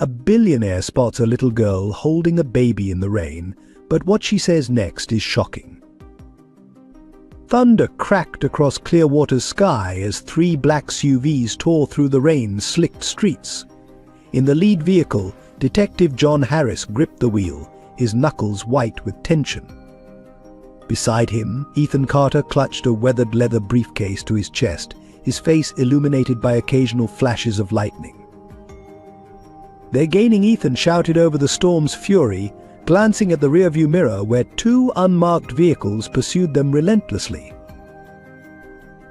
A billionaire spots a little girl holding a baby in the rain, but what she says next is shocking. Thunder cracked across Clearwater's sky as 3 black SUVs tore through the rain-slicked streets. In the lead vehicle, Detective John Harris gripped the wheel, his knuckles white with tension. Beside him, Ethan Carter clutched a weathered leather briefcase to his chest, his face illuminated by occasional flashes of lightning. Their gaining Ethan shouted over the storm's fury, glancing at the rearview mirror where 2 unmarked vehicles pursued them relentlessly.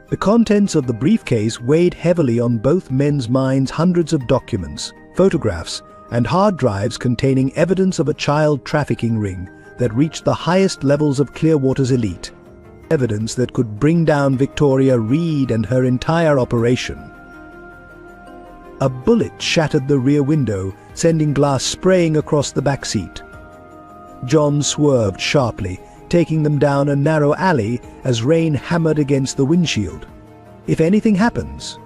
The contents of the briefcase weighed heavily on both men's minds: hundreds of documents, photographs, and hard drives containing evidence of a child trafficking ring that reached the highest levels of Clearwater's elite. Evidence that could bring down Victoria Reed and her entire operation. A bullet shattered the rear window, sending glass spraying across the back seat. John swerved sharply, taking them down a narrow alley as rain hammered against the windshield. "If anything happens,"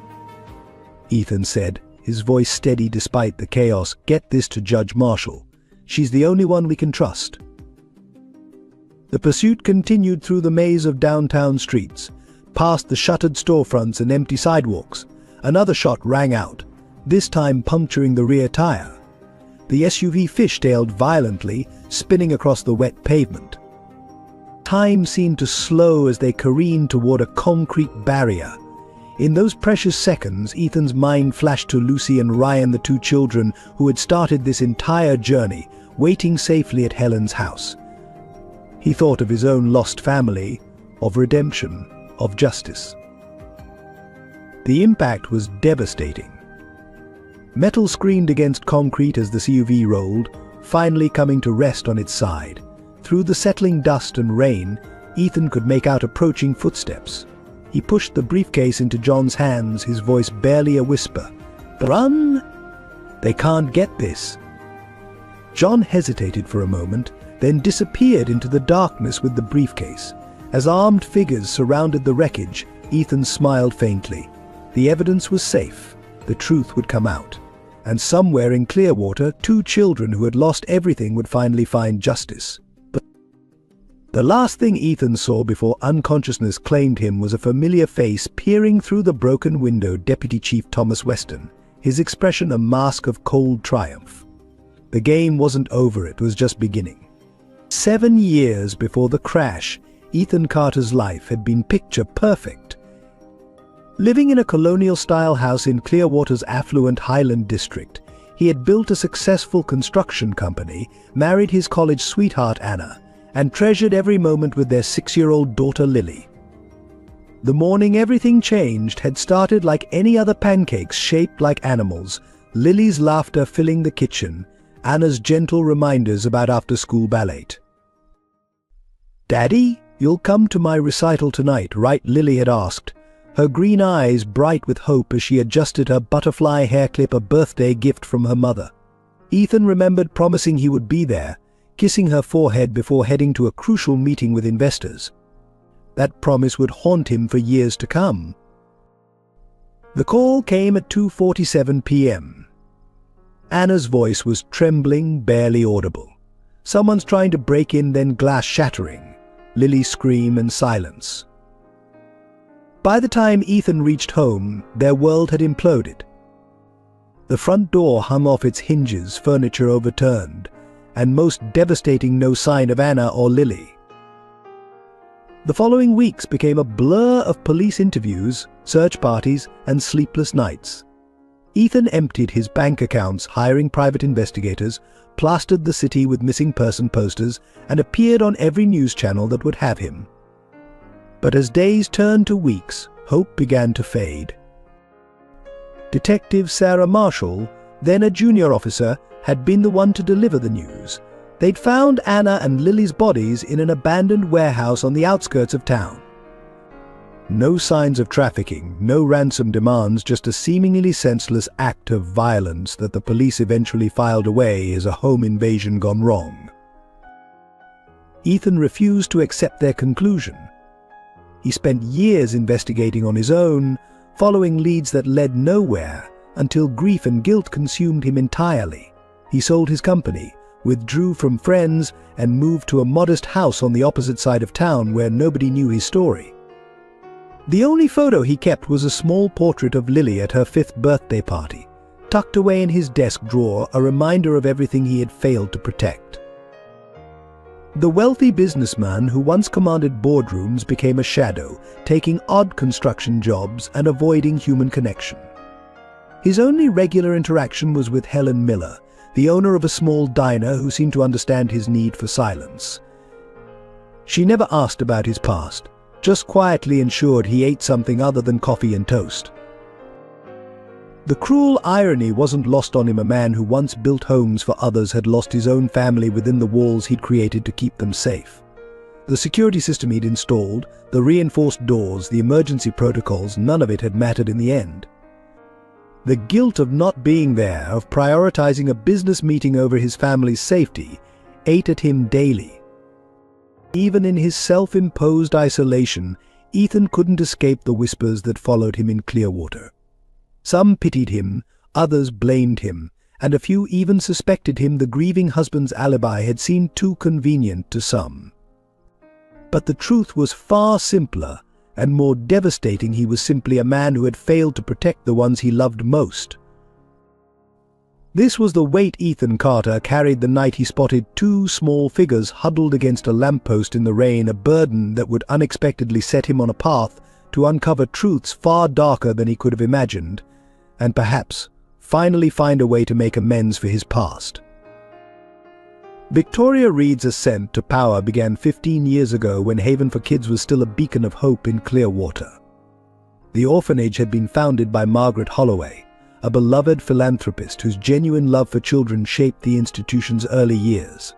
Ethan said, his voice steady despite the chaos, "get this to Judge Marshall. She's the only one we can trust." The pursuit continued through the maze of downtown streets, past the shuttered storefronts and empty sidewalks. Another shot rang out, this time puncturing the rear tire. The SUV fishtailed violently, spinning across the wet pavement. Time seemed to slow as they careened toward a concrete barrier. In those precious seconds, Ethan's mind flashed to Lucy and Ryan, the 2 children who had started this entire journey, waiting safely at Helen's house. He thought of his own lost family, of redemption, of justice. The impact was devastating. Metal screamed against concrete as the SUV rolled, finally coming to rest on its side. Through the settling dust and rain, Ethan could make out approaching footsteps. He pushed the briefcase into John's hands, his voice barely a whisper. "Run! They can't get this." John hesitated for a moment, then disappeared into the darkness with the briefcase. As armed figures surrounded the wreckage, Ethan smiled faintly. The evidence was safe. The truth would come out. And somewhere in Clearwater, 2 children who had lost everything would finally find justice. But the last thing Ethan saw before unconsciousness claimed him was a familiar face peering through the broken window: Deputy Chief Thomas Weston, his expression a mask of cold triumph. The game wasn't over, it was just beginning. 7 years before the crash, Ethan Carter's life had been picture perfect. Living in a colonial-style house in Clearwater's affluent Highland district, he had built a successful construction company, married his college sweetheart Anna, and treasured every moment with their 6-year-old daughter Lily. The morning everything changed had started like any other pancakes shaped like animals, Lily's laughter filling the kitchen, Anna's gentle reminders about after-school ballet. "Daddy, you'll come to my recital tonight, right?" Lily had asked, her green eyes bright with hope as she adjusted her butterfly hair clip, a birthday gift from her mother. Ethan remembered promising he would be there, kissing her forehead before heading to a crucial meeting with investors. That promise would haunt him for years to come. The call came at 2:47 p.m. Anna's voice was trembling, barely audible. "Someone's trying to break in," then glass shattering. Lily's scream and silence. By the time Ethan reached home, their world had imploded. The front door hung off its hinges, furniture overturned, and most devastating, no sign of Anna or Lily. The following weeks became a blur of police interviews, search parties, and sleepless nights. Ethan emptied his bank accounts, hiring private investigators, plastered the city with missing person posters, and appeared on every news channel that would have him. But as days turned to weeks, hope began to fade. Detective Sarah Marshall, then a junior officer, had been the one to deliver the news. They'd found Anna and Lily's bodies in an abandoned warehouse on the outskirts of town. No signs of trafficking, no ransom demands, just a seemingly senseless act of violence that the police eventually filed away as a home invasion gone wrong. Ethan refused to accept their conclusion. He spent years investigating on his own, following leads that led nowhere, until grief and guilt consumed him entirely. He sold his company, withdrew from friends, and moved to a modest house on the opposite side of town where nobody knew his story. The only photo he kept was a small portrait of Lily at her 5th birthday party, tucked away in his desk drawer, a reminder of everything he had failed to protect. The wealthy businessman who once commanded boardrooms became a shadow, taking odd construction jobs and avoiding human connection. His only regular interaction was with Helen Miller, the owner of a small diner who seemed to understand his need for silence. She never asked about his past, just quietly ensured he ate something other than coffee and toast. The cruel irony wasn't lost on him. A man who once built homes for others had lost his own family within the walls he'd created to keep them safe. The security system he'd installed, the reinforced doors, the emergency protocols, none of it had mattered in the end. The guilt of not being there, of prioritizing a business meeting over his family's safety, ate at him daily. Even in his self-imposed isolation, Ethan couldn't escape the whispers that followed him in Clearwater. Some pitied him, others blamed him, and a few even suspected him the grieving husband's alibi had seemed too convenient to some. But the truth was far simpler and more devastating. He was simply a man who had failed to protect the ones he loved most. This was the weight Ethan Carter carried the night he spotted 2 small figures huddled against a lamppost in the rain, a burden that would unexpectedly set him on a path to uncover truths far darker than he could have imagined, and perhaps finally find a way to make amends for his past. Victoria Reed's ascent to power began 15 years ago when Haven for Kids was still a beacon of hope in Clearwater. The orphanage had been founded by Margaret Holloway, a beloved philanthropist whose genuine love for children shaped the institution's early years.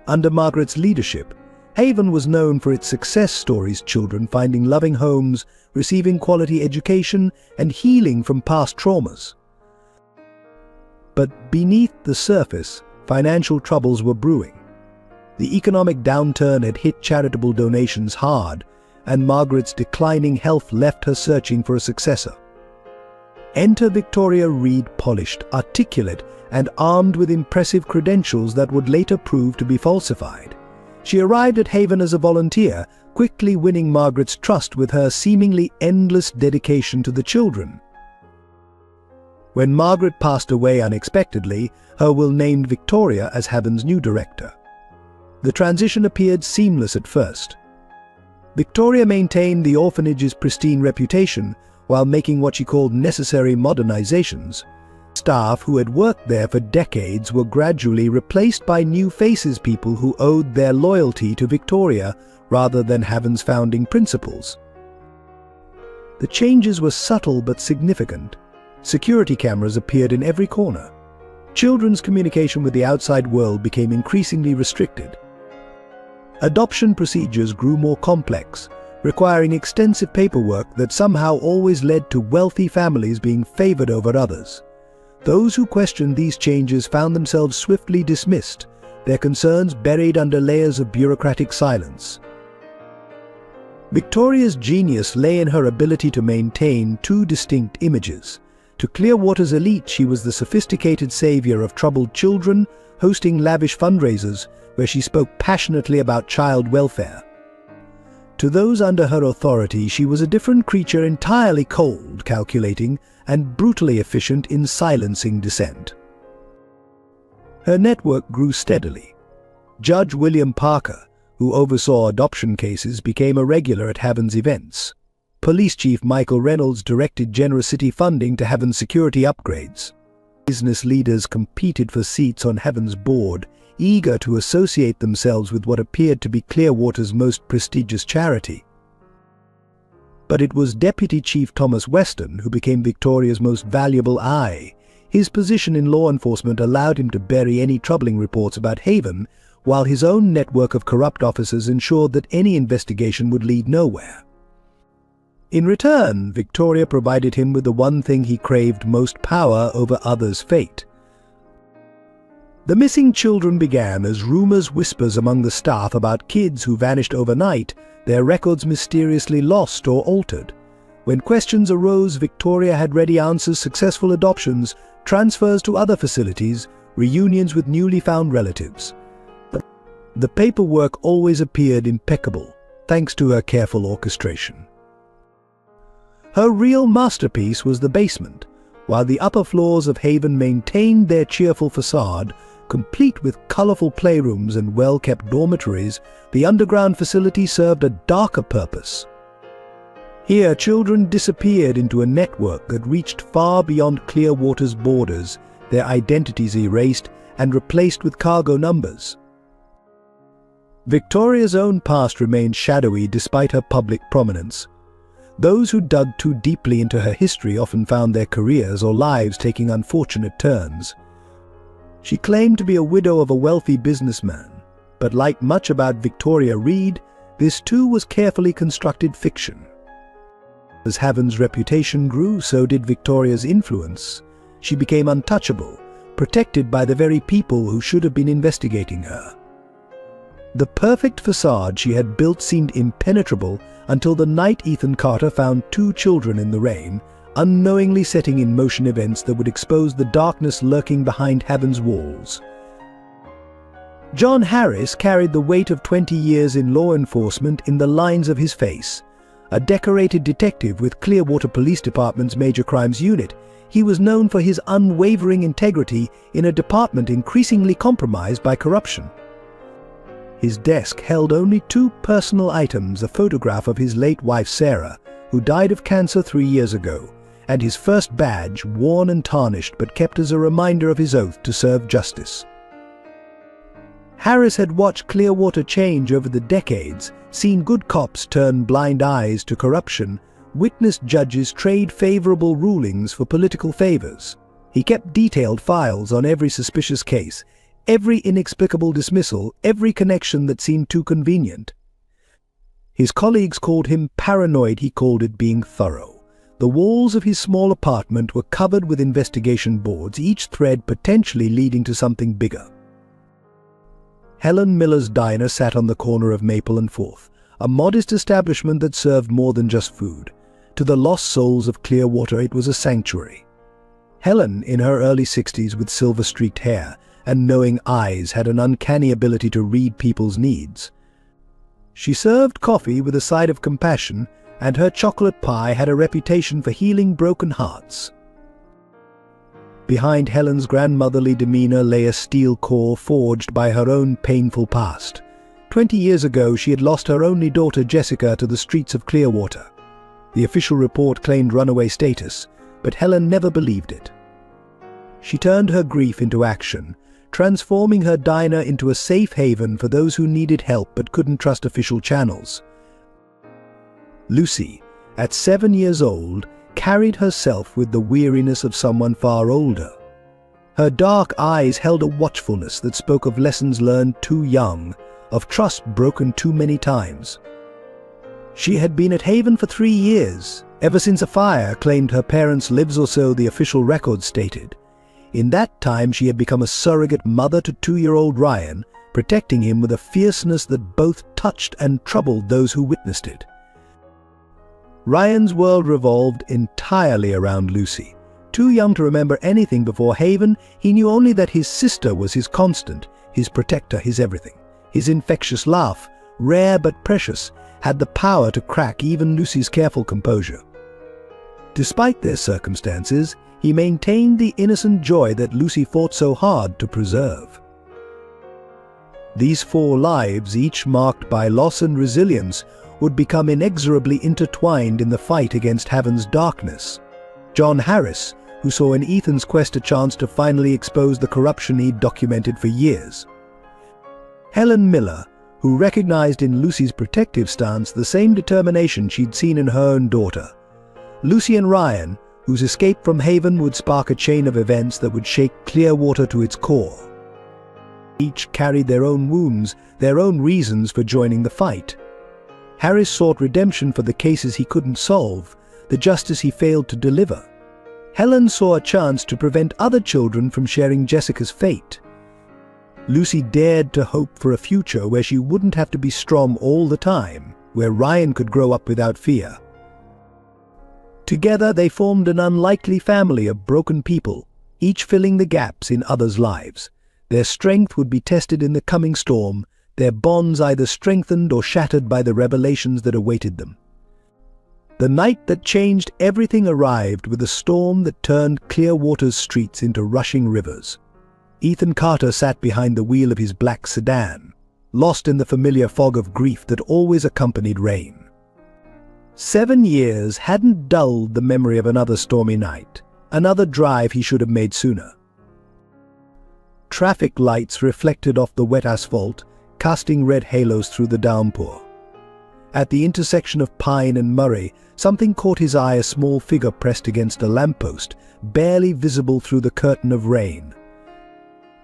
Under Margaret's leadership, Haven was known for its success stories, children finding loving homes, receiving quality education, and healing from past traumas. But beneath the surface, financial troubles were brewing. The economic downturn had hit charitable donations hard, and Margaret's declining health left her searching for a successor. Enter Victoria Reed, polished, articulate, and armed with impressive credentials that would later prove to be falsified. She arrived at Haven as a volunteer, quickly winning Margaret's trust with her seemingly endless dedication to the children. When Margaret passed away unexpectedly, her will named Victoria as Haven's new director. The transition appeared seamless at first. Victoria maintained the orphanage's pristine reputation while making what she called necessary modernizations. Staff who had worked there for decades were gradually replaced by new faces, people who owed their loyalty to Victoria rather than Haven's founding principles. The changes were subtle but significant. Security cameras appeared in every corner. Children's communication with the outside world became increasingly restricted. Adoption procedures grew more complex, requiring extensive paperwork that somehow always led to wealthy families being favored over others. Those who questioned these changes found themselves swiftly dismissed, their concerns buried under layers of bureaucratic silence. Victoria's genius lay in her ability to maintain 2 distinct images. To Clearwater's elite, she was the sophisticated savior of troubled children, hosting lavish fundraisers where she spoke passionately about child welfare. To those under her authority, she was a different creature, entirely cold, calculating, and brutally efficient in silencing dissent. Her network grew steadily. Judge William Parker, who oversaw adoption cases, became a regular at Haven's events. Police Chief Michael Reynolds directed generous city funding to Haven's security upgrades. Business leaders competed for seats on Haven's board, eager to associate themselves with what appeared to be Clearwater's most prestigious charity. But it was Deputy Chief Thomas Weston who became Victoria's most valuable eye. His position in law enforcement allowed him to bury any troubling reports about Haven, while his own network of corrupt officers ensured that any investigation would lead nowhere. In return, Victoria provided him with the one thing he craved most: power over others' fate. The missing children began as rumors, whispers among the staff about kids who vanished overnight, their records mysteriously lost or altered. When questions arose, Victoria had ready answers: successful adoptions, transfers to other facilities, reunions with newly found relatives. The paperwork always appeared impeccable, thanks to her careful orchestration. Her real masterpiece was the basement. While the upper floors of Haven maintained their cheerful facade, complete with colorful playrooms and well-kept dormitories, the underground facility served a darker purpose. Here, children disappeared into a network that reached far beyond Clearwater's borders, their identities erased and replaced with cargo numbers. Victoria's own past remained shadowy despite her public prominence. Those who dug too deeply into her history often found their careers or lives taking unfortunate turns. She claimed to be a widow of a wealthy businessman, but like much about Victoria Reed, this too was carefully constructed fiction. As Haven's reputation grew, so did Victoria's influence. She became untouchable, protected by the very people who should have been investigating her. The perfect facade she had built seemed impenetrable until the night Ethan Carter found 2 children in the rain, unknowingly setting in motion events that would expose the darkness lurking behind Haven's walls. John Harris carried the weight of 20 years in law enforcement in the lines of his face. A decorated detective with Clearwater Police Department's Major Crimes Unit, he was known for his unwavering integrity in a department increasingly compromised by corruption. His desk held only 2 personal items: a photograph of his late wife Sarah, who died of cancer 3 years ago, and his first badge, worn and tarnished but kept as a reminder of his oath to serve justice. Harris had watched Clearwater change over the decades, seen good cops turn blind eyes to corruption, witnessed judges trade favorable rulings for political favors. He kept detailed files on every suspicious case, every inexplicable dismissal, every connection that seemed too convenient. His colleagues called him paranoid. He called it being thorough. The walls of his small apartment were covered with investigation boards, each thread potentially leading to something bigger. Helen Miller's Diner sat on the corner of Maple and 4th, a modest establishment that served more than just food. To the lost souls of Clearwater, it was a sanctuary. Helen, in her early 60s with silver-streaked hair and knowing eyes, had an uncanny ability to read people's needs. She served coffee with a side of compassion, and her chocolate pie had a reputation for healing broken hearts. Behind Helen's grandmotherly demeanor lay a steel core forged by her own painful past. 20 years ago, she had lost her only daughter Jessica to the streets of Clearwater. The official report claimed runaway status, but Helen never believed it. She turned her grief into action, transforming her diner into a safe haven for those who needed help but couldn't trust official channels. Lucy, at 7 years old, carried herself with the weariness of someone far older. Her dark eyes held a watchfulness that spoke of lessons learned too young, of trust broken too many times. She had been at Haven for 3 years, ever since a fire claimed her parents' lives, or so the official records stated. In that time, she had become a surrogate mother to 2-year-old Ryan, protecting him with a fierceness that both touched and troubled those who witnessed it. Ryan's world revolved entirely around Lucy. Too young to remember anything before Haven, he knew only that his sister was his constant, his protector, his everything. His infectious laugh, rare but precious, had the power to crack even Lucy's careful composure. Despite their circumstances, he maintained the innocent joy that Lucy fought so hard to preserve. These 4 lives, each marked by loss and resilience, would become inexorably intertwined in the fight against Haven's darkness. John Harris, who saw in Ethan's quest a chance to finally expose the corruption he'd documented for years. Helen Miller, who recognized in Lucy's protective stance the same determination she'd seen in her own daughter. Lucy and Ryan, whose escape from Haven would spark a chain of events that would shake Clearwater to its core. Each carried their own wounds, their own reasons for joining the fight. Harris sought redemption for the cases he couldn't solve, the justice he failed to deliver. Helen saw a chance to prevent other children from sharing Jessica's fate. Lucy dared to hope for a future where she wouldn't have to be strong all the time, where Ryan could grow up without fear. Together they formed an unlikely family of broken people, each filling the gaps in others' lives. Their strength would be tested in the coming storm, their bonds either strengthened or shattered by the revelations that awaited them. The night that changed everything arrived with a storm that turned Clearwater's streets into rushing rivers. Ethan Carter sat behind the wheel of his black sedan, lost in the familiar fog of grief that always accompanied rain. 7 years hadn't dulled the memory of another stormy night, another drive he should have made sooner. Traffic lights reflected off the wet asphalt, casting red halos through the downpour. At the intersection of Pine and Murray, something caught his eye, a small figure pressed against a lamppost, barely visible through the curtain of rain.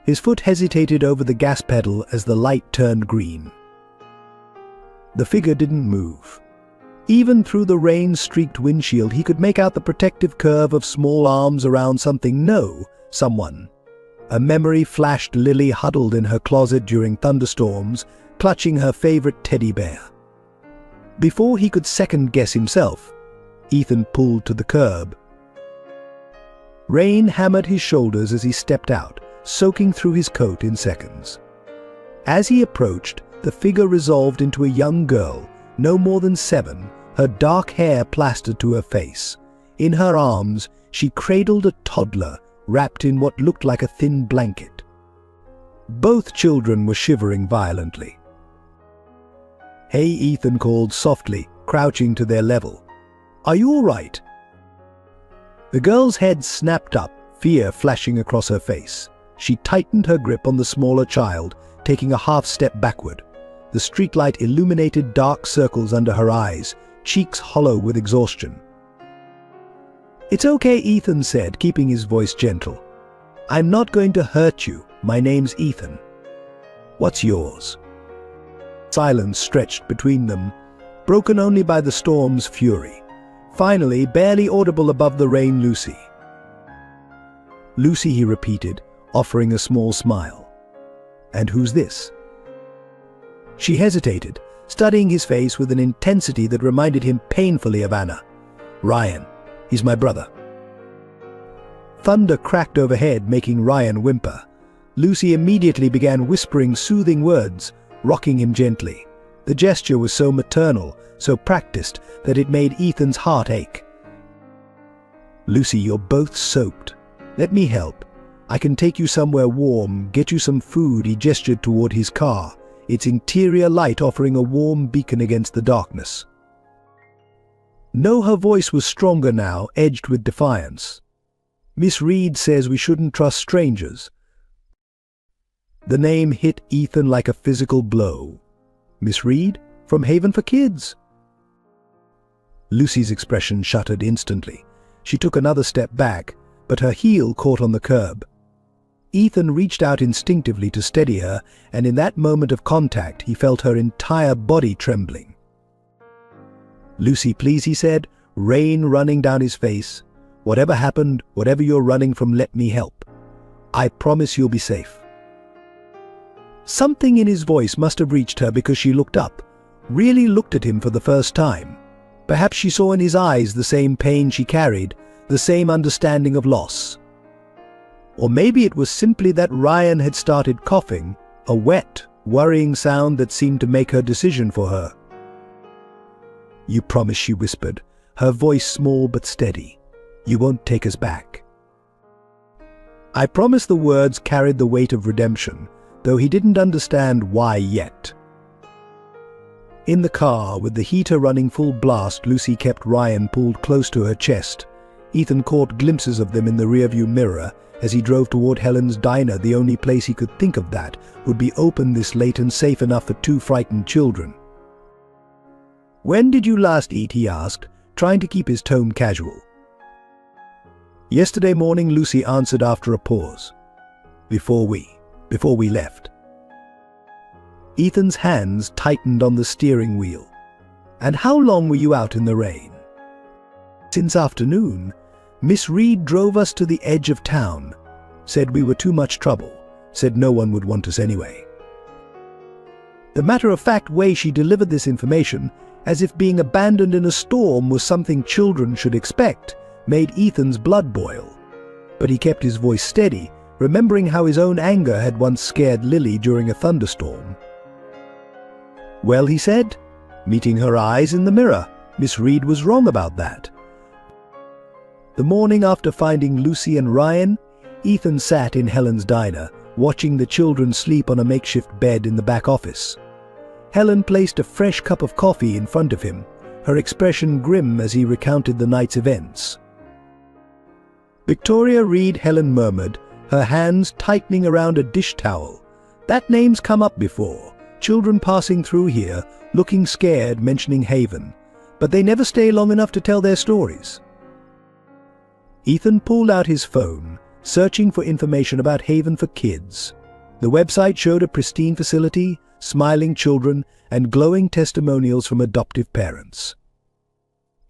His foot hesitated over the gas pedal as the light turned green. The figure didn't move. Even through the rain-streaked windshield, he could make out the protective curve of small arms around something. No, someone. A memory flashed. Lily huddled in her closet during thunderstorms, clutching her favorite teddy bear. Before he could second-guess himself, Ethan pulled to the curb. Rain hammered his shoulders as he stepped out, soaking through his coat in seconds. As he approached, the figure resolved into a young girl, no more than 7, her dark hair plastered to her face. In her arms, she cradled a toddler, wrapped in what looked like a thin blanket. Both children were shivering violently. "Hey," Ethan called softly, crouching to their level. "Are you all right?" The girl's head snapped up, fear flashing across her face. She tightened her grip on the smaller child, taking a half-step backward. The streetlight illuminated dark circles under her eyes, cheeks hollow with exhaustion. "It's okay," Ethan said, keeping his voice gentle. "I'm not going to hurt you. My name's Ethan. What's yours?" Silence stretched between them, broken only by the storm's fury. Finally, barely audible above the rain, "Lucy." "Lucy," he repeated, offering a small smile. "And who's this?" She hesitated, studying his face with an intensity that reminded him painfully of Anna. "Ryan. He's my brother." Thunder cracked overhead, making Ryan whimper. Lucy immediately began whispering soothing words, rocking him gently. The gesture was so maternal, so practiced, that it made Ethan's heart ache. "Lucy, you're both soaked. Let me help. I can take you somewhere warm, get you some food." He gestured toward his car, its interior light offering a warm beacon against the darkness. No, her voice was stronger now, edged with defiance. "Miss Reed says we shouldn't trust strangers." The name hit Ethan like a physical blow. "Miss Reed? From Haven for Kids?" Lucy's expression shuttered instantly. She took another step back, but her heel caught on the curb. Ethan reached out instinctively to steady her, and in that moment of contact he felt her entire body trembling. "Lucy, please," he said, rain running down his face. "Whatever happened, whatever you're running from, let me help. I promise you'll be safe." Something in his voice must have reached her because she looked up, really looked at him for the first time. Perhaps she saw in his eyes the same pain she carried, the same understanding of loss. Or maybe it was simply that Ryan had started coughing, a wet, worrying sound that seemed to make her decision for her. "You promise," she whispered, her voice small but steady. "You won't take us back." "I promise." The words carried the weight of redemption, though he didn't understand why yet. In the car, with the heater running full blast, Lucy kept Ryan pulled close to her chest. Ethan caught glimpses of them in the rearview mirror as he drove toward Helen's diner, the only place he could think of that would be open this late and safe enough for 2 frightened children. "When did you last eat?" he asked, trying to keep his tone casual. "Yesterday morning," Lucy answered after a pause. Before we left." Ethan's hands tightened on the steering wheel. "And how long were you out in the rain?" "Since afternoon. Miss Reed drove us to the edge of town. Said we were too much trouble. Said no one would want us anyway." The matter-of-fact way she delivered this information, as if being abandoned in a storm was something children should expect, made Ethan's blood boil. But he kept his voice steady, remembering how his own anger had once scared Lily during a thunderstorm. "Well," he said, meeting her eyes in the mirror, "Miss Reed was wrong about that." The morning after finding Lucy and Ryan, Ethan sat in Helen's diner, watching the children sleep on a makeshift bed in the back office. Helen placed a fresh cup of coffee in front of him, her expression grim as he recounted the night's events. "Victoria Reed," Helen murmured, her hands tightening around a dish towel. "That name's come up before. Children passing through here, looking scared, mentioning Haven. But they never stay long enough to tell their stories." Ethan pulled out his phone, searching for information about Haven for Kids. The website showed a pristine facility, smiling children, and glowing testimonials from adoptive parents.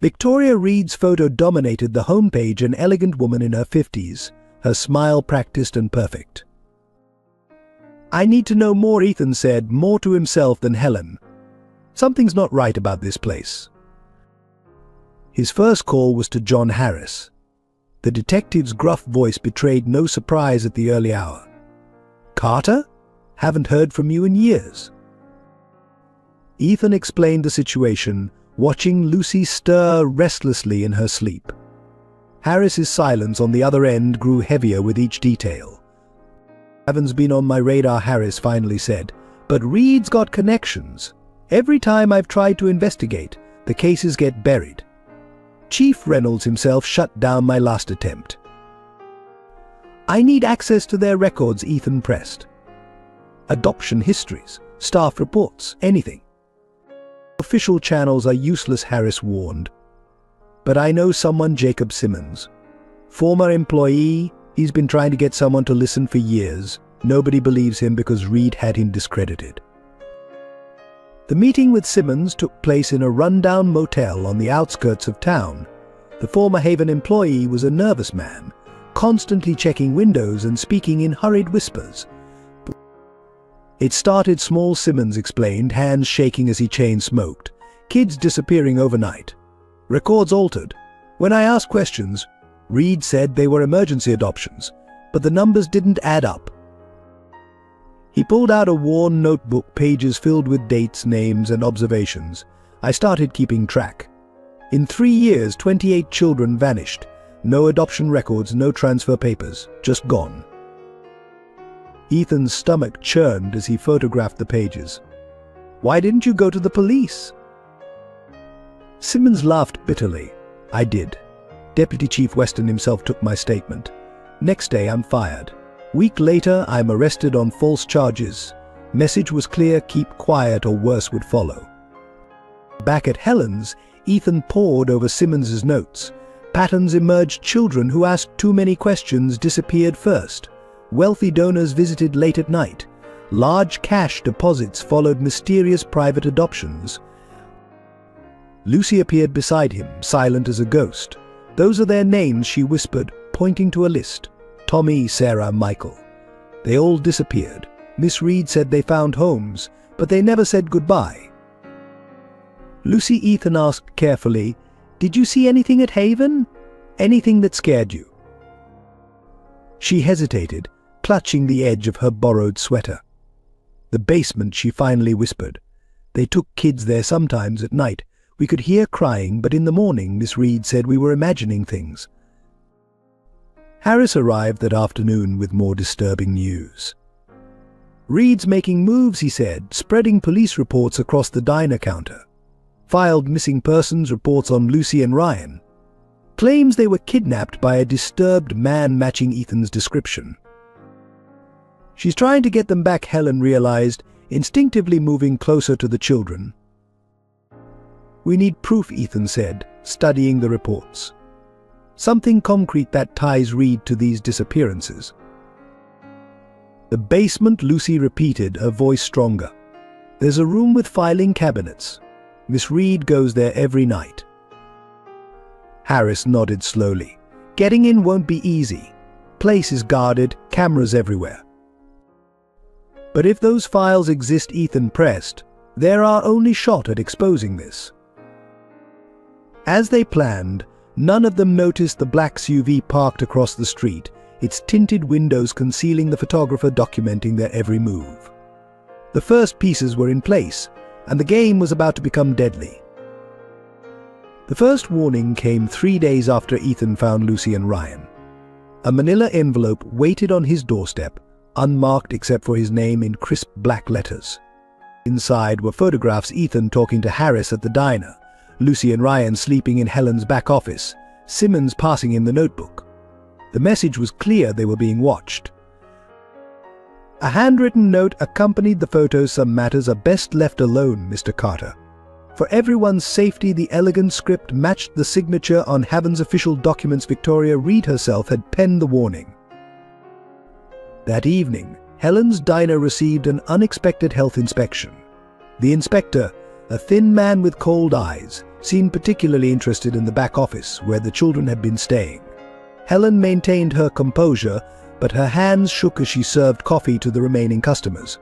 Victoria Reed's photo dominated the homepage, an elegant woman in her 50s, her smile practiced and perfect. "I need to know more," Ethan said, more to himself than Helen. "Something's not right about this place." His first call was to John Harris. The detective's gruff voice betrayed no surprise at the early hour. "Carter? Haven't heard from you in years." Ethan explained the situation, watching Lucy stir restlessly in her sleep. Harris's silence on the other end grew heavier with each detail. "Haven't been on my radar," Harris finally said, "but Reed's got connections. Every time I've tried to investigate, the cases get buried. Chief Reynolds himself shut down my last attempt." "I need access to their records," Ethan pressed. "Adoption histories, staff reports, anything." "Official channels are useless," Harris warned. "But I know someone, Jacob Simmons. Former employee, he's been trying to get someone to listen for years. Nobody believes him because Reed had him discredited." The meeting with Simmons took place in a rundown motel on the outskirts of town. The former Haven employee was a nervous man, constantly checking windows and speaking in hurried whispers. "It started small," Simmons explained, hands shaking as he chain-smoked. "Kids disappearing overnight. Records altered. When I asked questions, Reed said they were emergency adoptions, but the numbers didn't add up." He pulled out a worn notebook, pages filled with dates, names, and observations. "I started keeping track. In 3 years, 28 children vanished. No adoption records, no transfer papers, just gone." Ethan's stomach churned as he photographed the pages. "Why didn't you go to the police?" Simmons laughed bitterly. "I did. Deputy Chief Weston himself took my statement. Next day I'm fired. Week later I'm arrested on false charges. Message was clear: keep quiet or worse would follow." Back at Helen's, Ethan pored over Simmons's notes. Patterns emerged: children who asked too many questions disappeared first. Wealthy donors visited late at night. Large cash deposits followed mysterious private adoptions. Lucy appeared beside him, silent as a ghost. "Those are their names," she whispered, pointing to a list. "Tommy, Sarah, Michael. They all disappeared. Miss Reed said they found homes, but they never said goodbye." "Lucy," Ethan asked carefully, "did you see anything at Haven? Anything that scared you?" She hesitated, clutching the edge of her borrowed sweater. "The basement," she finally whispered. "They took kids there sometimes at night. We could hear crying, but in the morning Miss Reed said we were imagining things." Harris arrived that afternoon with more disturbing news. "Reed's making moves," he said, spreading police reports across the diner counter. Filed missing persons reports on Lucy and Ryan. Claims they were kidnapped by a disturbed man matching Ethan's description. "She's trying to get them back," Helen realized, instinctively moving closer to the children. "We need proof," Ethan said, studying the reports. "Something concrete that ties Reed to these disappearances." "The basement," Lucy repeated, her voice stronger. "There's a room with filing cabinets. Miss Reed goes there every night." Harris nodded slowly. "Getting in won't be easy. Place is guarded, cameras everywhere." "But if those files exist," Ethan pressed, "they're our only shot at exposing this." As they planned, none of them noticed the black SUV parked across the street, its tinted windows concealing the photographer documenting their every move. The first pieces were in place, and the game was about to become deadly. The first warning came 3 days after Ethan found Lucy and Ryan. A manila envelope waited on his doorstep, unmarked except for his name in crisp black letters. Inside were photographs: Ethan talking to Harris at the diner, Lucy and Ryan sleeping in Helen's back office, Simmons passing him the notebook. The message was clear: they were being watched. A handwritten note accompanied the photos: "Some matters are best left alone, Mr. Carter." For everyone's safety, the elegant script matched the signature on Haven's official documents. Victoria Reed herself had penned the warning. That evening, Helen's diner received an unexpected health inspection. The inspector, a thin man with cold eyes, seemed particularly interested in the back office where the children had been staying. Helen maintained her composure, but her hands shook as she served coffee to the remaining customers.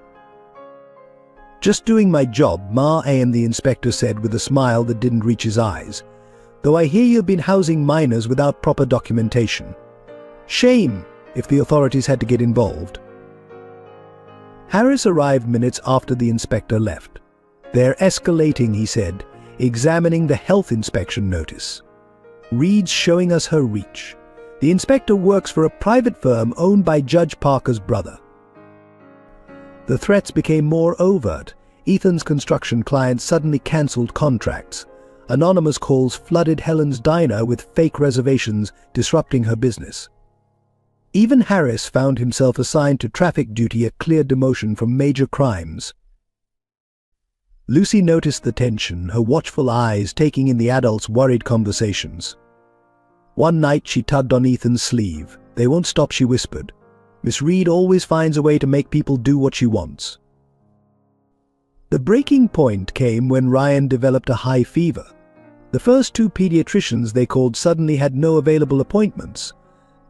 "Just doing my job, Ma Am," the inspector said with a smile that didn't reach his eyes. "Though I hear you've been housing minors without proper documentation. Shame if the authorities had to get involved." Harris arrived minutes after the inspector left. "They're escalating," he said, examining the health inspection notice. "Reed's showing us her reach. The inspector works for a private firm owned by Judge Parker's brother." The threats became more overt. Ethan's construction clients suddenly cancelled contracts. Anonymous calls flooded Helen's diner with fake reservations, disrupting her business. Even Harris found himself assigned to traffic duty, a clear demotion from major crimes. Lucy noticed the tension, her watchful eyes taking in the adults' worried conversations. One night she tugged on Ethan's sleeve. "They won't stop," she whispered. "Miss Reed always finds a way to make people do what she wants." The breaking point came when Ryan developed a high fever. The first 2 pediatricians they called suddenly had no available appointments.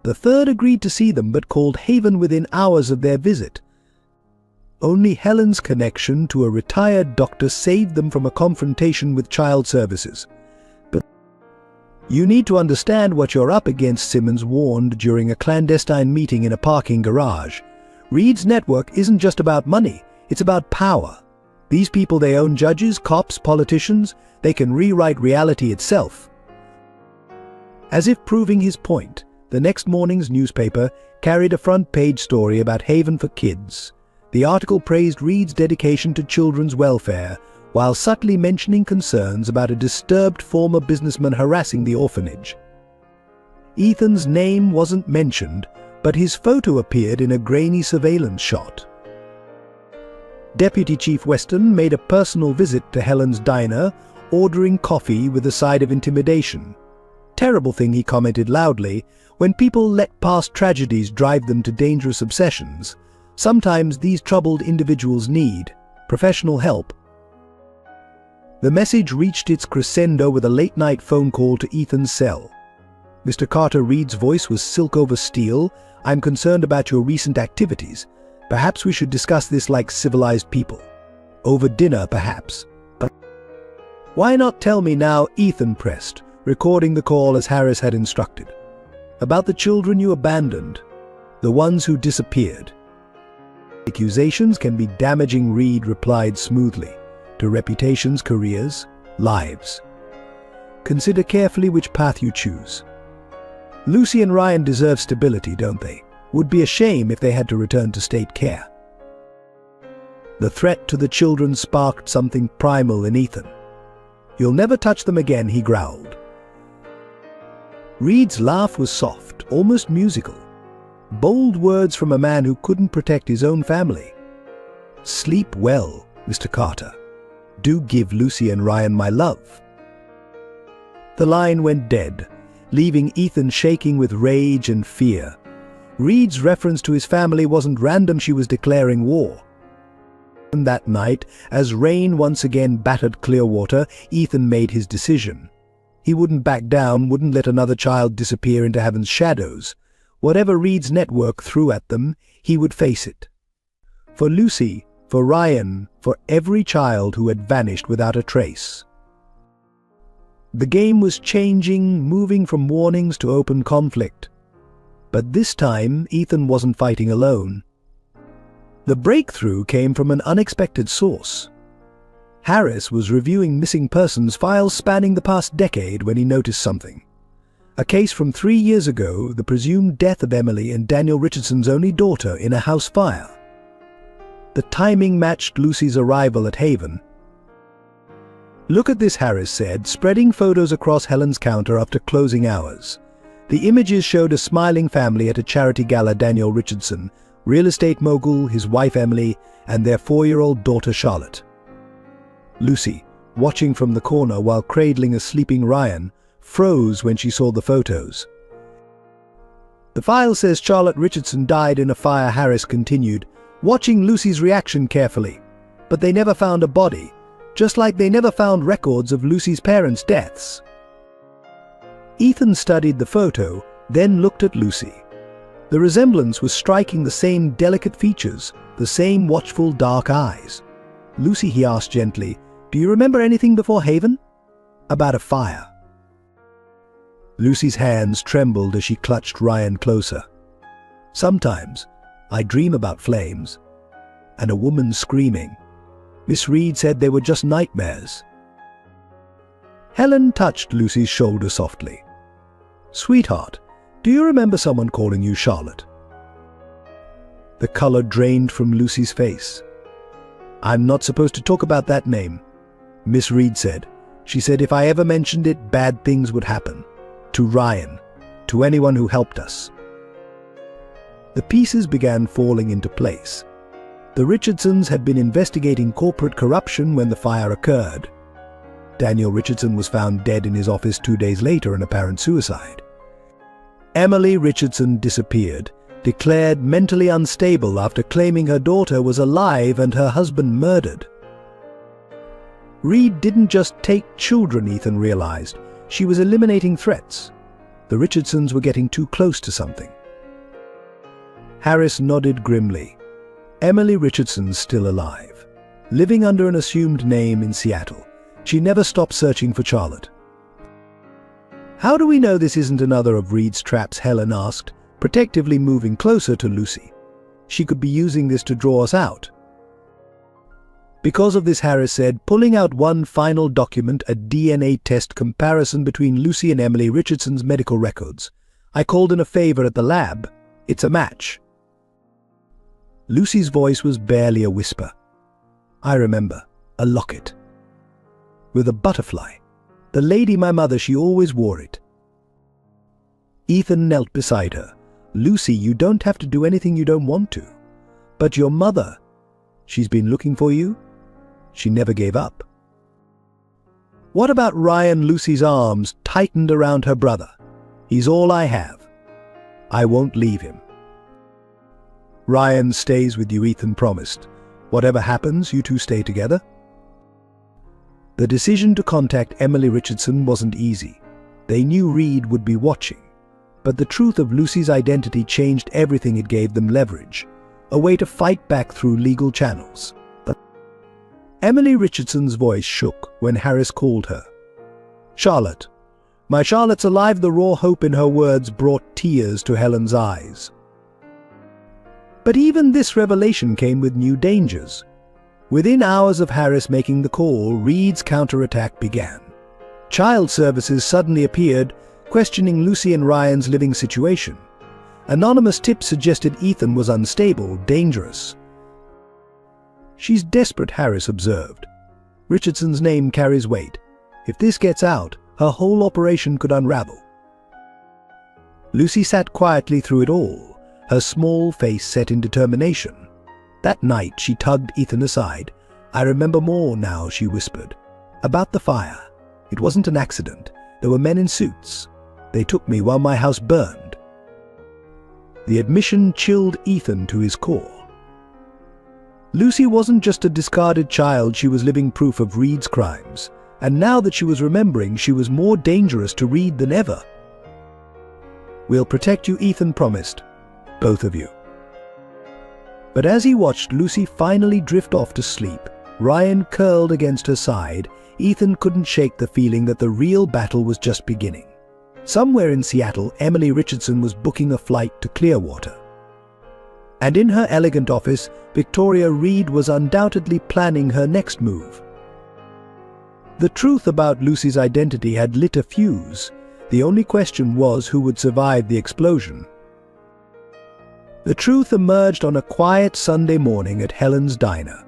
The third agreed to see them but called Haven within hours of their visit. Only Helen's connection to a retired doctor saved them from a confrontation with child services. "But you need to understand what you're up against," Simmons warned during a clandestine meeting in a parking garage. "Reed's network isn't just about money, it's about power. These people, they own judges, cops, politicians. They can rewrite reality itself." As if proving his point, the next morning's newspaper carried a front-page story about Haven for Kids. The article praised Reed's dedication to children's welfare, while subtly mentioning concerns about a disturbed former businessman harassing the orphanage. Ethan's name wasn't mentioned, but his photo appeared in a grainy surveillance shot. Deputy Chief Weston made a personal visit to Helen's diner, ordering coffee with a side of intimidation. "Terrible thing," he commented loudly, "when people let past tragedies drive them to dangerous obsessions. Sometimes these troubled individuals need professional help." The message reached its crescendo with a late-night phone call to Ethan's cell. "Mr. Carter," Reed's voice was silk over steel, "I'm concerned about your recent activities. Perhaps we should discuss this like civilized people. Over dinner, perhaps." "But why not tell me now?" Ethan pressed, recording the call as Harris had instructed. "About the children you abandoned, the ones who disappeared." "Accusations can be damaging," Reed replied smoothly, "to reputations, careers, lives. Consider carefully which path you choose. Lucy and Ryan deserve stability, don't they? Would be a shame if they had to return to state care." The threat to the children sparked something primal in Ethan. "You'll never touch them again," he growled. Reed's laugh was soft, almost musical. Bold words from a man who couldn't protect his own family. "Sleep well, Mr. Carter. Do give Lucy and Ryan my love." The line went dead, leaving Ethan shaking with rage and fear. Reed's reference to his family wasn't random, she was declaring war. And that night, as rain once again battered Clearwater, Ethan made his decision. He wouldn't back down, wouldn't let another child disappear into Heaven's shadows. Whatever Reed's network threw at them, he would face it. For Lucy, for Ryan, for every child who had vanished without a trace. The game was changing, moving from warnings to open conflict. But this time, Ethan wasn't fighting alone. The breakthrough came from an unexpected source. Harris was reviewing missing persons files spanning the past decade when he noticed something. A case from 3 years ago, the presumed death of Emily and Daniel Richardson's only daughter in a house fire. The timing matched Lucy's arrival at Haven. "Look at this," Harris said, spreading photos across Helen's counter after closing hours. The images showed a smiling family at a charity gala: Daniel Richardson, real estate mogul, his wife Emily, and their 4-year-old daughter Charlotte. Lucy, watching from the corner while cradling a sleeping Ryan, froze when she saw the photos. "The file says Charlotte Richardson died in a fire," Harris continued, watching Lucy's reaction carefully. "But they never found a body, just like they never found records of Lucy's parents' deaths." Ethan studied the photo, then looked at Lucy. The resemblance was striking: the same delicate features, the same watchful dark eyes. "Lucy," he asked gently, "do you remember anything before Haven? About a fire?" Lucy's hands trembled as she clutched Ryan closer. "Sometimes I dream about flames and a woman screaming. Miss Reed said they were just nightmares." Helen touched Lucy's shoulder softly. "Sweetheart, do you remember someone calling you Charlotte?" The color drained from Lucy's face. "I'm not supposed to talk about that name," Miss Reed said. "She said if I ever mentioned it, bad things would happen. To Ryan, to anyone who helped us." The pieces began falling into place. The Richardsons had been investigating corporate corruption when the fire occurred. Daniel Richardson was found dead in his office 2 days later, an apparent suicide. Emily Richardson disappeared, declared mentally unstable after claiming her daughter was alive and her husband murdered. Reed didn't just take children, Ethan realized. She was eliminating threats. The Richardsons were getting too close to something. Harris nodded grimly. Emily Richardson's still alive, living under an assumed name in Seattle. She never stopped searching for Charlotte. "How do we know this isn't another of Reed's traps?" Helen asked, protectively moving closer to Lucy. "She could be using this to draw us out." "Because of this," Harris said, pulling out one final document, a DNA test comparison between Lucy and Emily Richardson's medical records. "I called in a favor at the lab. It's a match." Lucy's voice was barely a whisper. "I remember. A locket. With a butterfly. The lady, my mother, she always wore it." Ethan knelt beside her. "Lucy, you don't have to do anything you don't want to. But your mother, she's been looking for you. She never gave up." "What about Ryan?" Lucy's arms tightened around her brother. "He's all I have. I won't leave him." "Ryan stays with you," Ethan promised. "Whatever happens, you two stay together." The decision to contact Emily Richardson wasn't easy. They knew Reed would be watching. But the truth of Lucy's identity changed everything. It gave them leverage, a way to fight back through legal channels. But Emily Richardson's voice shook when Harris called her. "Charlotte. My Charlotte's alive." The raw hope in her words brought tears to Helen's eyes. But even this revelation came with new dangers. Within hours of Harris making the call, Reed's counterattack began. Child Services suddenly appeared, questioning Lucy and Ryan's living situation. Anonymous tips suggested Ethan was unstable, dangerous. "She's desperate," Harris observed. "Richardson's name carries weight. If this gets out, her whole operation could unravel." Lucy sat quietly through it all, her small face set in determination. That night she tugged Ethan aside. "I remember more now," she whispered. "About the fire. It wasn't an accident. There were men in suits. They took me while my house burned." The admission chilled Ethan to his core. Lucy wasn't just a discarded child, she was living proof of Reed's crimes. And now that she was remembering, she was more dangerous to Reed than ever. "We'll protect you," Ethan promised. "Both of you." But as he watched Lucy finally drift off to sleep, Ryan curled against her side, Ethan couldn't shake the feeling that the real battle was just beginning. Somewhere in Seattle, Emily Richardson was booking a flight to Clearwater. And in her elegant office, Victoria Reed was undoubtedly planning her next move. The truth about Lucy's identity had lit a fuse. The only question was who would survive the explosion. The truth emerged on a quiet Sunday morning at Helen's diner.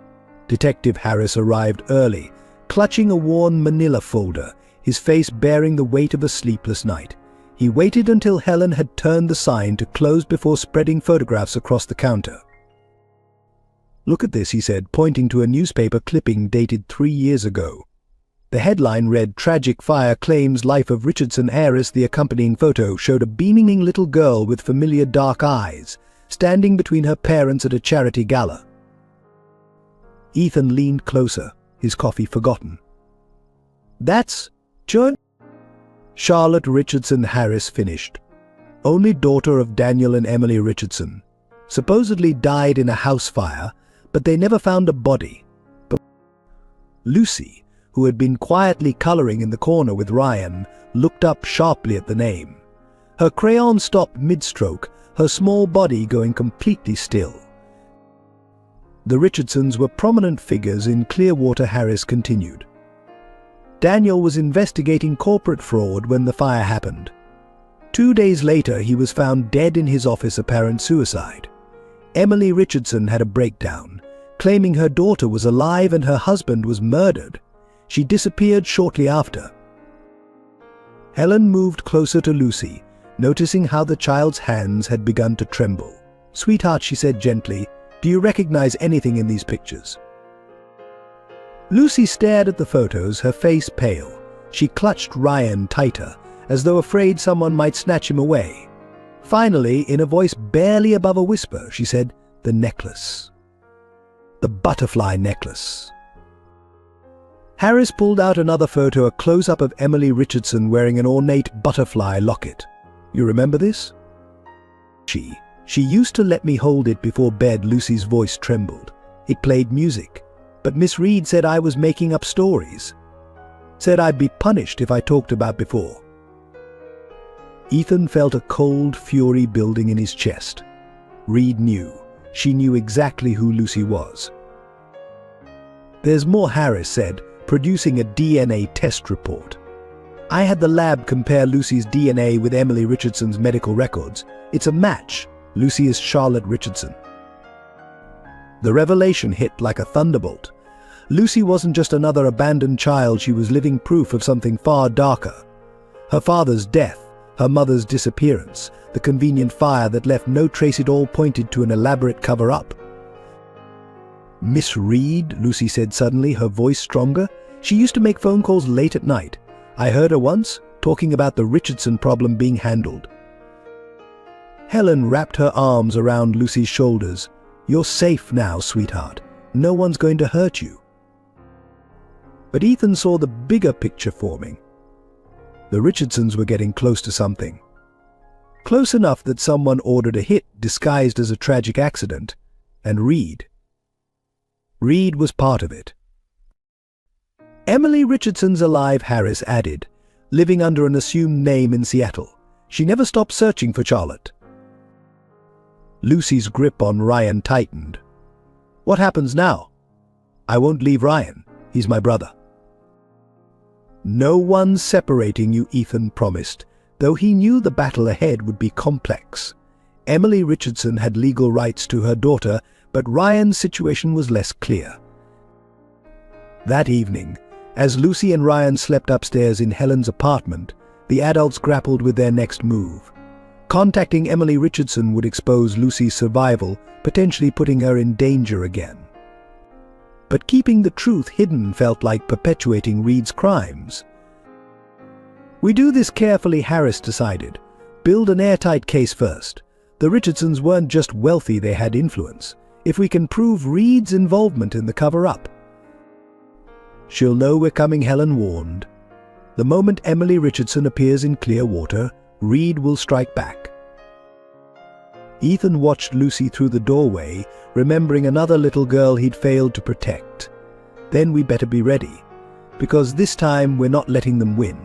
Detective Harris arrived early, clutching a worn manila folder, his face bearing the weight of a sleepless night. He waited until Helen had turned the sign to close before spreading photographs across the counter. "Look at this," he said, pointing to a newspaper clipping dated 3 years ago. The headline read, "Tragic Fire Claims Life of Richardson Heiress." The accompanying photo showed a beaming little girl with familiar dark eyes, standing between her parents at a charity gala. Ethan leaned closer, his coffee forgotten. "That's Charlotte Richardson Harris finished. Only daughter of Daniel and Emily Richardson. Supposedly died in a house fire, but they never found a body." But Lucy, who had been quietly coloring in the corner with Ryan, looked up sharply at the name. Her crayon stopped mid-stroke, her small body going completely still. The Richardsons were prominent figures in Clearwater. Harris continued. Daniel was investigating corporate fraud when the fire happened. 2 days later, he was found dead in his office, apparent suicide. Emily Richardson had a breakdown, claiming her daughter was alive and her husband was murdered. She disappeared shortly after. Helen moved closer to Lucy, noticing how the child's hands had begun to tremble. "Sweetheart," she said gently, "do you recognize anything in these pictures?" Lucy stared at the photos, her face pale. She clutched Ryan tighter, as though afraid someone might snatch him away. Finally, in a voice barely above a whisper, she said, "The necklace. The butterfly necklace." Harris pulled out another photo, a close-up of Emily Richardson wearing an ornate butterfly locket. "You remember this?" She used to let me hold it before bed." Lucy's voice trembled. "It played music. But Miss Reed said I was making up stories. Said I'd be punished if I talked about before." Ethan felt a cold fury building in his chest. Reed knew. She knew exactly who Lucy was. "There's more," Harris said, producing a DNA test report. "I had the lab compare Lucy's DNA with Emily Richardson's medical records. It's a match. Lucy is Charlotte Richardson." The revelation hit like a thunderbolt. Lucy wasn't just another abandoned child, she was living proof of something far darker. Her father's death, her mother's disappearance, the convenient fire that left no trace, it all pointed to an elaborate cover-up. "Miss Reed," Lucy said suddenly, her voice stronger. "She used to make phone calls late at night. I heard her once, talking about the Richardson problem being handled." Helen wrapped her arms around Lucy's shoulders. "You're safe now, sweetheart. No one's going to hurt you." But Ethan saw the bigger picture forming. The Richardsons were getting close to something. Close enough that someone ordered a hit disguised as a tragic accident, and Reed was part of it. "Emily Richardson's alive," Harris added, "living under an assumed name in Seattle. She never stopped searching for Charlotte." Lucy's grip on Ryan tightened. "What happens now?" "I won't leave Ryan. He's my brother." "No one's separating you," Ethan promised, though he knew the battle ahead would be complex. Emily Richardson had legal rights to her daughter, but Ryan's situation was less clear. That evening, as Lucy and Ryan slept upstairs in Helen's apartment, the adults grappled with their next move. Contacting Emily Richardson would expose Lucy's survival, potentially putting her in danger again. But keeping the truth hidden felt like perpetuating Reed's crimes. "We do this carefully," Harris decided. "Build an airtight case first. The Richardsons weren't just wealthy, they had influence. If we can prove Reed's involvement in the cover-up, she'll know we're coming," Helen warned. "The moment Emily Richardson appears in Clearwater, Reed will strike back." Ethan watched Lucy through the doorway, remembering another little girl he'd failed to protect. "Then we better be ready, because this time we're not letting them win."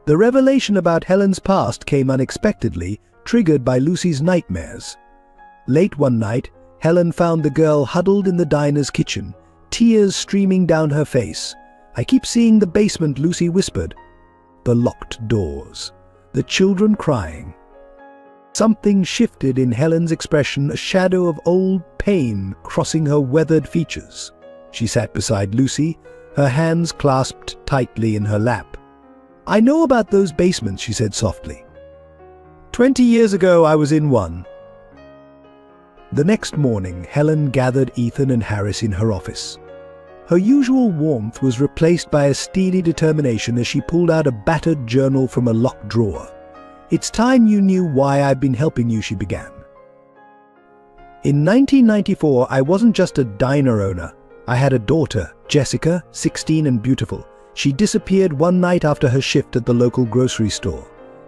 The revelation about Helen's past came unexpectedly, triggered by Lucy's nightmares. Late one night, Helen found the girl huddled in the diner's kitchen, tears streaming down her face. "I keep seeing the basement," Lucy whispered. The locked doors. The children crying. Something shifted in Helen's expression, a shadow of old pain crossing her weathered features. She sat beside Lucy, her hands clasped tightly in her lap. "I know about those basements," she said softly. 20 years ago, I was in one." The next morning, Helen gathered Ethan and Harris in her office. Her usual warmth was replaced by a steely determination as she pulled out a battered journal from a locked drawer. "It's time you knew why I've been helping you," she began. "In 1994, I wasn't just a diner owner. I had a daughter, Jessica, 16 and beautiful. She disappeared one night after her shift at the local grocery store.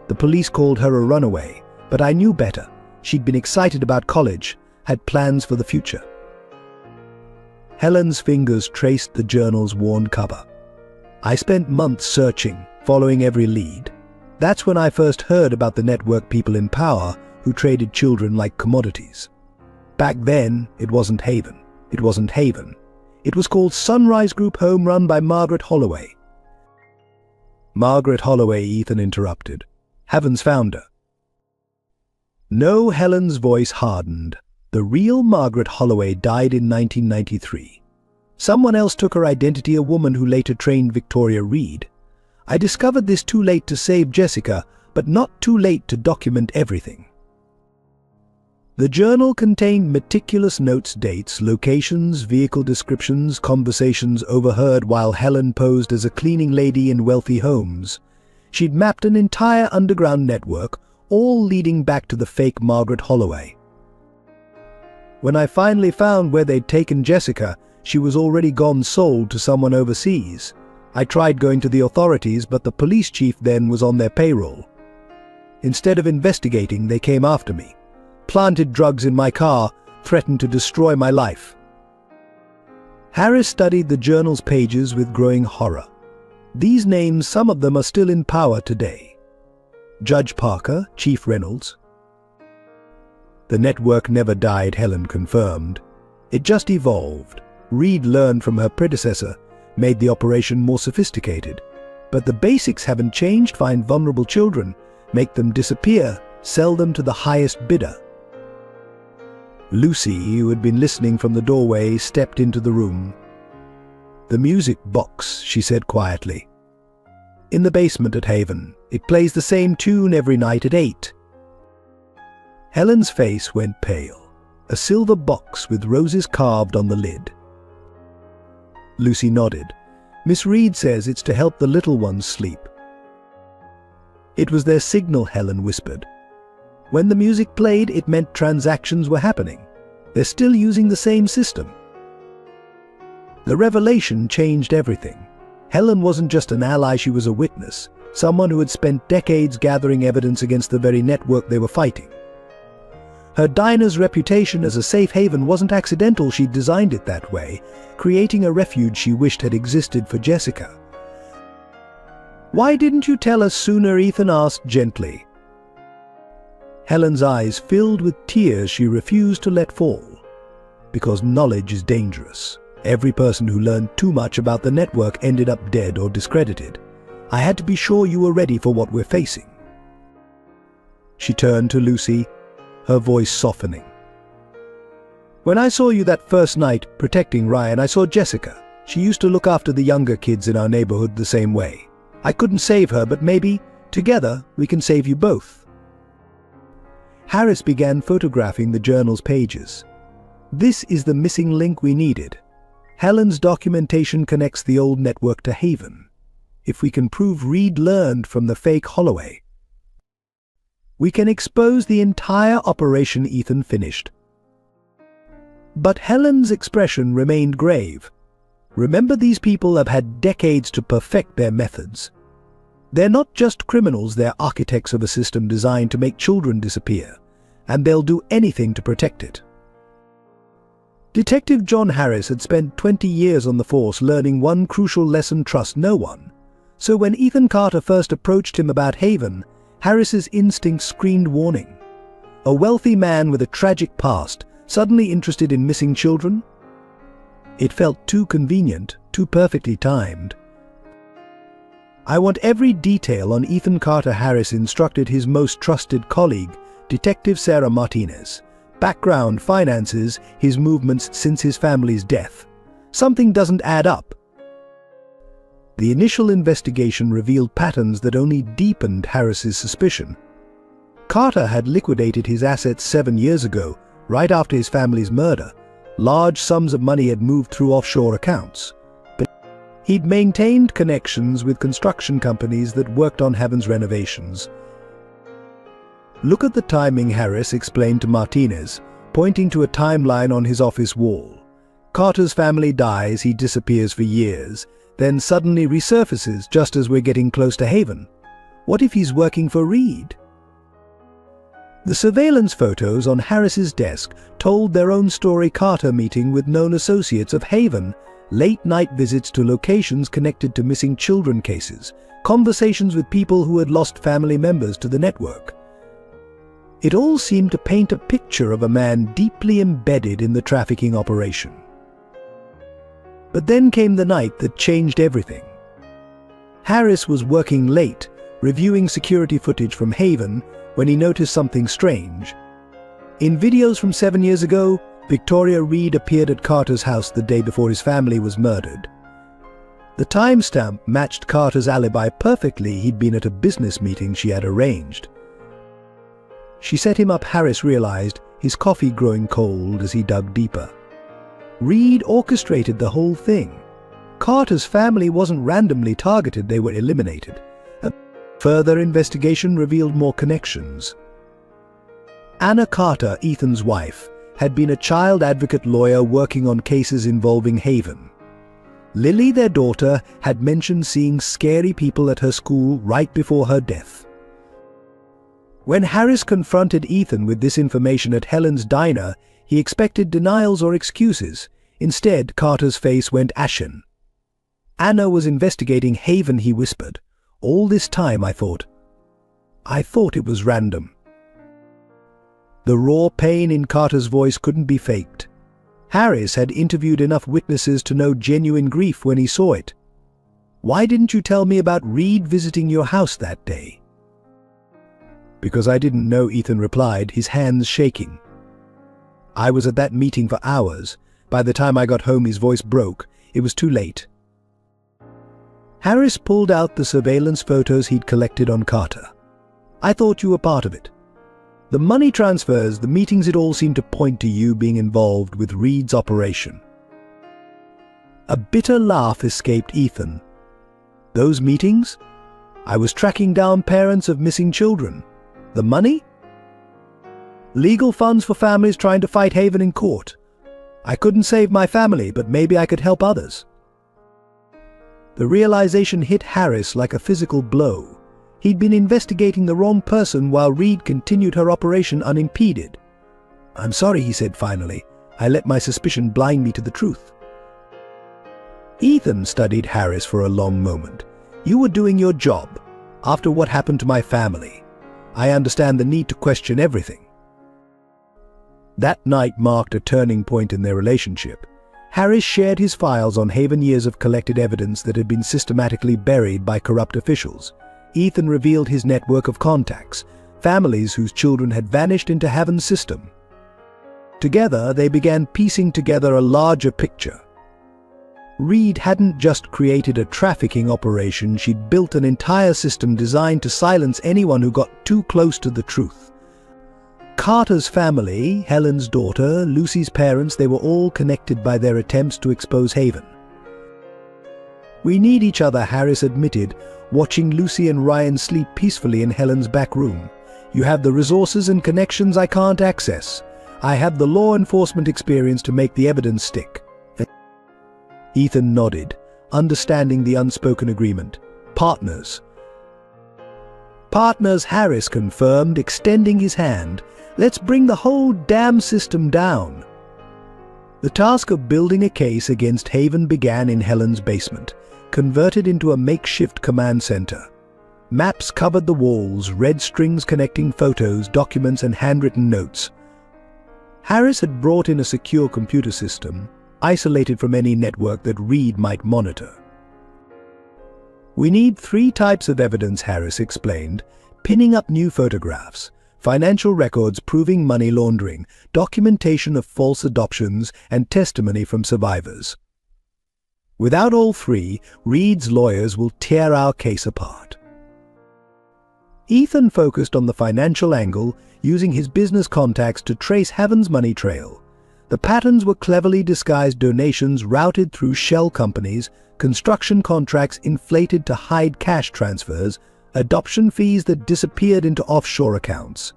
The police called her a runaway, but I knew better. She'd been excited about college, had plans for the future." Helen's fingers traced the journal's worn cover. "I spent months searching, following every lead. That's when I first heard about the network people in power who traded children like commodities. Back then, it wasn't Haven. It wasn't Haven. It was called Sunrise Group Home, run by Margaret Holloway." "Margaret Holloway," Ethan interrupted. "Haven's founder." No, Helen's voice hardened. The real Margaret Holloway died in 1993. Someone else took her identity, a woman who later trained Victoria Reed. I discovered this too late to save Jessica, but not too late to document everything. The journal contained meticulous notes, dates, locations, vehicle descriptions, conversations overheard while Helen posed as a cleaning lady in wealthy homes. She'd mapped an entire underground network, all leading back to the fake Margaret Holloway. When I finally found where they'd taken Jessica, she was already gone, sold to someone overseas. I tried going to the authorities, but the police chief then was on their payroll. Instead of investigating, they came after me, planted drugs in my car, threatened to destroy my life. Harris studied the journal's pages with growing horror. These names, some of them are still in power today. Judge Parker, Chief Reynolds. The network never died, Helen confirmed. It just evolved. Reed learned from her predecessor, made the operation more sophisticated. But the basics haven't changed: find vulnerable children, make them disappear, sell them to the highest bidder. Lucy, who had been listening from the doorway, stepped into the room. "The music box," she said quietly. "In the basement at Haven. It plays the same tune every night at 8. Helen's face went pale. A silver box with roses carved on the lid. Lucy nodded. "Miss Reed says it's to help the little ones sleep." "It was their signal," Helen whispered. "When the music played, it meant transactions were happening. They're still using the same system." The revelation changed everything. Helen wasn't just an ally, she was a witness, someone who had spent decades gathering evidence against the very network they were fighting. Her diner's reputation as a safe haven wasn't accidental. She'd designed it that way, creating a refuge she wished had existed for Jessica. "Why didn't you tell us sooner?" Ethan asked gently. Helen's eyes filled with tears she refused to let fall. "Because knowledge is dangerous. Every person who learned too much about the network ended up dead or discredited. I had to be sure you were ready for what we're facing." She turned to Lucy, her voice softening. "When I saw you that first night protecting Ryan, I saw Jessica. She used to look after the younger kids in our neighborhood the same way. I couldn't save her, but maybe, together, we can save you both." Harris began photographing the journal's pages. "This is the missing link we needed. Helen's documentation connects the old network to Haven. If we can prove Reed learned from the fake Holloway, we can expose the entire operation," Ethan finished. But Helen's expression remained grave. "Remember, these people have had decades to perfect their methods. They're not just criminals, they're architects of a system designed to make children disappear, and they'll do anything to protect it." Detective John Harris had spent 20 years on the force learning one crucial lesson: trust no one. So when Ethan Carter first approached him about Haven, Harris's instinct screamed warning. A wealthy man with a tragic past, suddenly interested in missing children? It felt too convenient, too perfectly timed. "I want every detail on Ethan Carter," Harris instructed his most trusted colleague, Detective Sarah Martinez. "Background, finances, his movements since his family's death. Something doesn't add up." The initial investigation revealed patterns that only deepened Harris's suspicion. Carter had liquidated his assets 7 years ago, right after his family's murder. Large sums of money had moved through offshore accounts. But he'd maintained connections with construction companies that worked on Haven's renovations. "Look at the timing," Harris explained to Martinez, pointing to a timeline on his office wall. "Carter's family dies, he disappears for years, then suddenly resurfaces just as we're getting close to Haven. What if he's working for Reed?" The surveillance photos on Harris's desk told their own story: Carter meeting with known associates of Haven, late-night visits to locations connected to missing children cases, conversations with people who had lost family members to the network. It all seemed to paint a picture of a man deeply embedded in the trafficking operation. But then came the night that changed everything. Harris was working late, reviewing security footage from Haven, when he noticed something strange. In videos from 7 years ago, Victoria Reed appeared at Carter's house the day before his family was murdered. The timestamp matched Carter's alibi perfectly. He'd been at a business meeting she had arranged. She set him up, Harris realized, his coffee growing cold as he dug deeper. Reed orchestrated the whole thing. Carter's family wasn't randomly targeted, they were eliminated. A further investigation revealed more connections. Anna Carter, Ethan's wife, had been a child advocate lawyer working on cases involving Haven. Lily, their daughter, had mentioned seeing scary people at her school right before her death. When Harris confronted Ethan with this information at Helen's diner, he expected denials or excuses. Instead, Carter's face went ashen. "Anna was investigating Haven," he whispered. "All this time, I thought it was random." The raw pain in Carter's voice couldn't be faked. Harris had interviewed enough witnesses to know genuine grief when he saw it. "Why didn't you tell me about Reed visiting your house that day?" "Because I didn't know," Ethan replied, his hands shaking. "I was at that meeting for hours. By the time I got home, his voice broke. It was too late." Harris pulled out the surveillance photos he'd collected on Carter. "I thought you were part of it. The money transfers, the meetings, it all seemed to point to you being involved with Reed's operation." A bitter laugh escaped Ethan. "Those meetings? I was tracking down parents of missing children. The money? Legal funds for families trying to fight Haven in court. I couldn't save my family, but maybe I could help others." The realization hit Harris like a physical blow. He'd been investigating the wrong person while Reed continued her operation unimpeded. "I'm sorry," he said finally. "I let my suspicion blind me to the truth." Ethan studied Harris for a long moment. "You were doing your job. After what happened to my family, I understand the need to question everything." That night marked a turning point in their relationship. Harris shared his files on Haven, years of collected evidence that had been systematically buried by corrupt officials. Ethan revealed his network of contacts, families whose children had vanished into Haven's system. Together, they began piecing together a larger picture. Reed hadn't just created a trafficking operation, she'd built an entire system designed to silence anyone who got too close to the truth. Carter's family, Helen's daughter, Lucy's parents, they were all connected by their attempts to expose Haven. "We need each other," Harris admitted, watching Lucy and Ryan sleep peacefully in Helen's back room. "You have the resources and connections I can't access. I have the law enforcement experience to make the evidence stick." Ethan nodded, understanding the unspoken agreement. "Partners." "Partners," Harris confirmed, extending his hand. "Let's bring the whole damn system down." The task of building a case against Haven began in Helen's basement. converted into a makeshift command center. Maps covered the walls, red strings connecting photos, documents, and handwritten notes. Harris had brought in a secure computer system, isolated from any network that Reed might monitor. "We need 3 types of evidence," Harris explained, pinning up new photographs, financial records proving money laundering, documentation of false adoptions, and testimony from survivors. "Without all 3, Reed's lawyers will tear our case apart." Ethan focused on the financial angle, using his business contacts to trace Haven's money trail. The patterns were cleverly disguised donations routed through shell companies, construction contracts inflated to hide cash transfers, adoption fees that disappeared into offshore accounts.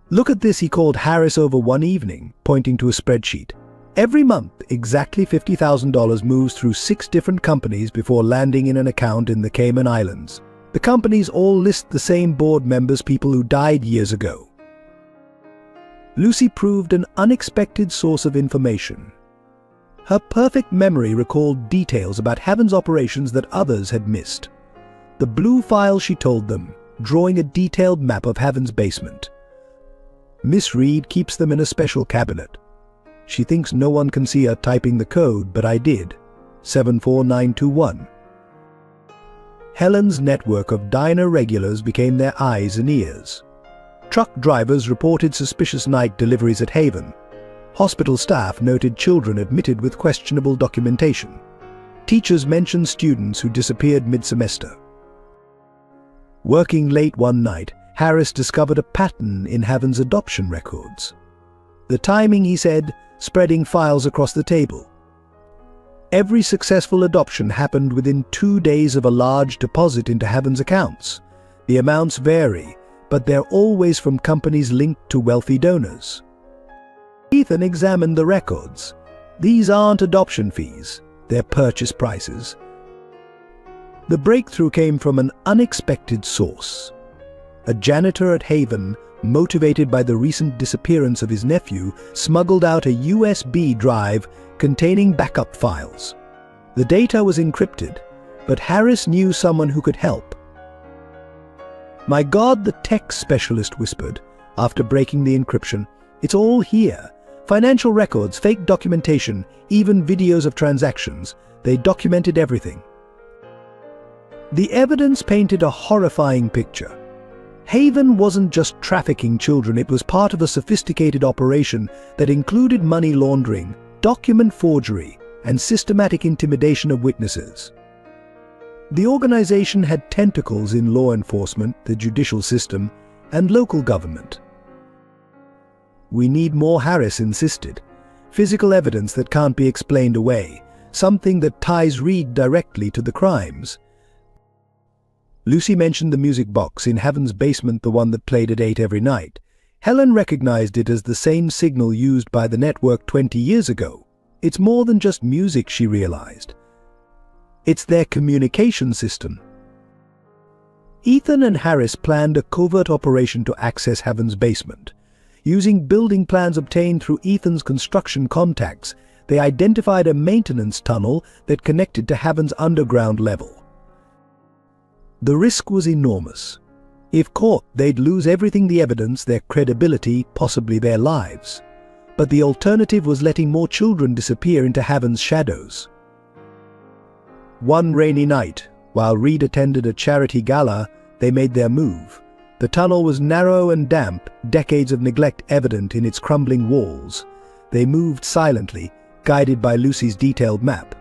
"Look at this," he called Harris over one evening, pointing to a spreadsheet. "Every month, exactly $50,000 moves through 6 different companies before landing in an account in the Cayman Islands. The companies all list the same board members, people who died years ago." Lucy proved an unexpected source of information. Her perfect memory recalled details about Haven's operations that others had missed. The blue file, she told them, drawing a detailed map of Haven's basement. "Miss Reed keeps them in a special cabinet. She thinks no one can see her typing the code, but I did. 74921. Helen's network of diner regulars became their eyes and ears. Truck drivers reported suspicious night deliveries at Haven. Hospital staff noted children admitted with questionable documentation. Teachers mentioned students who disappeared mid-semester. Working late one night, Harris discovered a pattern in Haven's adoption records. The timing, he said, spreading files across the table. Every successful adoption happened within 2 days of a large deposit into Haven's accounts. The amounts vary, but they're always from companies linked to wealthy donors. Ethan examined the records. These aren't adoption fees, they're purchase prices. The breakthrough came from an unexpected source. A janitor at Haven, motivated by the recent disappearance of his nephew, smuggled out a USB drive containing backup files. The data was encrypted, but Harris knew someone who could help. "My God," the tech specialist whispered, after breaking the encryption. "It's all here. Financial records, fake documentation, even videos of transactions. They documented everything." The evidence painted a horrifying picture. Haven wasn't just trafficking children, it was part of a sophisticated operation that included money laundering, document forgery, and systematic intimidation of witnesses. The organization had tentacles in law enforcement, the judicial system, and local government. "We need more," Harris insisted. "Physical evidence that can't be explained away, something that ties Reed directly to the crimes." Lucy mentioned the music box in Haven's basement, the one that played at 8 every night. Helen recognized it as the same signal used by the network 20 years ago. It's more than just music, she realized. It's their communication system. Ethan and Harris planned a covert operation to access Haven's basement. Using building plans obtained through Ethan's construction contacts, they identified a maintenance tunnel that connected to Haven's underground level. The risk was enormous. If caught, they'd lose everything: the evidence, their credibility, possibly their lives. But the alternative was letting more children disappear into Haven's shadows. One rainy night, while Reed attended a charity gala, they made their move. The tunnel was narrow and damp, decades of neglect evident in its crumbling walls. They moved silently, guided by Lucy's detailed map.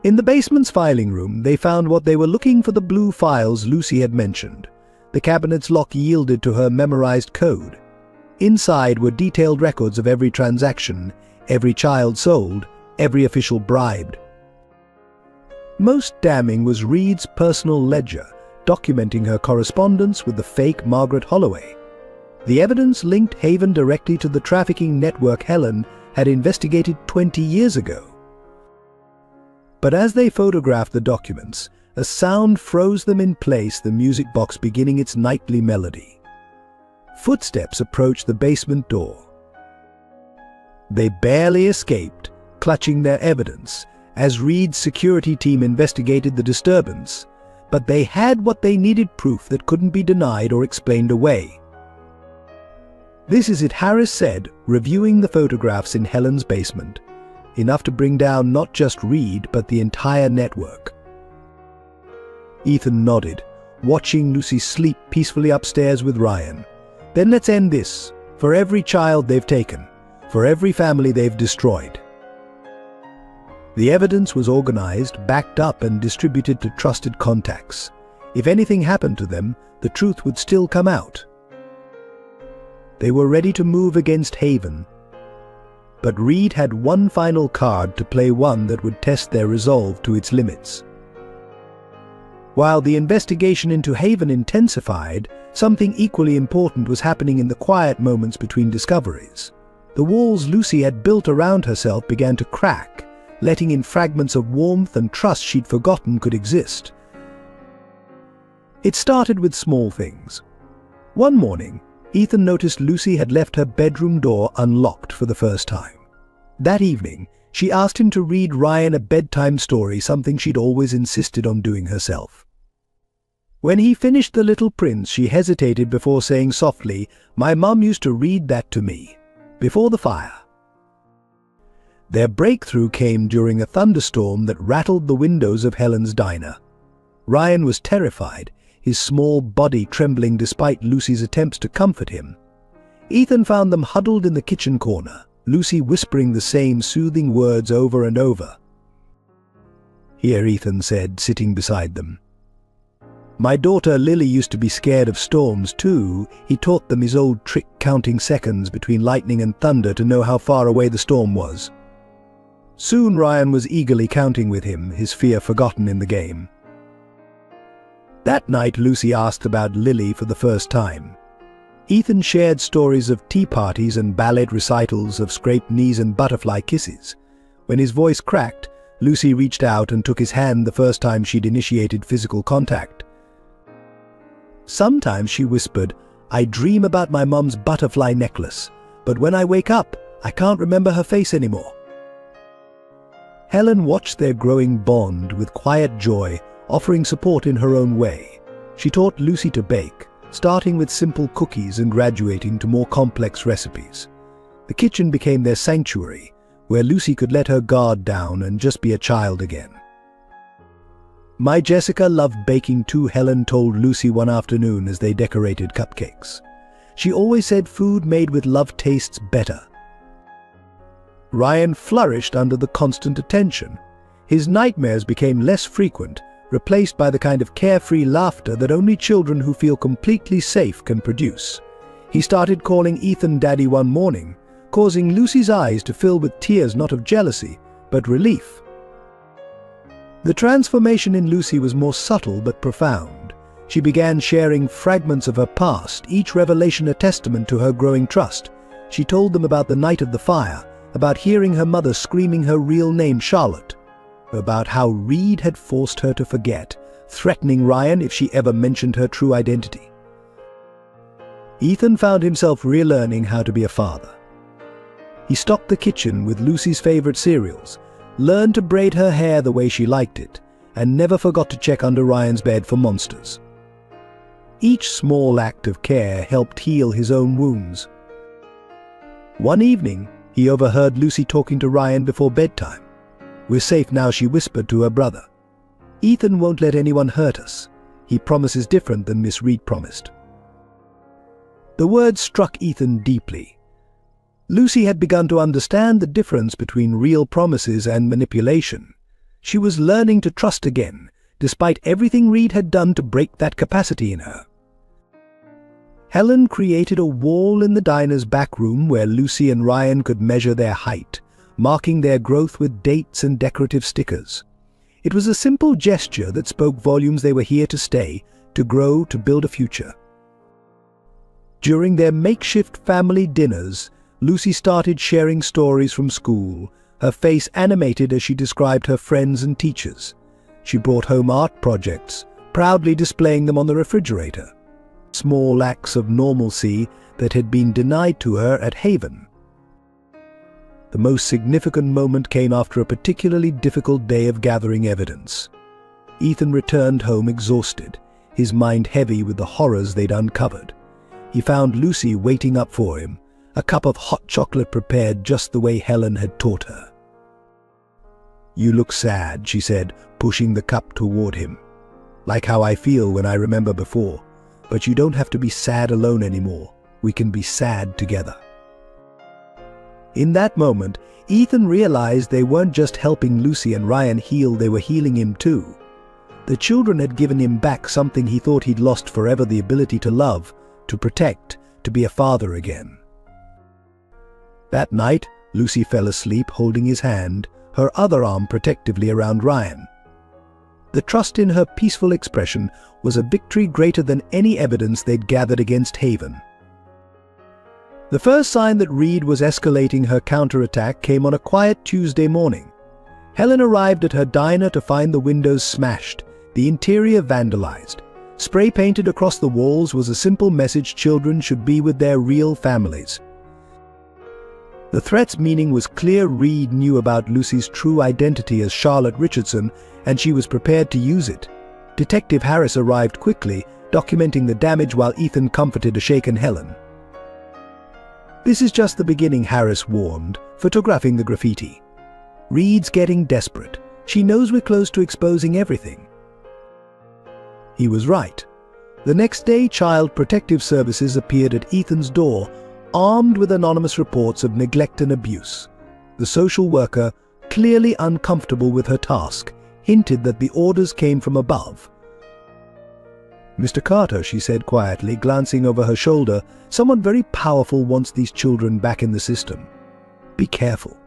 In the basement's filing room, they found what they were looking for: the blue files Lucy had mentioned. The cabinet's lock yielded to her memorized code. Inside were detailed records of every transaction, every child sold, every official bribed. Most damning was Reed's personal ledger, documenting her correspondence with the fake Margaret Holloway. The evidence linked Haven directly to the trafficking network Helen had investigated 20 years ago. But as they photographed the documents, a sound froze them in place, the music box beginning its nightly melody. Footsteps approached the basement door. They barely escaped, clutching their evidence, as Reed's security team investigated the disturbance, but they had what they needed: proof that couldn't be denied or explained away. This is it, Harris said, reviewing the photographs in Helen's basement. Enough to bring down not just Reed, but the entire network. Ethan nodded, watching Lucy sleep peacefully upstairs with Ryan. Then let's end this. For every child they've taken, for every family they've destroyed. The evidence was organized, backed up, and distributed to trusted contacts. If anything happened to them, the truth would still come out. They were ready to move against Haven. But Reed had one final card to play, one that would test their resolve to its limits. While the investigation into Haven intensified, something equally important was happening in the quiet moments between discoveries. The walls Lucy had built around herself began to crack, letting in fragments of warmth and trust she'd forgotten could exist. It started with small things. One morning, Ethan noticed Lucy had left her bedroom door unlocked for the first time. That evening, she asked him to read Ryan a bedtime story, something she'd always insisted on doing herself. When he finished The Little Prince, she hesitated before saying softly, "My mum used to read that to me, before the fire." Their breakthrough came during a thunderstorm that rattled the windows of Helen's diner. Ryan was terrified, his small body trembling despite Lucy's attempts to comfort him. Ethan found them huddled in the kitchen corner, Lucy whispering the same soothing words over and over. "Here," Ethan said, sitting beside them. "My daughter Lily used to be scared of storms too." He taught them his old trick, counting seconds between lightning and thunder to know how far away the storm was. Soon Ryan was eagerly counting with him, his fear forgotten in the game. That night Lucy asked about Lily for the first time. Ethan shared stories of tea parties and ballet recitals, of scraped knees and butterfly kisses. When his voice cracked, Lucy reached out and took his hand the first time she'd initiated physical contact. Sometimes, she whispered, "I dream about my mum's butterfly necklace, but when I wake up, I can't remember her face anymore." Helen watched their growing bond with quiet joy, offering support in her own way. She taught Lucy to bake, starting with simple cookies and graduating to more complex recipes. The kitchen became their sanctuary, where Lucy could let her guard down and just be a child again. "My Jessica loved baking too," Helen told Lucy one afternoon as they decorated cupcakes. "She always said food made with love tastes better." Ryan flourished under the constant attention. His nightmares became less frequent, replaced by the kind of carefree laughter that only children who feel completely safe can produce. He started calling Ethan Daddy one morning, causing Lucy's eyes to fill with tears, not of jealousy, but relief. The transformation in Lucy was more subtle but profound. She began sharing fragments of her past, each revelation a testament to her growing trust. She told them about the night of the fire, about hearing her mother screaming her real name, Charlotte, about how Reed had forced her to forget, threatening Ryan if she ever mentioned her true identity. Ethan found himself relearning how to be a father. He stocked the kitchen with Lucy's favorite cereals, learned to braid her hair the way she liked it, and never forgot to check under Ryan's bed for monsters. Each small act of care helped heal his own wounds. One evening, he overheard Lucy talking to Ryan before bedtime. "We're safe now," she whispered to her brother. "Ethan won't let anyone hurt us. He promises different than Miss Reed promised." The words struck Ethan deeply. Lucy had begun to understand the difference between real promises and manipulation. She was learning to trust again, despite everything Reed had done to break that capacity in her. Helen created a wall in the diner's back room where Lucy and Ryan could measure their height, marking their growth with dates and decorative stickers. It was a simple gesture that spoke volumes. They were here to stay, to grow, to build a future. During their makeshift family dinners, Lucy started sharing stories from school, her face animated as she described her friends and teachers. She brought home art projects, proudly displaying them on the refrigerator. Small acts of normalcy that had been denied to her at Haven. The most significant moment came after a particularly difficult day of gathering evidence. Ethan returned home exhausted, his mind heavy with the horrors they'd uncovered. He found Lucy waiting up for him, a cup of hot chocolate prepared just the way Helen had taught her. "You look sad," she said, pushing the cup toward him. "Like how I feel when I remember before. But you don't have to be sad alone anymore. We can be sad together." In that moment, Ethan realized they weren't just helping Lucy and Ryan heal, they were healing him too. The children had given him back something he thought he'd lost forever: the ability to love, to protect, to be a father again. That night, Lucy fell asleep holding his hand, her other arm protectively around Ryan. The trust in her peaceful expression was a victory greater than any evidence they'd gathered against Haven. The first sign that Reed was escalating her counterattack came on a quiet Tuesday morning. Helen arrived at her diner to find the windows smashed, the interior vandalized. Spray painted across the walls was a simple message: children should be with their real families. The threat's meaning was clear. Reed knew about Lucy's true identity as Charlotte Richardson, and she was prepared to use it. Detective Harris arrived quickly, documenting the damage while Ethan comforted a shaken Helen. "This is just the beginning," Harris warned, photographing the graffiti. "Reed's getting desperate. She knows we're close to exposing everything." He was right. The next day, Child Protective Services appeared at Ethan's door, armed with anonymous reports of neglect and abuse. The social worker, clearly uncomfortable with her task, hinted that the orders came from above. "Mr. Carter," she said quietly, glancing over her shoulder, "someone very powerful wants these children back in the system. Be careful."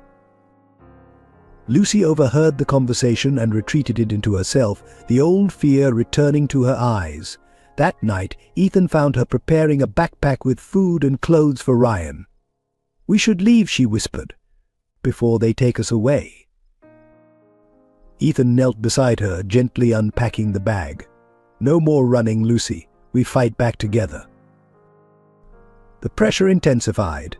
Lucy overheard the conversation and retreated it into herself, the old fear returning to her eyes. That night, Ethan found her preparing a backpack with food and clothes for Ryan. "We should leave," she whispered, "before they take us away." Ethan knelt beside her, gently unpacking the bag. "No more running, Lucy. We fight back together." The pressure intensified.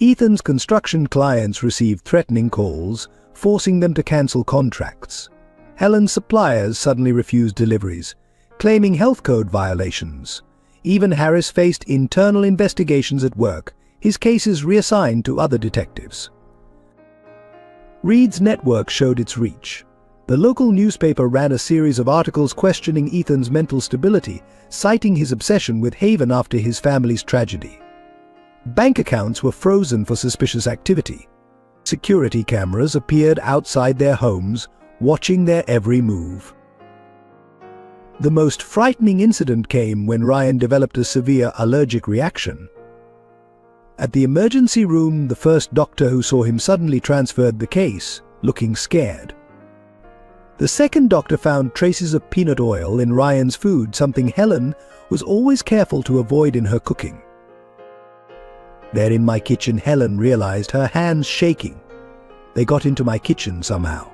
Ethan's construction clients received threatening calls, forcing them to cancel contracts. Helen's suppliers suddenly refused deliveries, claiming health code violations. Even Harris faced internal investigations at work, his cases reassigned to other detectives. Reed's network showed its reach. The local newspaper ran a series of articles questioning Ethan's mental stability, citing his obsession with Haven after his family's tragedy. Bank accounts were frozen for suspicious activity. Security cameras appeared outside their homes, watching their every move. The most frightening incident came when Ryan developed a severe allergic reaction. At the emergency room, the first doctor who saw him suddenly transferred the case, looking scared. The second doctor found traces of peanut oil in Ryan's food, something Helen was always careful to avoid in her cooking. "They're in my kitchen," Helen realized, her hands shaking. "They got into my kitchen somehow."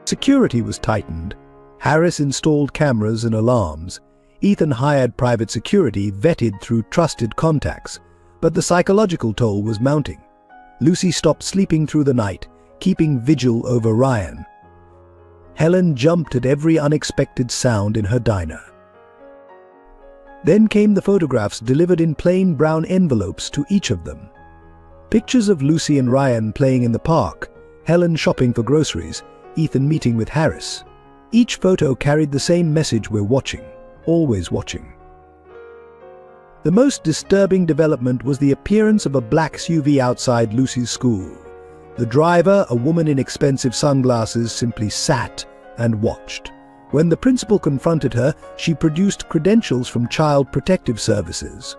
Security was tightened. Harris installed cameras and alarms. Ethan hired private security, vetted through trusted contacts. But the psychological toll was mounting. Lucy stopped sleeping through the night, keeping vigil over Ryan. Helen jumped at every unexpected sound in her diner. Then came the photographs delivered in plain brown envelopes to each of them. Pictures of Lucy and Ryan playing in the park, Helen shopping for groceries, Ethan meeting with Harris. Each photo carried the same message: we're watching, always watching. The most disturbing development was the appearance of a black SUV outside Lucy's school. The driver, a woman in expensive sunglasses, simply sat and watched. When the principal confronted her, she produced credentials from Child Protective Services.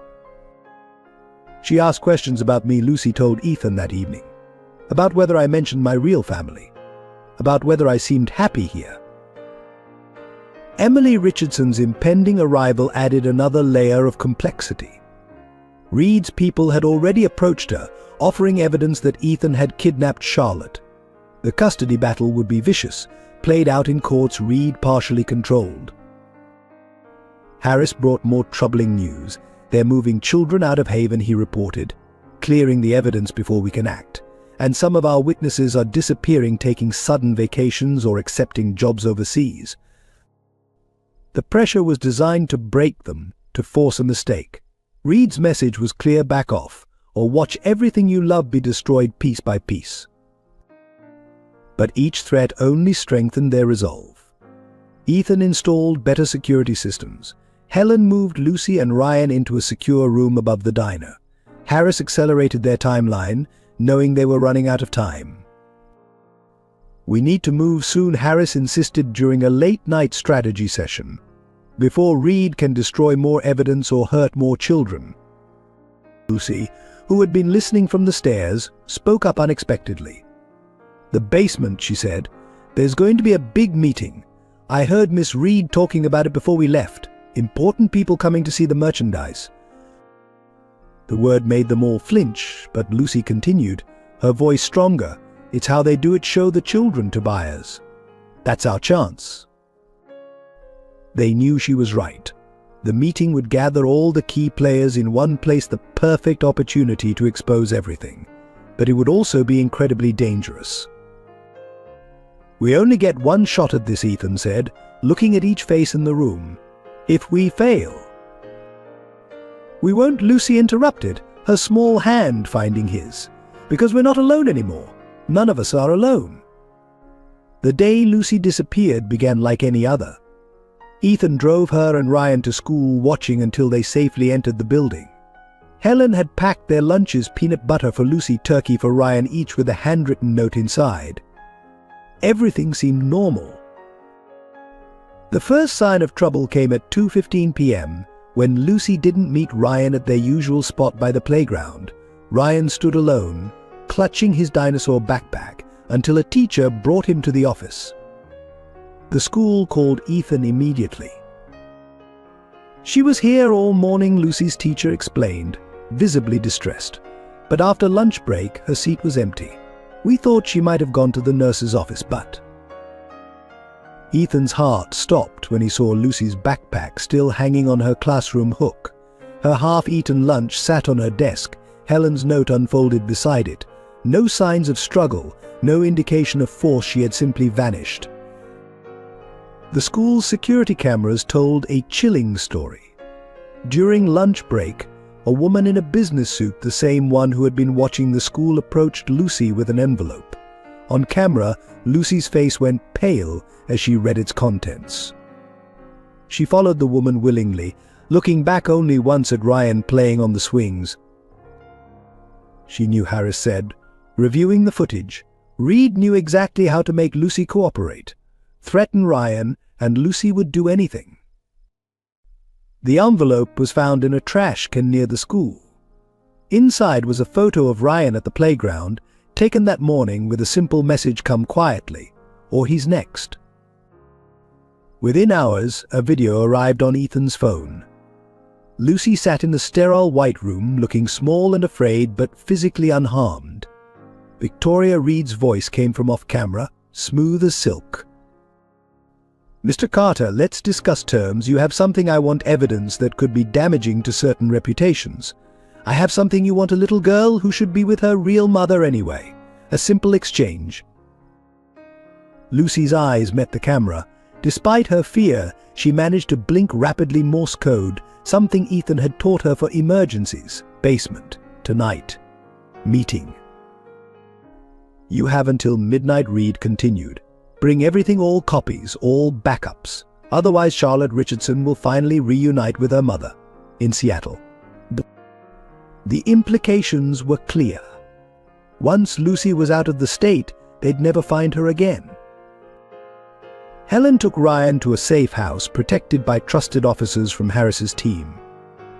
"She asked questions about me," Lucy told Ethan that evening. "About whether I mentioned my real family. About whether I seemed happy here." Emily Richardson's impending arrival added another layer of complexity. Reed's people had already approached her, offering evidence that Ethan had kidnapped Charlotte. The custody battle would be vicious, played out in courts Reed partially controlled. Harris brought more troubling news. "They're moving children out of Haven," he reported. clearing the evidence before we can act. And some of our witnesses are disappearing, taking sudden vacations or accepting jobs overseas. The pressure was designed to break them, to force a mistake. Reed's message was clear: back off, or watch everything you love be destroyed piece by piece. But each threat only strengthened their resolve. Ethan installed better security systems. Helen moved Lucy and Ryan into a secure room above the diner. Harris accelerated their timeline, knowing they were running out of time. "We need to move soon," Harris insisted during a late-night strategy session, "before Reed can destroy more evidence or hurt more children." Lucy, who had been listening from the stairs, spoke up unexpectedly. "The basement," she said. "There's going to be a big meeting. I heard Miss Reed talking about it before we left. Important people coming to see the merchandise." The word made them all flinch, but Lucy continued, her voice stronger. "It's how they do it, show the children to buyers. That's our chance." They knew she was right. The meeting would gather all the key players in one place, the perfect opportunity to expose everything. But it would also be incredibly dangerous. "We only get one shot at this," Ethan said, looking at each face in the room. "If we fail..." "We won't," Lucy interrupted, her small hand finding his. "Because we're not alone anymore. None of us are alone." The day Lucy disappeared began like any other. Ethan drove her and Ryan to school, watching until they safely entered the building. Helen had packed their lunches: peanut butter for Lucy, turkey for Ryan, each with a handwritten note inside. Everything seemed normal. The first sign of trouble came at 2:15 p.m. when Lucy didn't meet Ryan at their usual spot by the playground. Ryan stood alone, clutching his dinosaur backpack, until a teacher brought him to the office. The school called Ethan immediately. "She was here all morning," Lucy's teacher explained, visibly distressed. "But after lunch break, her seat was empty. We thought she might have gone to the nurse's office, but..." Ethan's heart stopped when he saw Lucy's backpack still hanging on her classroom hook. Her half-eaten lunch sat on her desk, Helen's note unfolded beside it. No signs of struggle, no indication of force. She had simply vanished. The school's security cameras told a chilling story. During lunch break, a woman in a business suit, the same one who had been watching the school, approached Lucy with an envelope. On camera, Lucy's face went pale as she read its contents. She followed the woman willingly, looking back only once at Ryan playing on the swings. She knew, Harris said, reviewing the footage. Reed knew exactly how to make Lucy cooperate. Threaten Ryan, and Lucy would do anything. The envelope was found in a trash can near the school. Inside was a photo of Ryan at the playground, taken that morning with a simple message: "Come quietly, or he's next." Within hours, a video arrived on Ethan's phone. Lucy sat in the sterile white room, looking small and afraid, but physically unharmed. Victoria Reed's voice came from off-camera, smooth as silk. "Mr. Carter, let's discuss terms. You have something I want, evidence that could be damaging to certain reputations. I have something you want, a little girl who should be with her real mother anyway. A simple exchange." Lucy's eyes met the camera. Despite her fear, she managed to blink rapidly. Morse code, something Ethan had taught her for emergencies. Basement. Tonight. Meeting. "You have until midnight," Reed continued. "Bring everything, all copies, all backups. Otherwise Charlotte Richardson will finally reunite with her mother in Seattle." The implications were clear. Once Lucy was out of the state, they'd never find her again. Helen took Ryan to a safe house protected by trusted officers from Harris's team.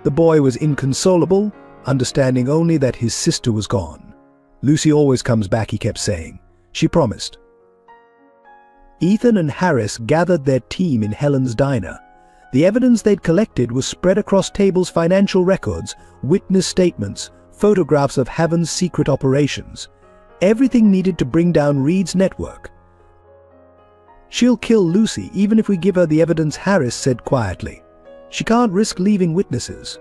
The boy was inconsolable, understanding only that his sister was gone. "Lucy always comes back," he kept saying. "She promised." Ethan and Harris gathered their team in Helen's diner. The evidence they'd collected was spread across tables: financial records, witness statements, photographs of Haven's secret operations. Everything needed to bring down Reed's network. "She'll kill Lucy even if we give her the evidence," Harris said quietly. "She can't risk leaving witnesses."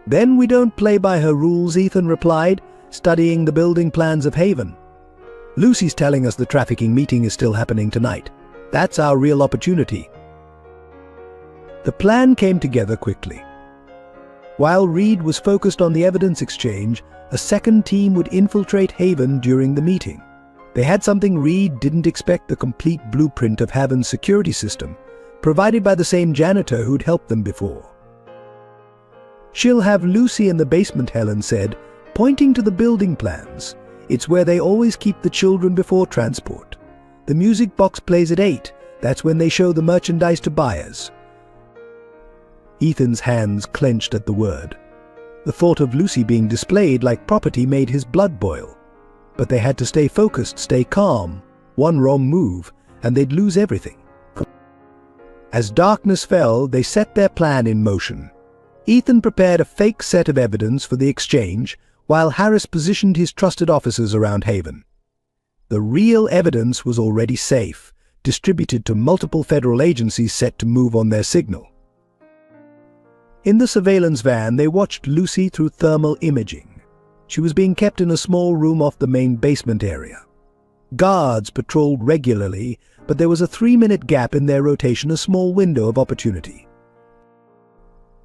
"Then we don't play by her rules," Ethan replied, studying the building plans of Haven. "Lucy's telling us the trafficking meeting is still happening tonight. That's our real opportunity." The plan came together quickly. While Reed was focused on the evidence exchange, a second team would infiltrate Haven during the meeting. They had something Reed didn't expect: the complete blueprint of Haven's security system, provided by the same janitor who'd helped them before. "She'll have Lucy in the basement," Helen said, pointing to the building plans. "It's where they always keep the children before transport. The music box plays at 8. That's when they show the merchandise to buyers." Ethan's hands clenched at the word. The thought of Lucy being displayed like property made his blood boil. But they had to stay focused, stay calm. One wrong move, and they'd lose everything. As darkness fell, they set their plan in motion. Ethan prepared a fake set of evidence for the exchange, while Harris positioned his trusted officers around Haven. The real evidence was already safe, distributed to multiple federal agencies set to move on their signal. In the surveillance van, they watched Lucy through thermal imaging. She was being kept in a small room off the main basement area. Guards patrolled regularly, but there was a 3-minute gap in their rotation, a small window of opportunity.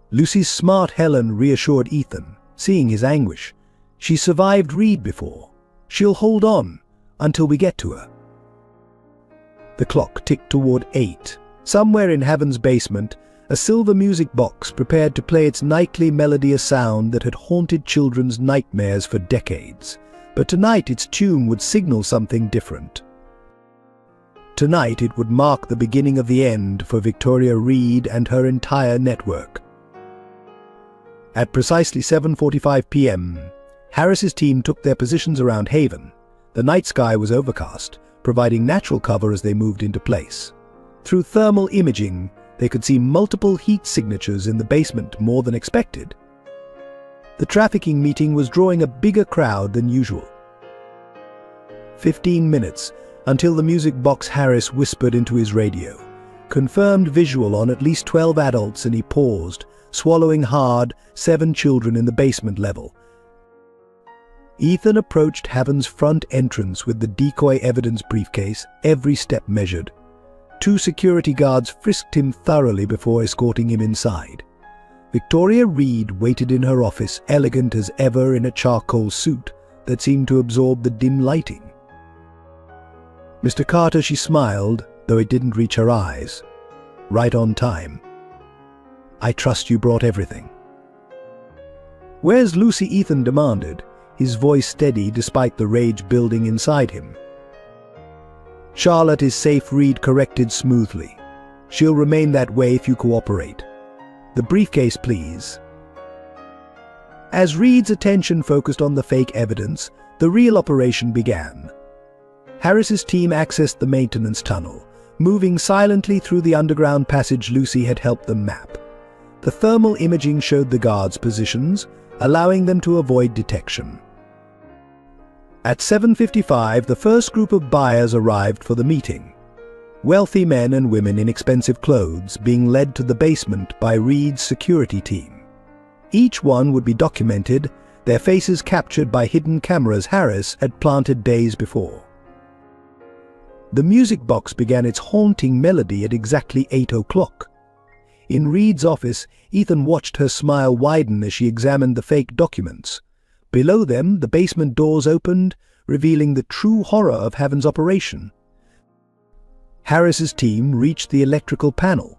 Lucy's smart Helen reassured Ethan, seeing his anguish. "She survived Reed before. She'll hold on until we get to her." The clock ticked toward 8. Somewhere in Haven's basement, a silver music box prepared to play its nightly melody, a sound that had haunted children's nightmares for decades. But tonight its tune would signal something different. Tonight it would mark the beginning of the end for Victoria Reed and her entire network. At precisely 7:45 p.m., Harris's team took their positions around Haven. The night sky was overcast, providing natural cover as they moved into place. Through thermal imaging, they could see multiple heat signatures in the basement, more than expected. The trafficking meeting was drawing a bigger crowd than usual. 15 minutes, until the music box Harris whispered into his radio. Confirmed visual on at least 12 adults, and he paused, swallowing hard. 7 children in the basement level. Ethan approached Haven's front entrance with the decoy evidence briefcase, every step measured. 2 security guards frisked him thoroughly before escorting him inside. Victoria Reed waited in her office, elegant as ever in a charcoal suit that seemed to absorb the dim lighting. "Mr. Carter," she smiled, though it didn't reach her eyes. "Right on time. I trust you brought everything." "Where's Lucy?" Ethan demanded, his voice steady despite the rage building inside him. "Charlotte is safe," Reed corrected smoothly. "She'll remain that way if you cooperate. The briefcase, please." As Reed's attention focused on the fake evidence, the real operation began. Harris's team accessed the maintenance tunnel, moving silently through the underground passage Lucy had helped them map. The thermal imaging showed the guards' positions, allowing them to avoid detection. At 7:55, the first group of buyers arrived for the meeting. Wealthy men and women in expensive clothes, being led to the basement by Reed's security team. Each one would be documented, their faces captured by hidden cameras Harris had planted days before. The music box began its haunting melody at exactly 8 o'clock. In Reed's office, Ethan watched her smile widen as she examined the fake documents. Below them, the basement doors opened, revealing the true horror of Haven's operation. Harris's team reached the electrical panel.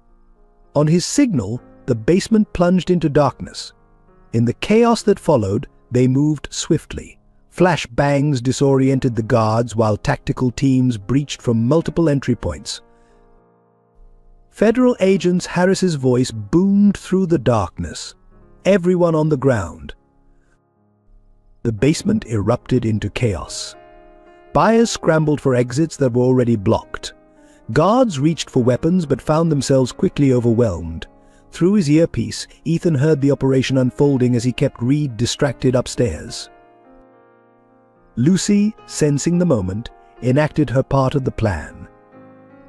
On his signal, the basement plunged into darkness. In the chaos that followed, they moved swiftly. Flash bangs disoriented the guards while tactical teams breached from multiple entry points. Federal agents, Harris's voice boomed through the darkness. "Everyone on the ground." The basement erupted into chaos. Buyers scrambled for exits that were already blocked. Guards reached for weapons but found themselves quickly overwhelmed. Through his earpiece, Ethan heard the operation unfolding as he kept Reed distracted upstairs. Lucy, sensing the moment, enacted her part of the plan.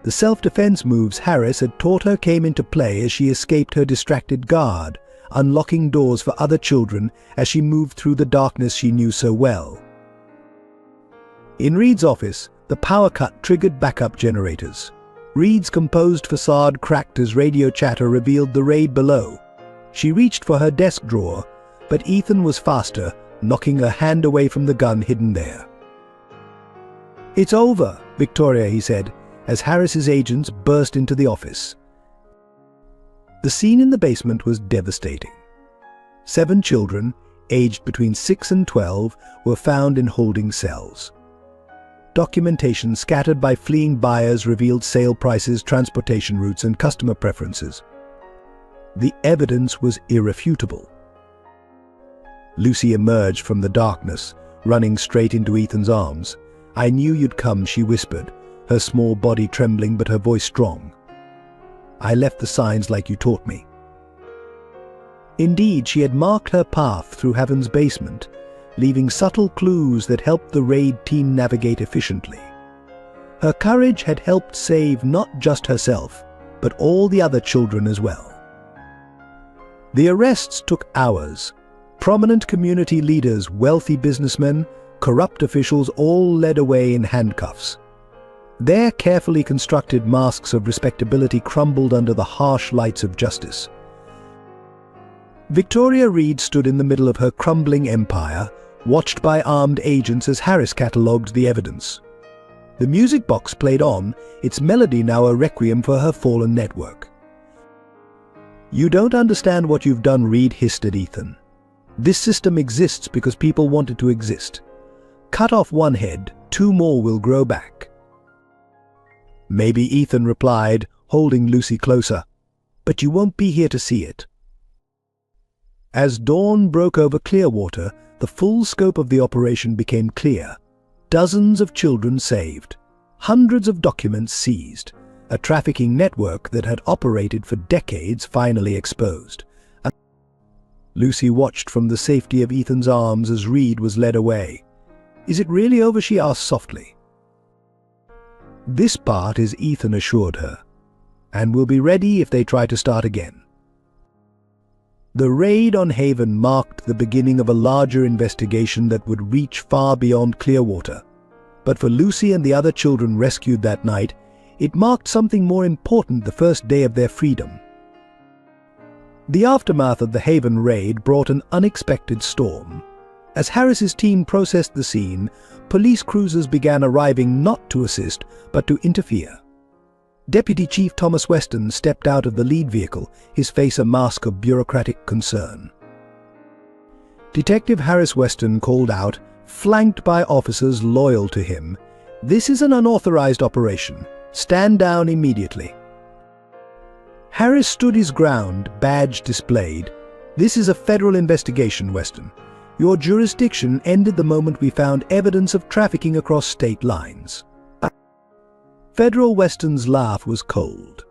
The self-defense moves Harris had taught her came into play as she escaped her distracted guard, unlocking doors for other children as she moved through the darkness she knew so well. In Reed's office, the power cut triggered backup generators. Reed's composed facade cracked as radio chatter revealed the raid below. She reached for her desk drawer, but Ethan was faster, knocking her hand away from the gun hidden there. "It's over, Victoria," he said, as Harris's agents burst into the office. The scene in the basement was devastating. 7 children, aged between 6 and 12, were found in holding cells. Documentation scattered by fleeing buyers revealed sale prices, transportation routes, and customer preferences. The evidence was irrefutable. Lucy emerged from the darkness, running straight into Ethan's arms. "I knew you'd come," she whispered, her small body trembling but her voice strong. "I left the signs like you taught me." Indeed, she had marked her path through Heaven's basement, leaving subtle clues that helped the raid team navigate efficiently. Her courage had helped save not just herself, but all the other children as well. The arrests took hours. Prominent community leaders, wealthy businessmen, corrupt officials all led away in handcuffs. Their carefully constructed masks of respectability crumbled under the harsh lights of justice. Victoria Reed stood in the middle of her crumbling empire, watched by armed agents as Harris catalogued the evidence. The music box played on, its melody now a requiem for her fallen network. "You don't understand what you've done," Reed hissed at Ethan. "This system exists because people want it to exist. Cut off one head, 2 more will grow back." "Maybe," Ethan replied, holding Lucy closer. "But you won't be here to see it." As dawn broke over Clearwater, the full scope of the operation became clear. Dozens of children saved, hundreds of documents seized, a trafficking network that had operated for decades finally exposed. Lucy watched from the safety of Ethan's arms as Reed was led away. "Is it really over?" she asked softly. "This part is," Ethan assured her, "and we'll be ready if they try to start again." The raid on Haven marked the beginning of a larger investigation that would reach far beyond Clearwater. But for Lucy and the other children rescued that night, it marked something more important: the first day of their freedom. The aftermath of the Haven raid brought an unexpected storm. As Harris's team processed the scene, police cruisers began arriving not to assist, but to interfere. Deputy Chief Thomas Weston stepped out of the lead vehicle, his face a mask of bureaucratic concern. Detective Harris Weston called out, flanked by officers loyal to him, "This is an unauthorized operation. Stand down immediately." Harris stood his ground, badge displayed. "This is a federal investigation, Weston. Your jurisdiction ended the moment we found evidence of trafficking across state lines." Federal Weston's laugh was cold.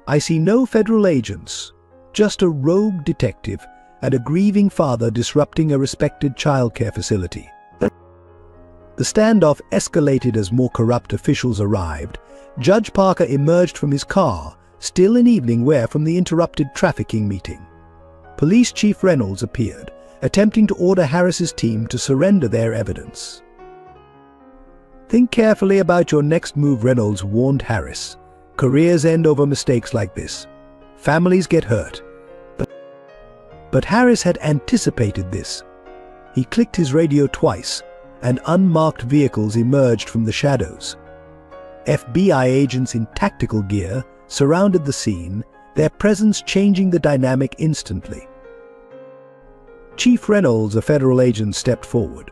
"I see no federal agents, just a rogue detective and a grieving father disrupting a respected childcare facility." The standoff escalated as more corrupt officials arrived. Judge Parker emerged from his car, still in evening wear from the interrupted trafficking meeting. Police Chief Reynolds appeared, attempting to order Harris's team to surrender their evidence. "Think carefully about your next move," Reynolds warned Harris. "Careers end over mistakes like this. Families get hurt." But Harris had anticipated this. He clicked his radio twice, and unmarked vehicles emerged from the shadows. FBI agents in tactical gear surrounded the scene, their presence changing the dynamic instantly. Chief Reynolds, a federal agent, stepped forward.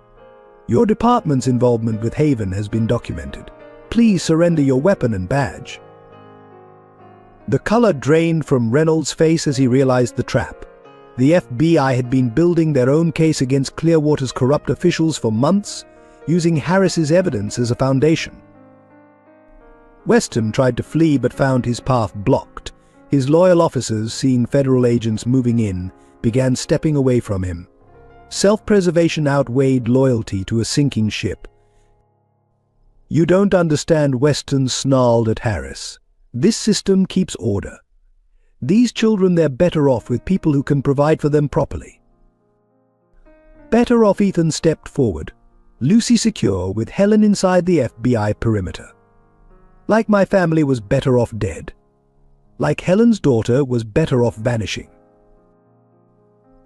"Your department's involvement with Haven has been documented. Please surrender your weapon and badge." The color drained from Reynolds' face as he realized the trap. The FBI had been building their own case against Clearwater's corrupt officials for months, using Harris's evidence as a foundation. Weston tried to flee but found his path blocked. His loyal officers, seeing federal agents moving in, began stepping away from him. Self-preservation outweighed loyalty to a sinking ship. "You don't understand," Weston snarled at Harris. "This system keeps order. These children, they're better off with people who can provide for them properly. Better off, Ethan stepped forward, Lucy secure with Helen inside the FBI perimeter. Like my family was better off dead. Like Helen's daughter was better off vanishing.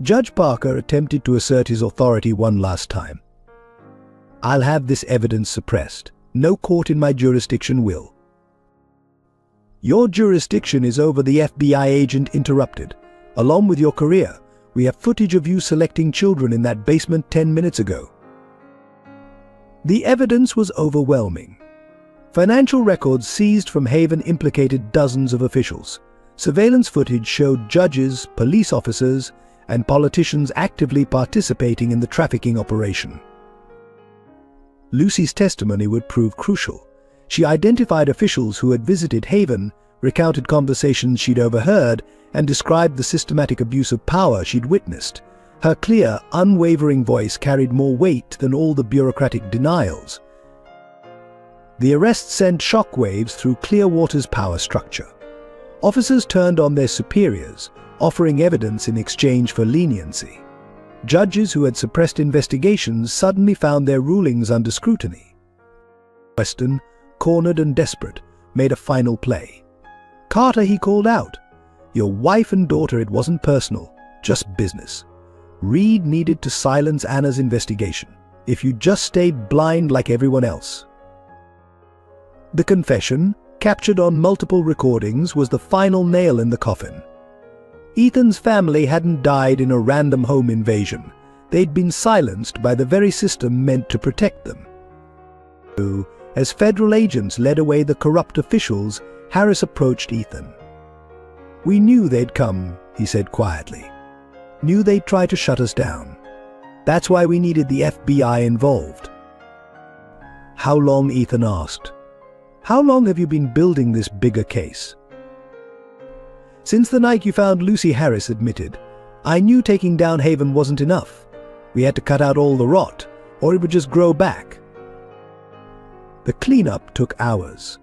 Judge Parker attempted to assert his authority one last time. I'll have this evidence suppressed. No court in my jurisdiction will. Your jurisdiction is over, the FBI agent interrupted. Along with your career, we have footage of you selecting children in that basement 10 minutes ago. The evidence was overwhelming. Financial records seized from Haven implicated dozens of officials. Surveillance footage showed judges, police officers, and politicians actively participating in the trafficking operation. Lucy's testimony would prove crucial. She identified officials who had visited Haven, recounted conversations she'd overheard, and described the systematic abuse of power she'd witnessed. Her clear, unwavering voice carried more weight than all the bureaucratic denials. The arrest sent shockwaves through Clearwater's power structure. Officers turned on their superiors, offering evidence in exchange for leniency. Judges who had suppressed investigations suddenly found their rulings under scrutiny. Weston, cornered and desperate, made a final play. "Carter," he called out. "Your wife and daughter, it wasn't personal, just business. Reed needed to silence Anna's investigation. If you just stayed blind like everyone else." The confession, captured on multiple recordings, was the final nail in the coffin. Ethan's family hadn't died in a random home invasion. They'd been silenced by the very system meant to protect them. As federal agents led away the corrupt officials, Harris approached Ethan. "We knew they'd come," he said quietly. "Knew they'd try to shut us down. That's why we needed the FBI involved." "How long?" Ethan asked. "How long have you been building this bigger case?" "Since the night you found Lucy," Harris admitted. "I knew taking down Haven wasn't enough. We had to cut out all the rot, or it would just grow back." The cleanup took hours.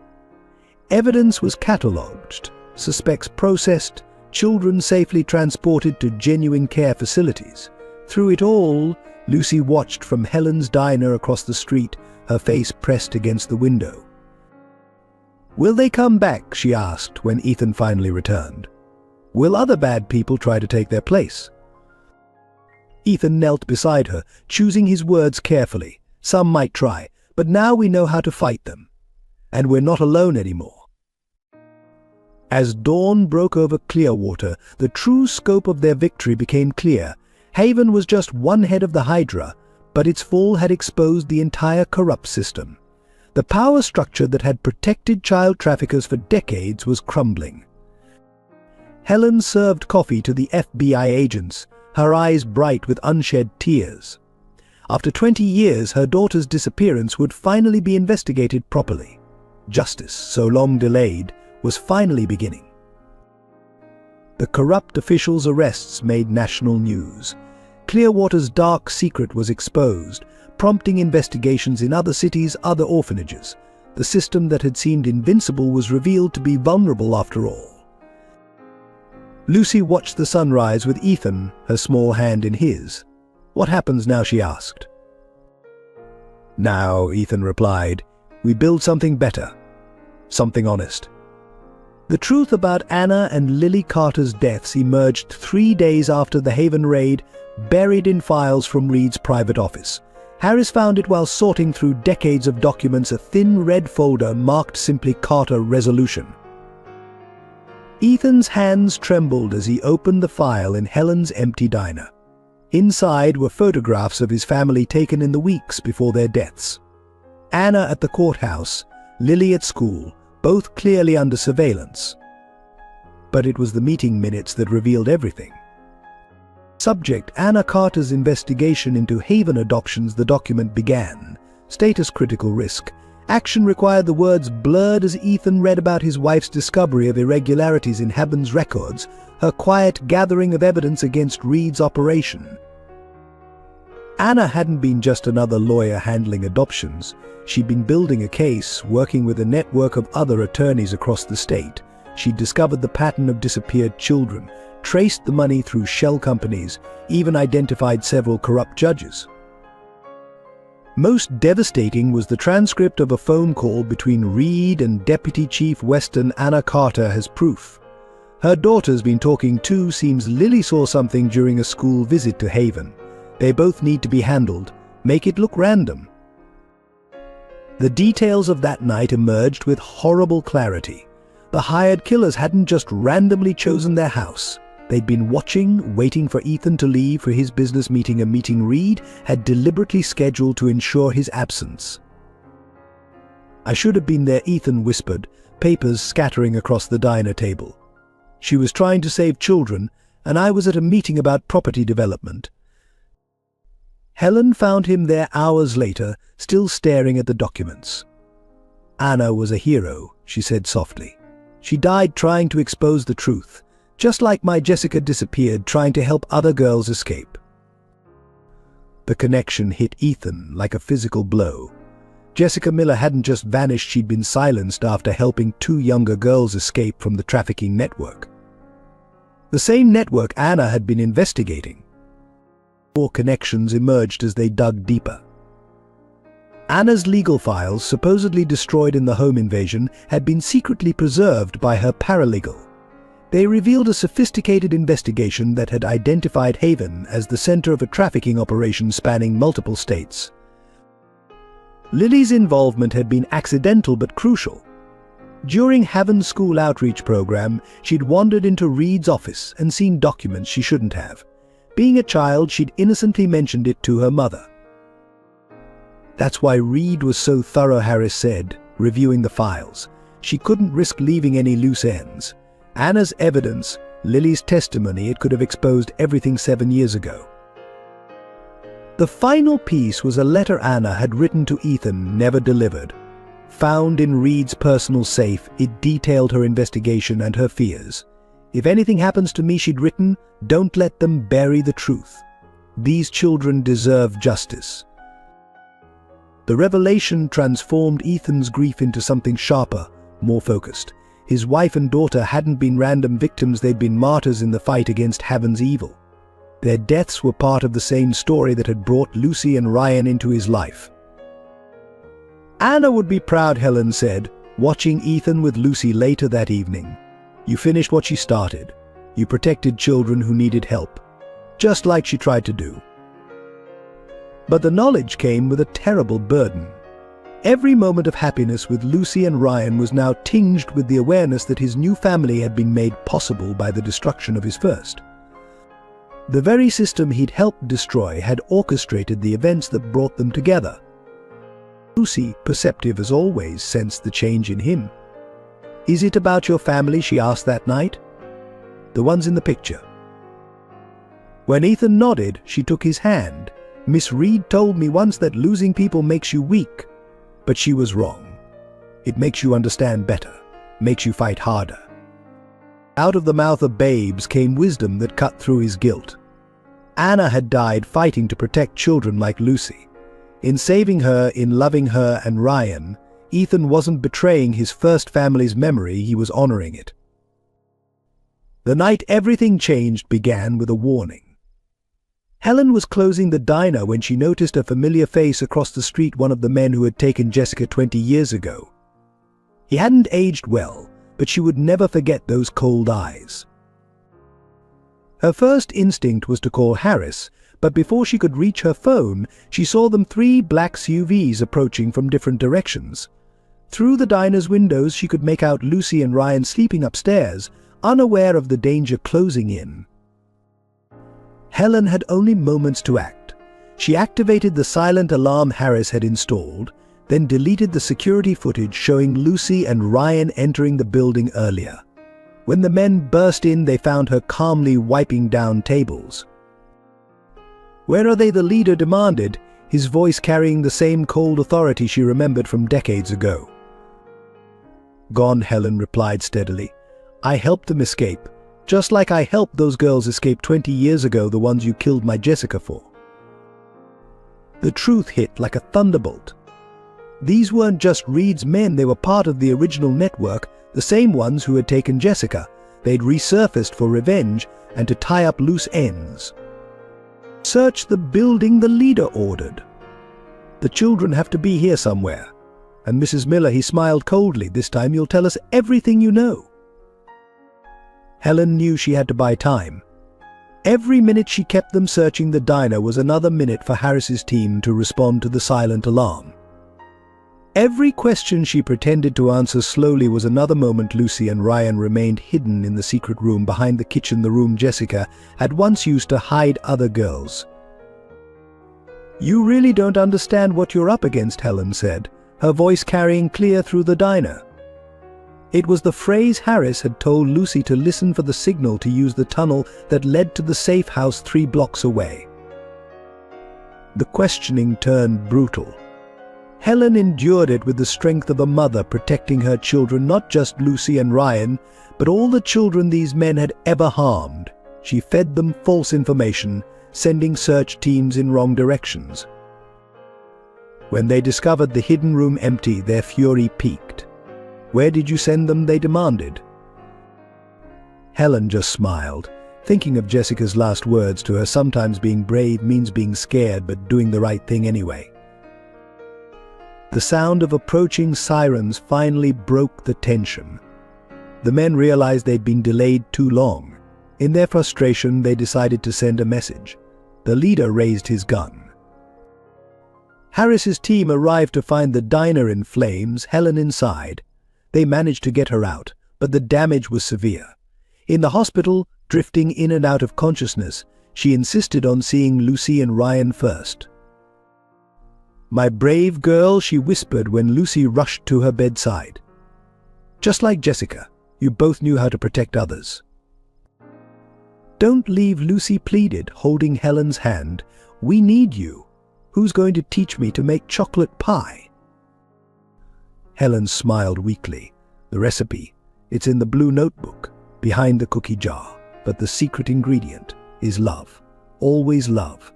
Evidence was catalogued, suspects processed, children safely transported to genuine care facilities. Through it all, Lucy watched from Helen's diner across the street, her face pressed against the window. "Will they come back?" she asked when Ethan finally returned. "Will other bad people try to take their place?" Ethan knelt beside her, choosing his words carefully. "Some might try, but now we know how to fight them. And we're not alone anymore." As dawn broke over Clearwater, the true scope of their victory became clear. Haven was just one head of the Hydra, but its fall had exposed the entire corrupt system. The power structure that had protected child traffickers for decades was crumbling. Helen served coffee to the FBI agents, her eyes bright with unshed tears. After 20 years, her daughter's disappearance would finally be investigated properly. Justice, so long delayed, was finally beginning. The corrupt officials' arrests made national news. Clearwater's dark secret was exposed, prompting investigations in other cities, other orphanages. The system that had seemed invincible was revealed to be vulnerable after all. Lucy watched the sunrise with Ethan, her small hand in his. "What happens now?" she asked. "Now," Ethan replied, "we build something better. Something honest." The truth about Anna and Lily Carter's deaths emerged 3 days after the Haven raid, buried in files from Reed's private office. Harris found it while sorting through decades of documents, a thin red folder marked simply Carter Resolution. Ethan's hands trembled as he opened the file in Helen's empty diner. Inside were photographs of his family taken in the weeks before their deaths. Anna at the courthouse, Lily at school, both clearly under surveillance. But it was the meeting minutes that revealed everything. Subject: Anna Carter's investigation into Haven adoptions. The document began. Status: critical risk. Action required. The words blurred as Ethan read about his wife's discovery of irregularities in Haven's records, her quiet gathering of evidence against Reed's operation. Anna hadn't been just another lawyer handling adoptions. She'd been building a case, working with a network of other attorneys across the state, She'd discovered the pattern of disappeared children, traced the money through shell companies, even identified several corrupt judges. Most devastating was the transcript of a phone call between Reed and Deputy Chief Weston Anna Carter as proof. Her daughter's been talking too. Seems Lily saw something during a school visit to Haven. They both need to be handled. Make it look random. The details of that night emerged with horrible clarity. The hired killers hadn't just randomly chosen their house. They'd been watching, waiting for Ethan to leave for his business meeting. A meeting Reed had deliberately scheduled to ensure his absence. "I should have been there," Ethan whispered, papers scattering across the diner table. "She was trying to save children, and I was at a meeting about property development." Helen found him there hours later, still staring at the documents. "Anna was a hero," she said softly. "She died trying to expose the truth. Just like my Jessica disappeared trying to help other girls escape." The connection hit Ethan like a physical blow. Jessica Miller hadn't just vanished, she'd been silenced after helping 2 younger girls escape from the trafficking network. The same network Anna had been investigating. More connections emerged as they dug deeper. Anna's legal files, supposedly destroyed in the home invasion, had been secretly preserved by her paralegal. They revealed a sophisticated investigation that had identified Haven as the center of a trafficking operation spanning multiple states. Lily's involvement had been accidental but crucial. During Haven's school outreach program, she'd wandered into Reed's office and seen documents she shouldn't have. Being a child, she'd innocently mentioned it to her mother. "That's why Reed was so thorough," Harris said, reviewing the files. "She couldn't risk leaving any loose ends. Anna's evidence, Lily's testimony, it could have exposed everything 7 years ago." The final piece was a letter Anna had written to Ethan, never delivered. Found in Reed's personal safe, it detailed her investigation and her fears. "If anything happens to me," she'd written, "don't let them bury the truth. These children deserve justice." The revelation transformed Ethan's grief into something sharper, more focused. His wife and daughter hadn't been random victims, they'd been martyrs in the fight against Haven's evil. Their deaths were part of the same story that had brought Lucy and Ryan into his life. "Anna would be proud," Helen said, watching Ethan with Lucy later that evening. "You finished what she started. You protected children who needed help, just like she tried to do." But the knowledge came with a terrible burden. Every moment of happiness with Lucy and Ryan was now tinged with the awareness that his new family had been made possible by the destruction of his first. The very system he'd helped destroy had orchestrated the events that brought them together. Lucy, perceptive as always, sensed the change in him. "Is it about your family?" she asked that night. "The ones in the picture." When Ethan nodded, she took his hand. "Miss Reed told me once that losing people makes you weak. But she was wrong. It makes you understand better, makes you fight harder." Out of the mouth of babes came wisdom that cut through his guilt. Anna had died fighting to protect children like Lucy. In saving her, in loving her and Ryan, Ethan wasn't betraying his first family's memory, he was honoring it. The night everything changed began with a warning. Helen was closing the diner when she noticed a familiar face across the street, one of the men who had taken Jessica 20 years ago. He hadn't aged well, but she would never forget those cold eyes. Her first instinct was to call Harris, but before she could reach her phone, she saw them 3 black SUVs approaching from different directions. Through the diner's windows she could make out Lucy and Ryan sleeping upstairs, unaware of the danger closing in. Helen had only moments to act. She activated the silent alarm Harris had installed, then deleted the security footage showing Lucy and Ryan entering the building earlier. When the men burst in, they found her calmly wiping down tables. "Where are they?" the leader demanded, his voice carrying the same cold authority she remembered from decades ago. "Gone," Helen replied steadily. "I helped them escape. Just like I helped those girls escape 20 years ago, the ones you killed my Jessica for." The truth hit like a thunderbolt. These weren't just Reed's men, they were part of the original network, The same ones who had taken Jessica. They'd resurfaced for revenge and to tie up loose ends. "Search the building," the leader ordered. "The children have to be here somewhere. And Mrs. Miller," he smiled coldly, "this time you'll tell us everything you know." Helen knew she had to buy time. Every minute she kept them searching the diner was another minute for Harris's team to respond to the silent alarm. Every question she pretended to answer slowly was another moment Lucy and Ryan remained hidden in the secret room behind the kitchen, the room Jessica had once used to hide other girls. "You really don't understand what you're up against," Helen said, her voice carrying clear through the diner. It was the phrase Harris had told Lucy to listen for the signal to use the tunnel that led to the safe house 3 blocks away. The questioning turned brutal. Helen endured it with the strength of a mother protecting her children, not just Lucy and Ryan, but all the children these men had ever harmed. She fed them false information, sending search teams in wrong directions. When they discovered the hidden room empty, their fury peaked. "Where did you send them?" they demanded. Helen just smiled, thinking of Jessica's last words to her: sometimes being brave means being scared but doing the right thing anyway. The sound of approaching sirens finally broke the tension. The men realized they'd been delayed too long. In their frustration, they decided to send a message. The leader raised his gun. Harris's team arrived to find the diner in flames, Helen inside. They managed to get her out, but the damage was severe. In the hospital, drifting in and out of consciousness, she insisted on seeing Lucy and Ryan first. "My brave girl," she whispered when Lucy rushed to her bedside. "Just like Jessica, you both knew how to protect others." "Don't leave," Lucy pleaded, holding Helen's hand. "We need you. Who's going to teach me to make chocolate pie?" Helen smiled weakly. "The recipe. It's in the blue notebook, behind the cookie jar. But the secret ingredient is love. Always love."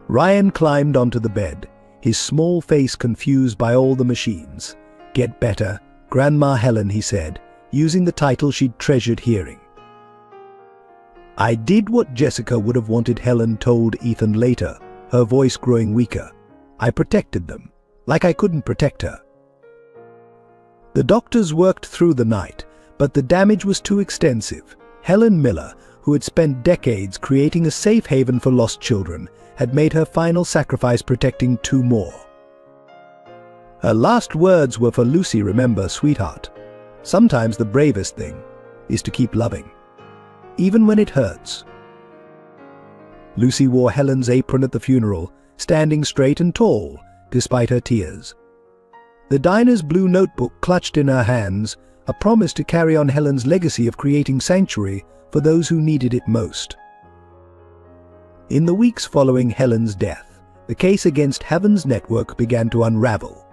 Ryan climbed onto the bed, his small face confused by all the machines. "Get better, Grandma Helen," he said, using the title she'd treasured hearing. "I did what Jessica would have wanted," Helen told Ethan later, her voice growing weaker. "I protected them, like I couldn't protect her." The doctors worked through the night, but the damage was too extensive. Helen Miller, who had spent decades creating a safe haven for lost children, had made her final sacrifice protecting 2 more. Her last words were for Lucy: "Remember, sweetheart, sometimes the bravest thing is to keep loving, even when it hurts." Lucy wore Helen's apron at the funeral, standing straight and tall, despite her tears. The diner's blue notebook clutched in her hands, a promise to carry on Helen's legacy of creating sanctuary for those who needed it most. In the weeks following Helen's death, the case against Heaven's Network began to unravel.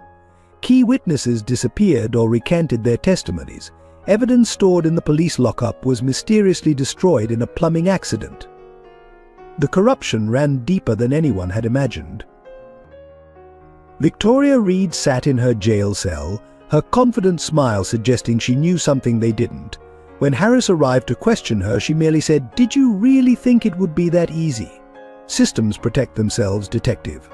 Key witnesses disappeared or recanted their testimonies. Evidence stored in the police lockup was mysteriously destroyed in a plumbing accident. The corruption ran deeper than anyone had imagined. Victoria Reed sat in her jail cell, her confident smile suggesting she knew something they didn't. When Harris arrived to question her, she merely said, "Did you really think it would be that easy? Systems protect themselves, detective."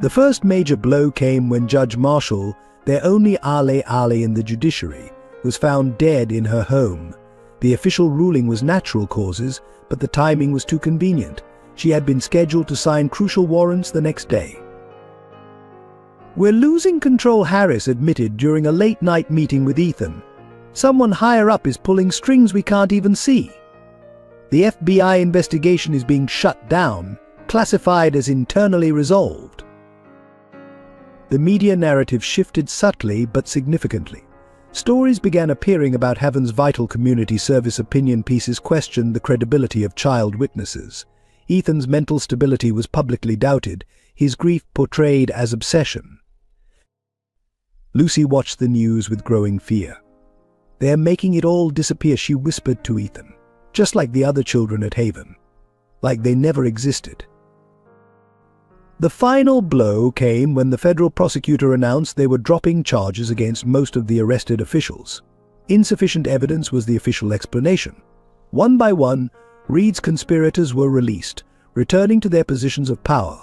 The first major blow came when Judge Marshall, their only ally in the judiciary, was found dead in her home. The official ruling was natural causes, but the timing was too convenient. She had been scheduled to sign crucial warrants the next day. "We're losing control," Harris admitted during a late-night meeting with Ethan. "Someone higher up is pulling strings we can't even see. The FBI investigation is being shut down, classified as internally resolved." The media narrative shifted subtly but significantly. Stories began appearing about Heaven's vital community service. Opinion pieces questioned the credibility of child witnesses. Ethan's mental stability was publicly doubted, his grief portrayed as obsession. Lucy watched the news with growing fear. "They're making it all disappear," she whispered to Ethan, "just like the other children at Haven. Like they never existed." The final blow came when the federal prosecutor announced they were dropping charges against most of the arrested officials. Insufficient evidence was the official explanation. One by one, Reed's conspirators were released, returning to their positions of power.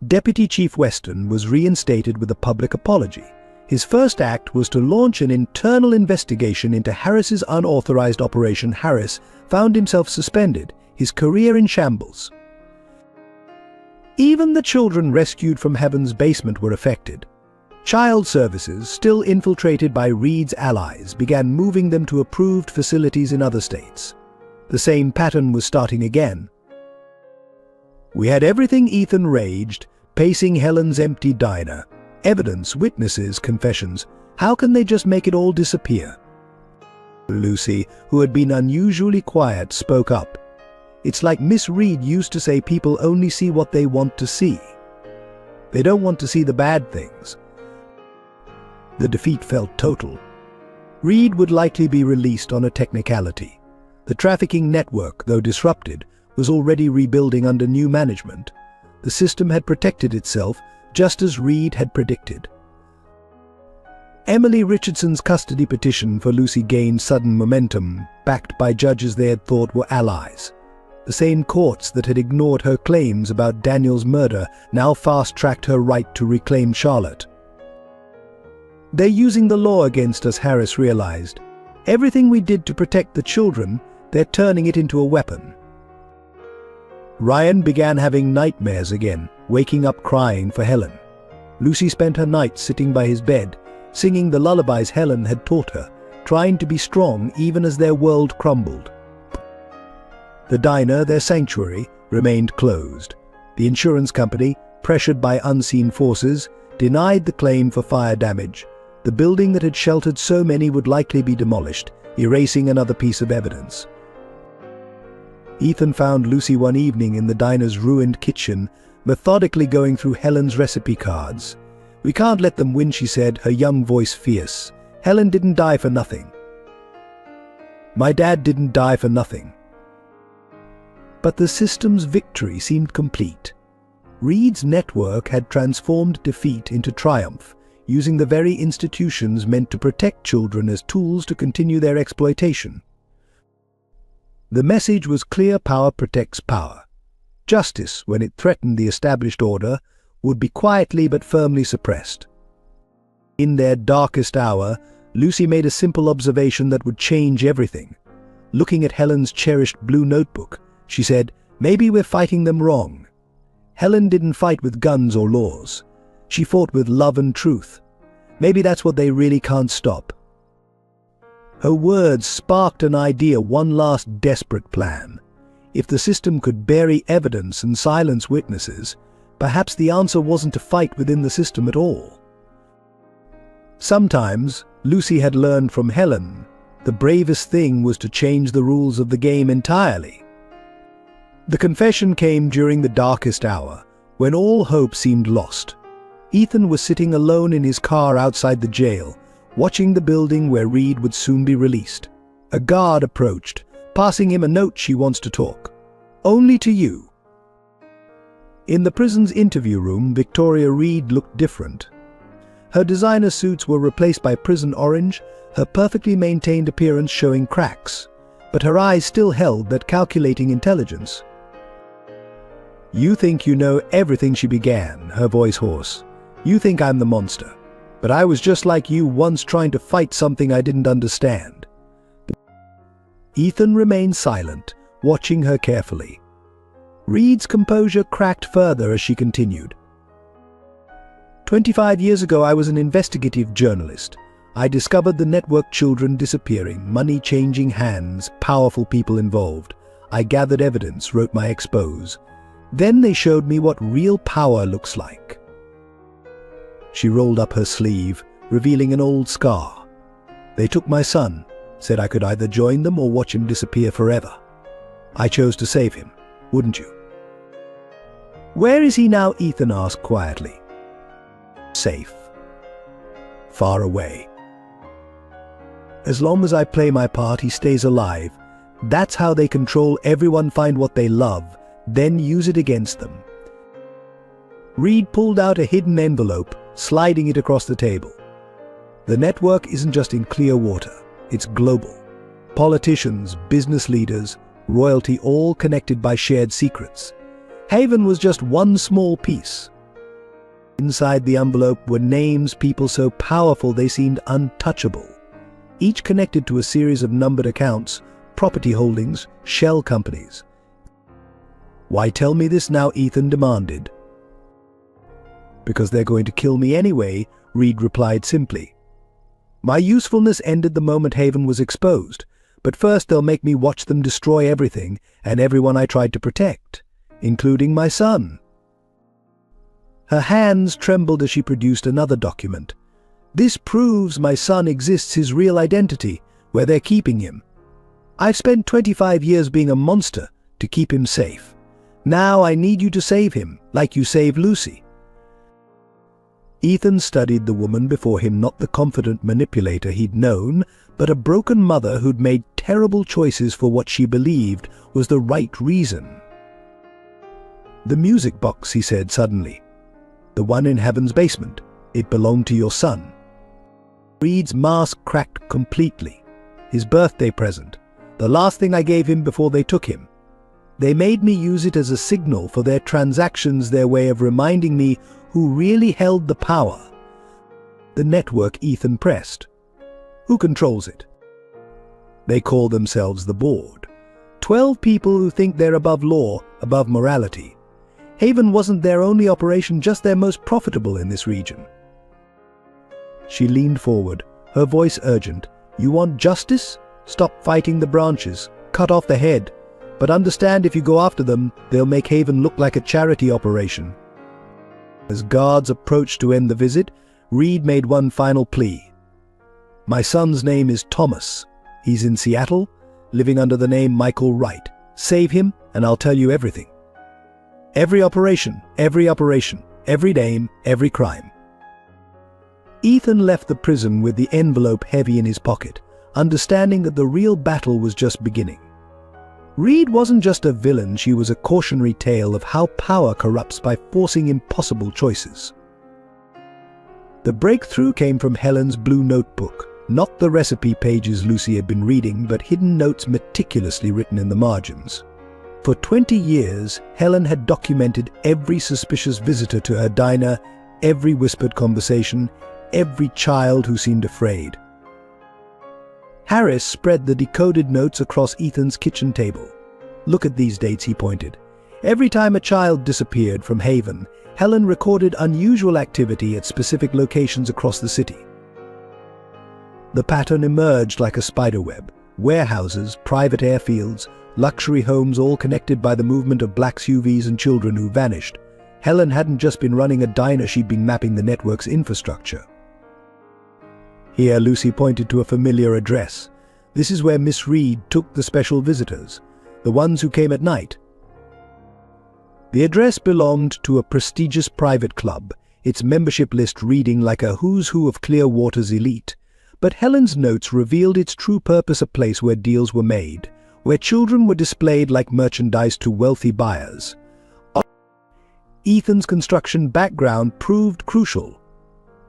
Deputy Chief Weston was reinstated with a public apology. His first act was to launch an internal investigation into Harris's unauthorized operation. Harris found himself suspended, his career in shambles. Even the children rescued from Heaven's basement were affected. Child services, still infiltrated by Reed's allies, began moving them to approved facilities in other states. The same pattern was starting again. We had everything. Ethan raged, pacing Helen's empty diner. Evidence, witnesses, confessions. How can they just make it all disappear? Lucy, who had been unusually quiet, spoke up. It's like Miss Reed used to say, people only see what they want to see. They don't want to see the bad things. The defeat felt total. Reed would likely be released on a technicality. The trafficking network, though disrupted, was already rebuilding under new management. The system had protected itself, just as Reed had predicted. Emily Richardson's custody petition for Lucy gained sudden momentum, backed by judges they had thought were allies. The same courts that had ignored her claims about Daniel's murder now fast-tracked her right to reclaim Charlotte. They're using the law against us, Harris realized. Everything we did to protect the children, they're turning it into a weapon. Ryan began having nightmares again, waking up crying for Helen. Lucy spent her nights sitting by his bed, singing the lullabies Helen had taught her, trying to be strong even as their world crumbled. The diner, their sanctuary, remained closed. The insurance company, pressured by unseen forces, denied the claim for fire damage. The building that had sheltered so many would likely be demolished, erasing another piece of evidence. Ethan found Lucy one evening in the diner's ruined kitchen, methodically going through Helen's recipe cards. "We can't let them win," she said, her young voice fierce. "Helen didn't die for nothing. My dad didn't die for nothing." But the system's victory seemed complete. Reed's network had transformed defeat into triumph, using the very institutions meant to protect children as tools to continue their exploitation. The message was clear: power protects power. Justice, when it threatened the established order, would be quietly but firmly suppressed. In their darkest hour, Lucy made a simple observation that would change everything. Looking at Helen's cherished blue notebook, she said, "Maybe we're fighting them wrong. Helen didn't fight with guns or laws. She fought with love and truth. Maybe that's what they really can't stop." Her words sparked an idea, one last desperate plan. If the system could bury evidence and silence witnesses, perhaps the answer wasn't to fight within the system at all. Sometimes, Lucy had learned from Helen, the bravest thing was to change the rules of the game entirely. The confession came during the darkest hour, when all hope seemed lost. Ethan was sitting alone in his car outside the jail, watching the building where Reed would soon be released. A guard approached, passing him a note. "She wants to talk. Only to you." In the prison's interview room, Victoria Reed looked different. Her designer suits were replaced by prison orange, her perfectly maintained appearance showing cracks, but her eyes still held that calculating intelligence. "You think you know everything," she began, her voice hoarse. "You think I'm the monster. But I was just like you once, trying to fight something I didn't understand." Ethan remained silent, watching her carefully. Reed's composure cracked further as she continued. 25 years ago, I was an investigative journalist. I discovered the network, children disappearing, money changing hands, powerful people involved. I gathered evidence, wrote my expose. Then they showed me what real power looks like." She rolled up her sleeve, revealing an old scar. "They took my son, said I could either join them or watch him disappear forever. I chose to save him, wouldn't you?" "Where is he now?" Ethan asked quietly. "Safe. Far away. As long as I play my part, he stays alive. That's how they control everyone, find what they love, then use it against them." Reed pulled out a hidden envelope, sliding it across the table. The network isn't just in Clearwater, it's global. Politicians, business leaders, royalty, all connected by shared secrets. Haven was just one small piece. Inside the envelope were names, people so powerful they seemed untouchable, each connected to a series of numbered accounts, property holdings, shell companies. "Why tell me this now?" Ethan demanded. "Because they're going to kill me anyway," Reed replied simply. "My usefulness ended the moment Haven was exposed, but first they'll make me watch them destroy everything and everyone I tried to protect, including my son." Her hands trembled as she produced another document. "This proves my son exists, his real identity, where they're keeping him. I've spent 25 years being a monster to keep him safe. Now I need you to save him, like you saved Lucy." Ethan studied the woman before him, not the confident manipulator he'd known, but a broken mother who'd made terrible choices for what she believed was the right reason. "The music box," he said suddenly. "The one in Heaven's basement. It belonged to your son." Reed's mask cracked completely. His birthday present. The last thing I gave him before they took him. They made me use it as a signal for their transactions, their way of reminding me who really held the power. "The network," Ethan pressed. "Who controls it?" "They call themselves the board. 12 people who think they're above law, above morality. Haven wasn't their only operation, just their most profitable in this region." She leaned forward, her voice urgent. "You want justice? Stop fighting the branches. Cut off the head. But understand, if you go after them, they'll make Haven look like a charity operation." As guards approached to end the visit, Reed made one final plea. "My son's name is Thomas. He's in Seattle, living under the name Michael Wright. Save him, and I'll tell you everything. Every operation, every name, every crime." Ethan left the prison with the envelope heavy in his pocket, understanding that the real battle was just beginning. Reed wasn't just a villain, she was a cautionary tale of how power corrupts by forcing impossible choices. The breakthrough came from Helen's blue notebook, not the recipe pages Lucy had been reading, but hidden notes meticulously written in the margins. For 20 years, Helen had documented every suspicious visitor to her diner, every whispered conversation, every child who seemed afraid. Harris spread the decoded notes across Ethan's kitchen table. "Look at these dates," he pointed. Every time a child disappeared from Haven, Helen recorded unusual activity at specific locations across the city. The pattern emerged like a spiderweb. Warehouses, private airfields, luxury homes, all connected by the movement of black SUVs and children who vanished. Helen hadn't just been running a diner, she'd been mapping the network's infrastructure. Here, Lucy pointed to a familiar address. "This is where Miss Reed took the special visitors, the ones who came at night." The address belonged to a prestigious private club, its membership list reading like a who's who of Clearwater's elite. But Helen's notes revealed its true purpose: a place where deals were made, where children were displayed like merchandise to wealthy buyers. Ethan's construction background proved crucial.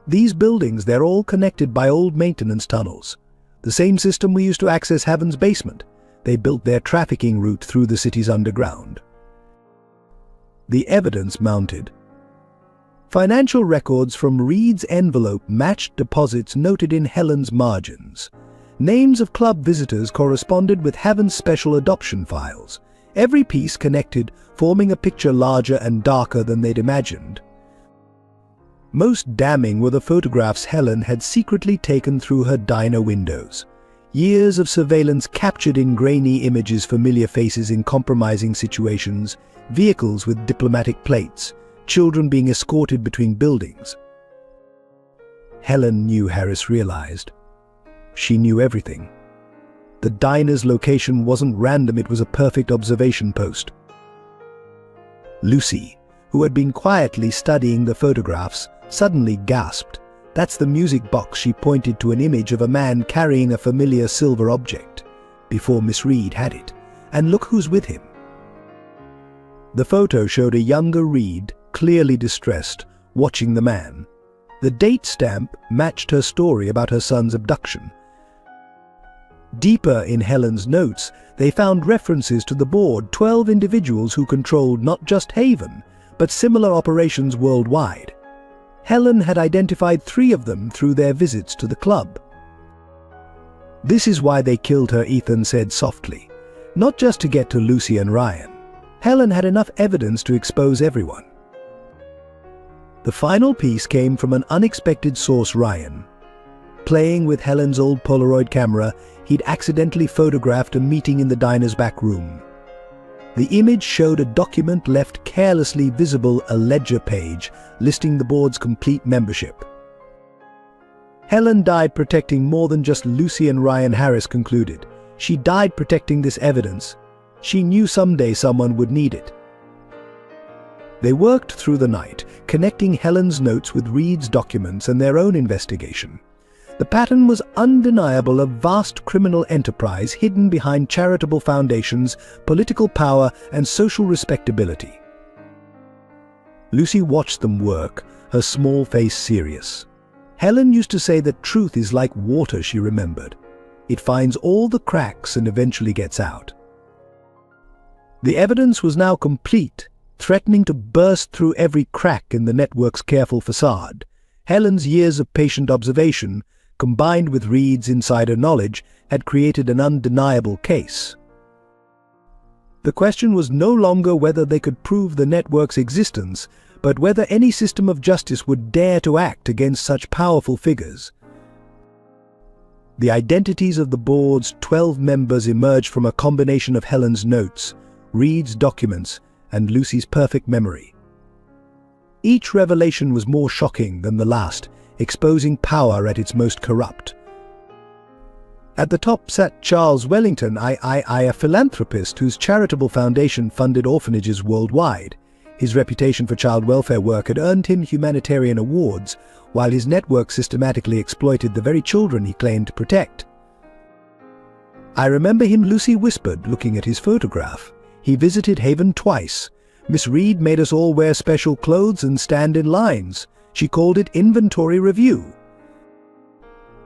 These buildings, they're all connected by old maintenance tunnels. The same system we used to access Heaven's basement. They built their trafficking route through the city's underground. The evidence mounted. Financial records from Reed's envelope matched deposits noted in Helen's margins. Names of club visitors corresponded with Heaven's special adoption files. Every piece connected, forming a picture larger and darker than they'd imagined. Most damning were the photographs Helen had secretly taken through her diner windows. Years of surveillance captured in grainy images familiar faces in compromising situations, vehicles with diplomatic plates, children being escorted between buildings. Helen knew, Harris realized. She knew everything. The diner's location wasn't random, it was a perfect observation post. Lucy, who had been quietly studying the photographs, suddenly gasped. "That's the music box." She pointed to an image of a man carrying a familiar silver object, before Miss Reed had it. "And look who's with him." The photo showed a younger Reed, clearly distressed, watching the man. The date stamp matched her story about her son's abduction. Deeper in Helen's notes, they found references to the board, 12 individuals who controlled not just Haven, but similar operations worldwide. Helen had identified 3 of them through their visits to the club. "This is why they killed her," Ethan said softly. "Not just to get to Lucy and Ryan. Helen had enough evidence to expose everyone." The final piece came from an unexpected source, Ryan. Playing with Helen's old Polaroid camera, he'd accidentally photographed a meeting in the diner's back room. The image showed a document left carelessly visible, a ledger page listing the board's complete membership. Helen died protecting more than just Lucy and Ryan, Harris concluded. She died protecting this evidence. She knew someday someone would need it. They worked through the night, connecting Helen's notes with Reed's documents and their own investigation. The pattern was undeniable: a vast criminal enterprise hidden behind charitable foundations, political power, and social respectability. Lucy watched them work, her small face serious. Helen used to say that truth is like water, she remembered. It finds all the cracks and eventually gets out. The evidence was now complete, threatening to burst through every crack in the network's careful facade. Helen's years of patient observation, combined with Reed's insider knowledge, had created an undeniable case. The question was no longer whether they could prove the network's existence, but whether any system of justice would dare to act against such powerful figures. The identities of the board's 12 members emerged from a combination of Helen's notes, Reed's documents, and Lucy's perfect memory. Each revelation was more shocking than the last, exposing power at its most corrupt. At the top sat Charles Wellington, a philanthropist whose charitable foundation funded orphanages worldwide. His reputation for child welfare work had earned him humanitarian awards, while his network systematically exploited the very children he claimed to protect. "I remember him," Lucy whispered, looking at his photograph. "He visited Haven twice. Miss Reed made us all wear special clothes and stand in lines. She called it inventory review."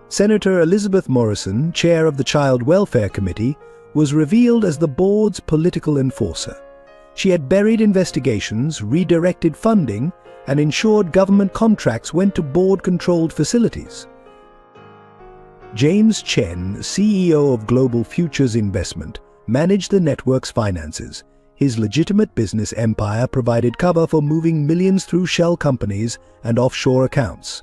Senator Elizabeth Morrison, chair of the Child Welfare Committee, was revealed as the board's political enforcer. She had buried investigations, redirected funding, and ensured government contracts went to board-controlled facilities. James Chen, CEO of Global Futures Investment, managed the network's finances. His legitimate business empire provided cover for moving millions through shell companies and offshore accounts.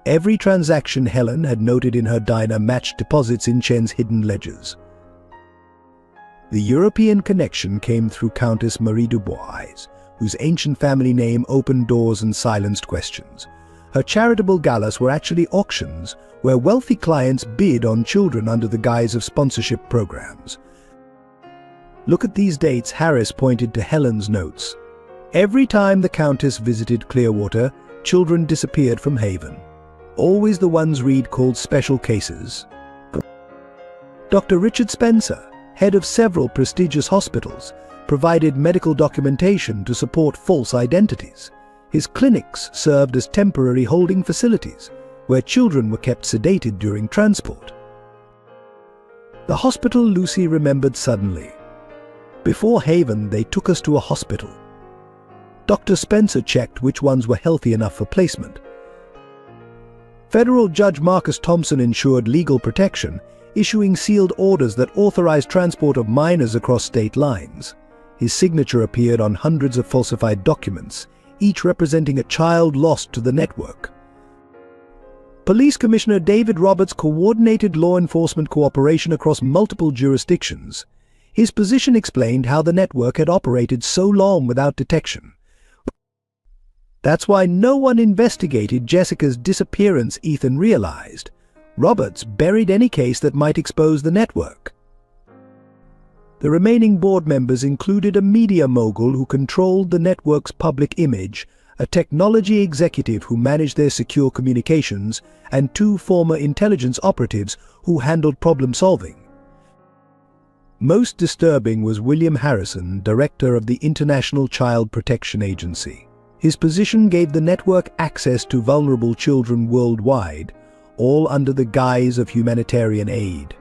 Every transaction Helen had noted in her diner matched deposits in Chen's hidden ledgers. The European connection came through Countess Marie Dubois, whose ancient family name opened doors and silenced questions. Her charitable galas were actually auctions, where wealthy clients bid on children under the guise of sponsorship programs. "Look at these dates," Harris pointed to Helen's notes. "Every time the Countess visited Clearwater, children disappeared from Haven. Always the ones Reed called special cases." Dr. Richard Spencer, head of several prestigious hospitals, provided medical documentation to support false identities. His clinics served as temporary holding facilities, where children were kept sedated during transport. The hospital, Lucy remembered suddenly. "Before Haven, they took us to a hospital. Dr. Spencer checked which ones were healthy enough for placement. Federal Judge Marcus Thompson ensured legal protection, issuing sealed orders that authorized transport of minors across state lines. His signature appeared on hundreds of falsified documents, each representing a child lost to the network. Police Commissioner David Roberts coordinated law enforcement cooperation across multiple jurisdictions. His position explained how the network had operated so long without detection. That's why no one investigated Jessica's disappearance, Ethan realized. Roberts buried any case that might expose the network. The remaining board members included a media mogul who controlled the network's public image, a technology executive who managed their secure communications, and 2 former intelligence operatives who handled problem-solving. Most disturbing was William Harrison, director of the International Child Protection Agency. His position gave the network access to vulnerable children worldwide, all under the guise of humanitarian aid.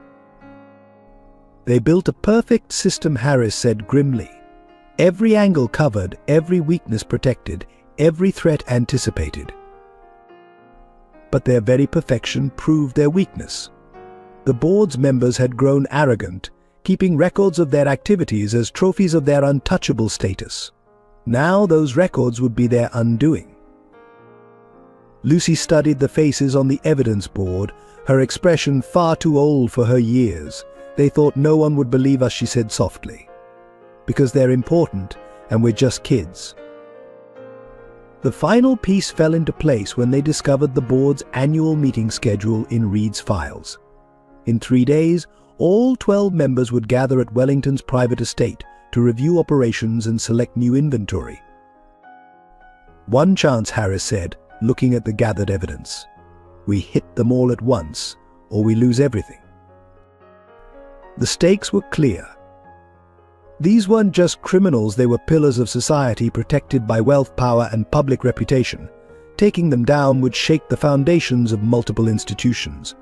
They built a perfect system, Harris said grimly. Every angle covered, every weakness protected, every threat anticipated. But their very perfection proved their weakness. The board's members had grown arrogant, keeping records of their activities as trophies of their untouchable status. Now those records would be their undoing. Lucy studied the faces on the evidence board, her expression far too old for her years. They thought no one would believe us, she said softly. Because they're important, and we're just kids. The final piece fell into place when they discovered the board's annual meeting schedule in Reed's files. In 3 days, all 12 members would gather at Wellington's private estate to review operations and select new inventory. One chance, Harris said, looking at the gathered evidence. We hit them all at once, or we lose everything. The stakes were clear. These weren't just criminals, they were pillars of society protected by wealth, power, and public reputation. Taking them down would shake the foundations of multiple institutions.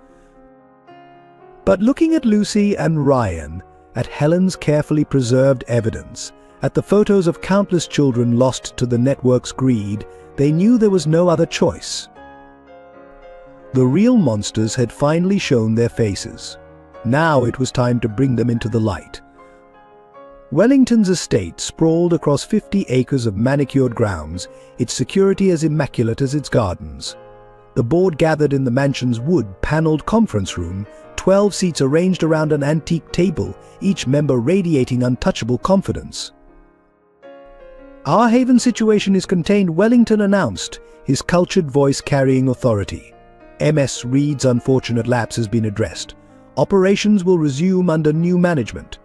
But looking at Lucy and Ryan, at Helen's carefully preserved evidence, at the photos of countless children lost to the network's greed, they knew there was no other choice. The real monsters had finally shown their faces. Now it was time to bring them into the light. Wellington's estate sprawled across 50 acres of manicured grounds, its security as immaculate as its gardens. The board gathered in the mansion's wood-paneled conference room, 12 seats arranged around an antique table, each member radiating untouchable confidence. Our haven situation is contained, Wellington announced, his cultured voice carrying authority. MS Reed's unfortunate lapse has been addressed. Operations will resume under new management.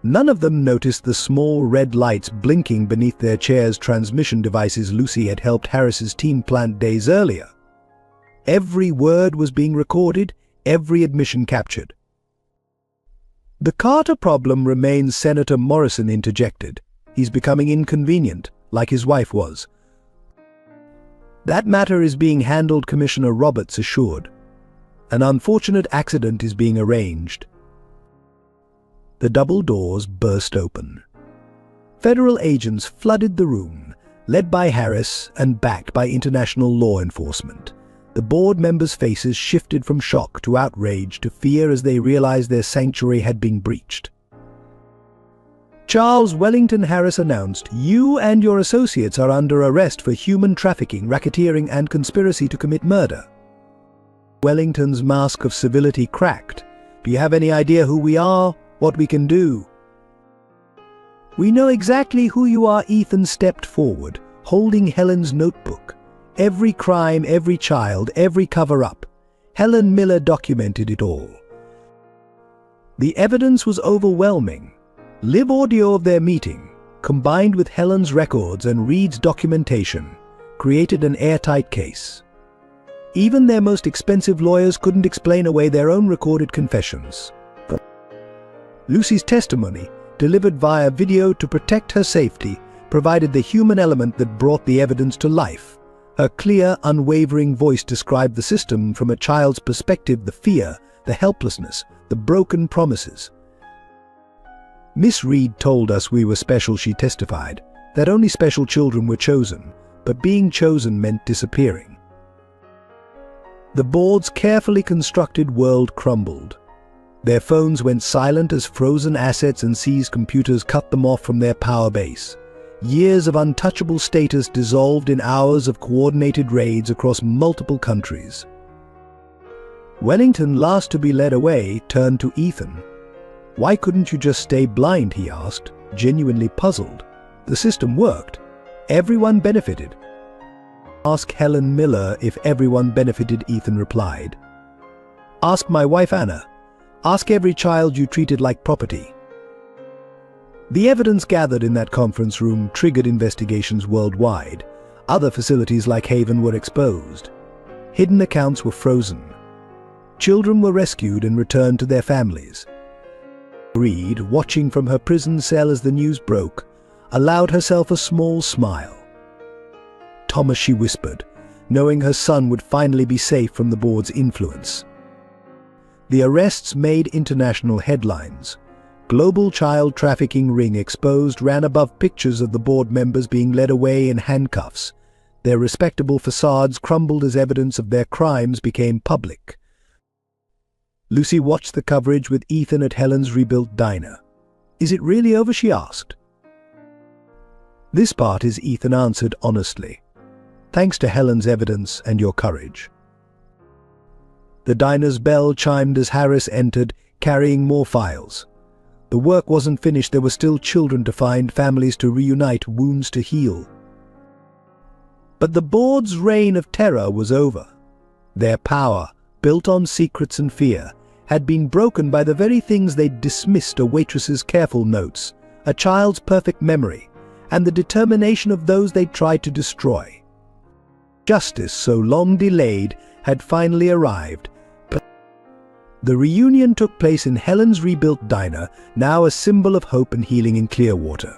None of them noticed the small red lights blinking beneath their chairs' transmission devices Lucy had helped Harris's team plant days earlier. Every word was being recorded, every admission captured. The Carter problem remains, Senator Morrison interjected. He's becoming inconvenient, like his wife was. That matter is being handled, Commissioner Roberts assured. An unfortunate accident is being arranged. The double doors burst open. Federal agents flooded the room, led by Harris and backed by international law enforcement. The board members' faces shifted from shock to outrage to fear as they realized their sanctuary had been breached. Charles Wellington, Harris announced, you and your associates are under arrest for human trafficking, racketeering, and conspiracy to commit murder. Wellington's mask of civility cracked. Do you have any idea who we are? What we can do? We know exactly who you are. Ethan stepped forward, holding Helen's notebook. Every crime, every child, every cover-up. Helen Miller documented it all. The evidence was overwhelming. Live audio of their meeting, combined with Helen's records and Reed's documentation, created an airtight case. Even their most expensive lawyers couldn't explain away their own recorded confessions. But Lucy's testimony, delivered via video to protect her safety, provided the human element that brought the evidence to life. Her clear, unwavering voice described the system from a child's perspective, the fear, the helplessness, the broken promises. Miss Reed told us we were special, she testified, that only special children were chosen, but being chosen meant disappearing. The board's carefully constructed world crumbled. Their phones went silent as frozen assets and seized computers cut them off from their power base. Years of untouchable status dissolved in hours of coordinated raids across multiple countries. Wellington, last to be led away, turned to Ethan. Why couldn't you just stay blind, he asked, genuinely puzzled. The system worked. Everyone benefited. Ask Helen Miller if everyone benefited, Ethan replied. Ask my wife Anna. Ask every child you treated like property. The evidence gathered in that conference room triggered investigations worldwide. Other facilities like Haven were exposed. Hidden accounts were frozen. Children were rescued and returned to their families. Reed, watching from her prison cell as the news broke, allowed herself a small smile. Thomas, she whispered, knowing her son would finally be safe from the board's influence. The arrests made international headlines. Global child trafficking ring exposed ran above pictures of the board members being led away in handcuffs. Their respectable facades crumbled as evidence of their crimes became public. Lucy watched the coverage with Ethan at Helen's rebuilt diner. "Is it really over?" she asked. "This part is," Ethan answered honestly. "Thanks to Helen's evidence and your courage." The diner's bell chimed as Harris entered, carrying more files. The work wasn't finished. There were still children to find, families to reunite, wounds to heal. But the board's reign of terror was over. Their power, built on secrets and fear, had been broken by the very things they'd dismissed: a waitress's careful notes, a child's perfect memory, and the determination of those they'd tried to destroy. Justice, so long delayed, had finally arrived. But the reunion took place in Helen's rebuilt diner, now a symbol of hope and healing in Clearwater.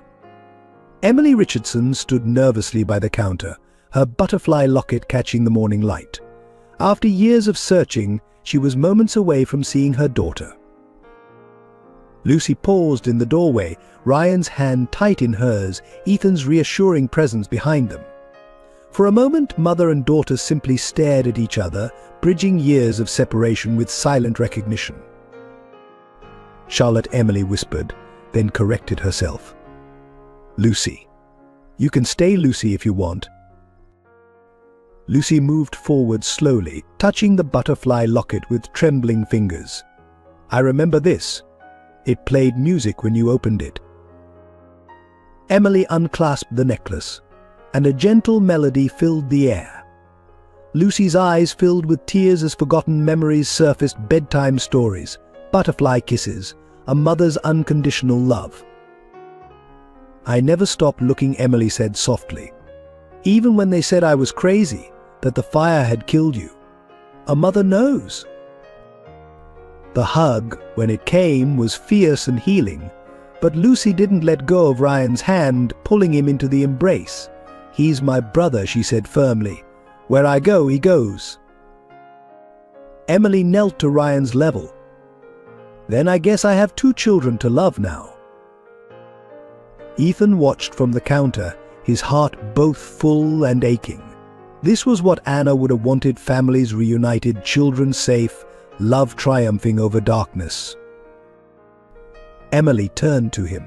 Emily Richardson stood nervously by the counter, her butterfly locket catching the morning light. After years of searching, she was moments away from seeing her daughter. Lucy paused in the doorway, Ryan's hand tight in hers, Ethan's reassuring presence behind them. For a moment, mother and daughter simply stared at each other, bridging years of separation with silent recognition. Charlotte, Emily whispered, then corrected herself. "Lucy. You can stay, Lucy, if you want." Lucy moved forward slowly, touching the butterfly locket with trembling fingers. "I remember this. It played music when you opened it." Emily unclasped the necklace, and a gentle melody filled the air. Lucy's eyes filled with tears as forgotten memories surfaced: bedtime stories, butterfly kisses, a mother's unconditional love. "I never stopped looking," Emily said softly. "Even when they said I was crazy, that the fire had killed you. A mother knows." The hug, when it came, was fierce and healing, but Lucy didn't let go of Ryan's hand, pulling him into the embrace. "He's my brother," she said firmly. "Where I go, he goes." Emily knelt to Ryan's level. "Then I guess I have 2 children to love now." Ethan watched from the counter, his heart both full and aching. This was what Anna would have wanted: families reunited, children safe, love triumphing over darkness. Emily turned to him.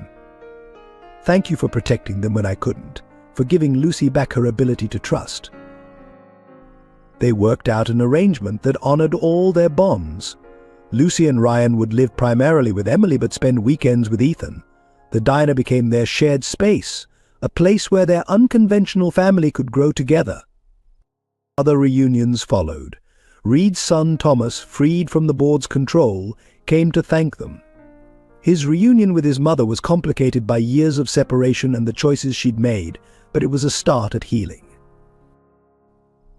"Thank you for protecting them when I couldn't, for giving Lucy back her ability to trust." They worked out an arrangement that honored all their bonds. Lucy and Ryan would live primarily with Emily but spend weekends with Ethan. The diner became their shared space, a place where their unconventional family could grow together. Other reunions followed. Reed's son Thomas, freed from the board's control, came to thank them. His reunion with his mother was complicated by years of separation and the choices she'd made, but it was a start at healing.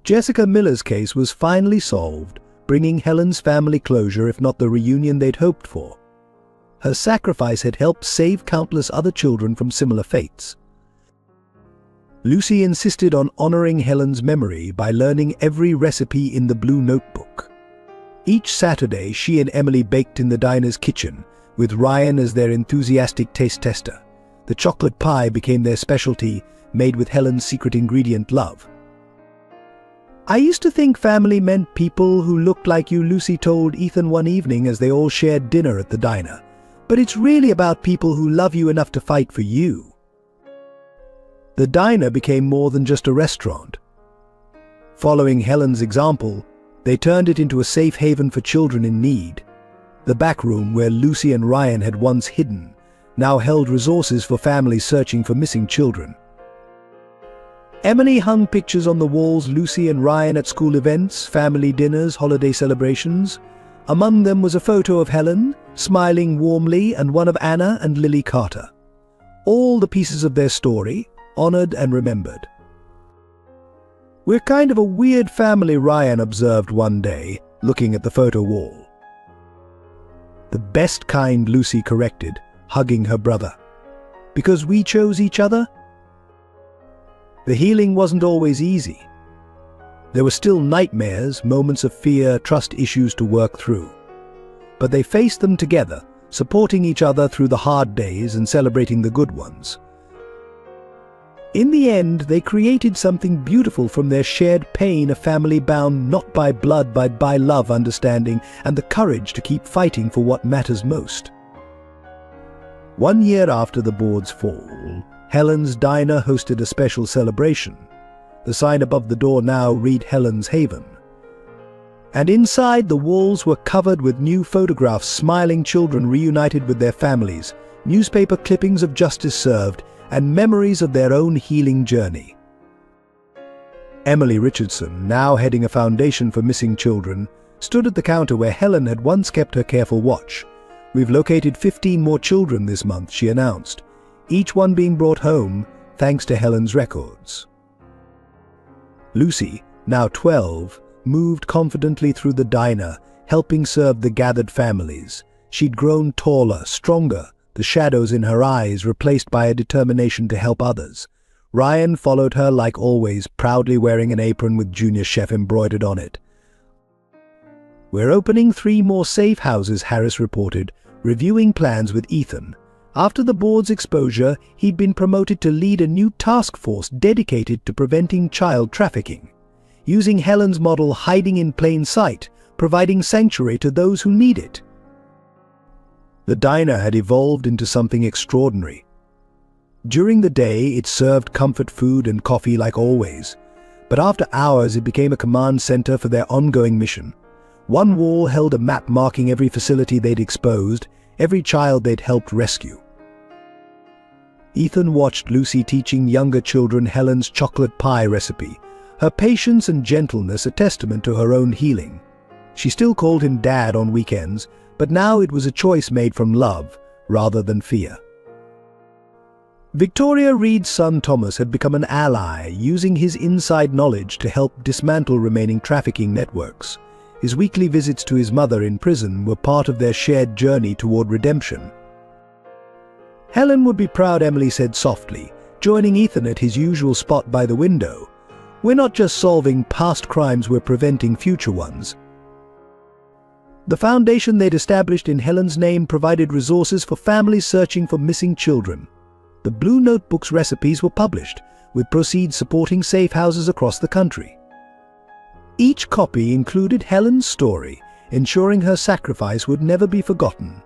Jessica Miller's case was finally solved, bringing Helen's family closure, if not the reunion they'd hoped for. Her sacrifice had helped save countless other children from similar fates. Lucy insisted on honoring Helen's memory by learning every recipe in the Blue Notebook. Each Saturday, she and Emily baked in the diner's kitchen, with Ryan as their enthusiastic taste tester. The chocolate pie became their specialty, made with Helen's secret ingredient, love. "I used to think family meant people who looked like you," Lucy told Ethan one evening as they all shared dinner at the diner. "But it's really about people who love you enough to fight for you." The diner became more than just a restaurant. Following Helen's example, they turned it into a safe haven for children in need. The back room, where Lucy and Ryan had once hidden, now held resources for families searching for missing children. Emily hung pictures on the walls: Lucy and Ryan at school events, family dinners, holiday celebrations. Among them was a photo of Helen, smiling warmly, and one of Anna and Lily Carter. All the pieces of their story, honored and remembered. "We're kind of a weird family," Ryan observed one day, looking at the photo wall. "The best kind," Lucy corrected, hugging her brother. "Because we chose each other?" The healing wasn't always easy. There were still nightmares, moments of fear, trust issues to work through. But they faced them together, supporting each other through the hard days and celebrating the good ones. In the end, they created something beautiful from their shared pain, a family bound not by blood but by love, understanding, and the courage to keep fighting for what matters most. 1 year after the board's fall, Helen's Diner hosted a special celebration. The sign above the door now read Helen's Haven. And inside, the walls were covered with new photographs, smiling children reunited with their families, newspaper clippings of justice served, and memories of their own healing journey. Emily Richardson, now heading a foundation for missing children, stood at the counter where Helen had once kept her careful watch. "We've located 15 more children this month," she announced, each one being brought home thanks to Helen's records. Lucy, now 12, moved confidently through the diner, helping serve the gathered families. She'd grown taller, stronger, the shadows in her eyes replaced by a determination to help others. Ryan followed her like always, proudly wearing an apron with Junior Chef embroidered on it. "We're opening 3 more safe houses," Harris reported, reviewing plans with Ethan. After the board's exposure, he'd been promoted to lead a new task force dedicated to preventing child trafficking, using Helen's model hiding in plain sight, providing sanctuary to those who need it. The diner had evolved into something extraordinary. During the day, it served comfort food and coffee like always, but after hours it became a command center for their ongoing mission. One wall held a map marking every facility they'd exposed, every child they'd helped rescue. Ethan watched Lucy teaching younger children Helen's chocolate pie recipe, her patience and gentleness a testament to her own healing. She still called him Dad on weekends, but now it was a choice made from love rather than fear. Victoria Reed's son Thomas had become an ally, using his inside knowledge to help dismantle remaining trafficking networks. His weekly visits to his mother in prison were part of their shared journey toward redemption. "Helen would be proud," Emily said softly, joining Ethan at his usual spot by the window. "We're not just solving past crimes, we're preventing future ones." The foundation they'd established in Helen's name provided resources for families searching for missing children. The Blue Notebook's recipes were published, with proceeds supporting safe houses across the country. Each copy included Helen's story, ensuring her sacrifice would never be forgotten.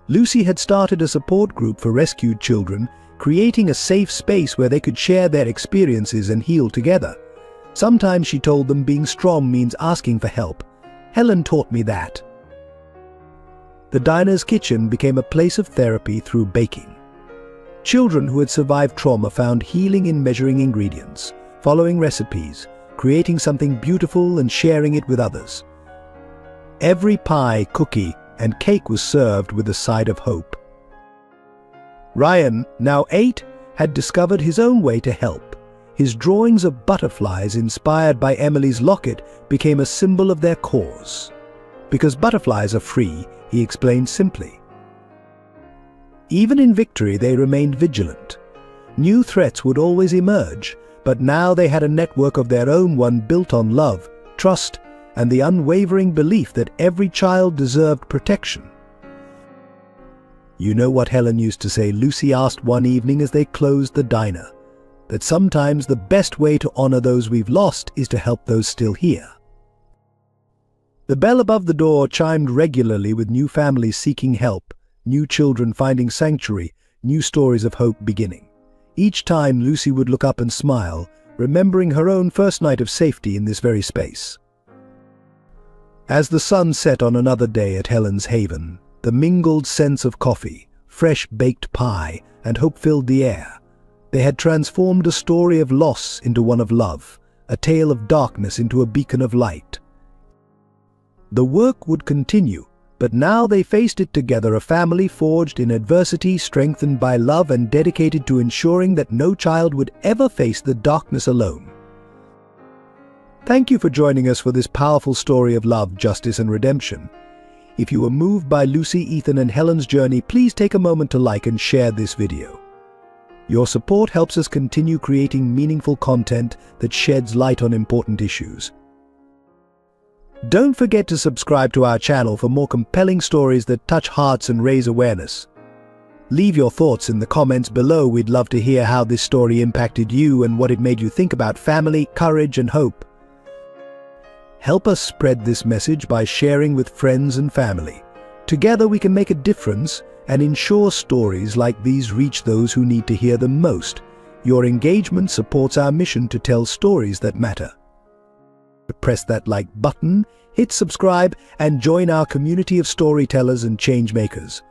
Lucy had started a support group for rescued children, creating a safe space where they could share their experiences and heal together. Sometimes, she told them, being strong means asking for help. Helen taught me that. The diner's kitchen became a place of therapy through baking. Children who had survived trauma found healing in measuring ingredients, following recipes, creating something beautiful and sharing it with others. Every pie, cookie, and cake was served with a side of hope. Ryan, now 8, had discovered his own way to help. His drawings of butterflies inspired by Emily's locket became a symbol of their cause. "Because butterflies are free," he explained simply. Even in victory, they remained vigilant. New threats would always emerge, but now they had a network of their own, one built on love, trust, and the unwavering belief that every child deserved protection. "You know what Helen used to say," Lucy asked one evening as they closed the diner, "that sometimes the best way to honor those we've lost is to help those still here." The bell above the door chimed regularly, with new families seeking help, new children finding sanctuary, new stories of hope beginning. Each time, Lucy would look up and smile, remembering her own first night of safety in this very space. As the sun set on another day at Helen's Haven, the mingled scents of coffee, fresh baked pie, and hope filled the air. They had transformed a story of loss into one of love, a tale of darkness into a beacon of light. The work would continue, but now they faced it together, a family forged in adversity, strengthened by love, and dedicated to ensuring that no child would ever face the darkness alone. Thank you for joining us for this powerful story of love, justice, and redemption. If you were moved by Lucy, Ethan, and Helen's journey, please take a moment to like and share this video. Your support helps us continue creating meaningful content that sheds light on important issues. Don't forget to subscribe to our channel for more compelling stories that touch hearts and raise awareness. Leave your thoughts in the comments below. We'd love to hear how this story impacted you and what it made you think about family, courage, and hope. Help us spread this message by sharing with friends and family. Together we can make a difference and ensure stories like these reach those who need to hear them most. Your engagement supports our mission to tell stories that matter. Press that like button, hit subscribe, and join our community of storytellers and change makers.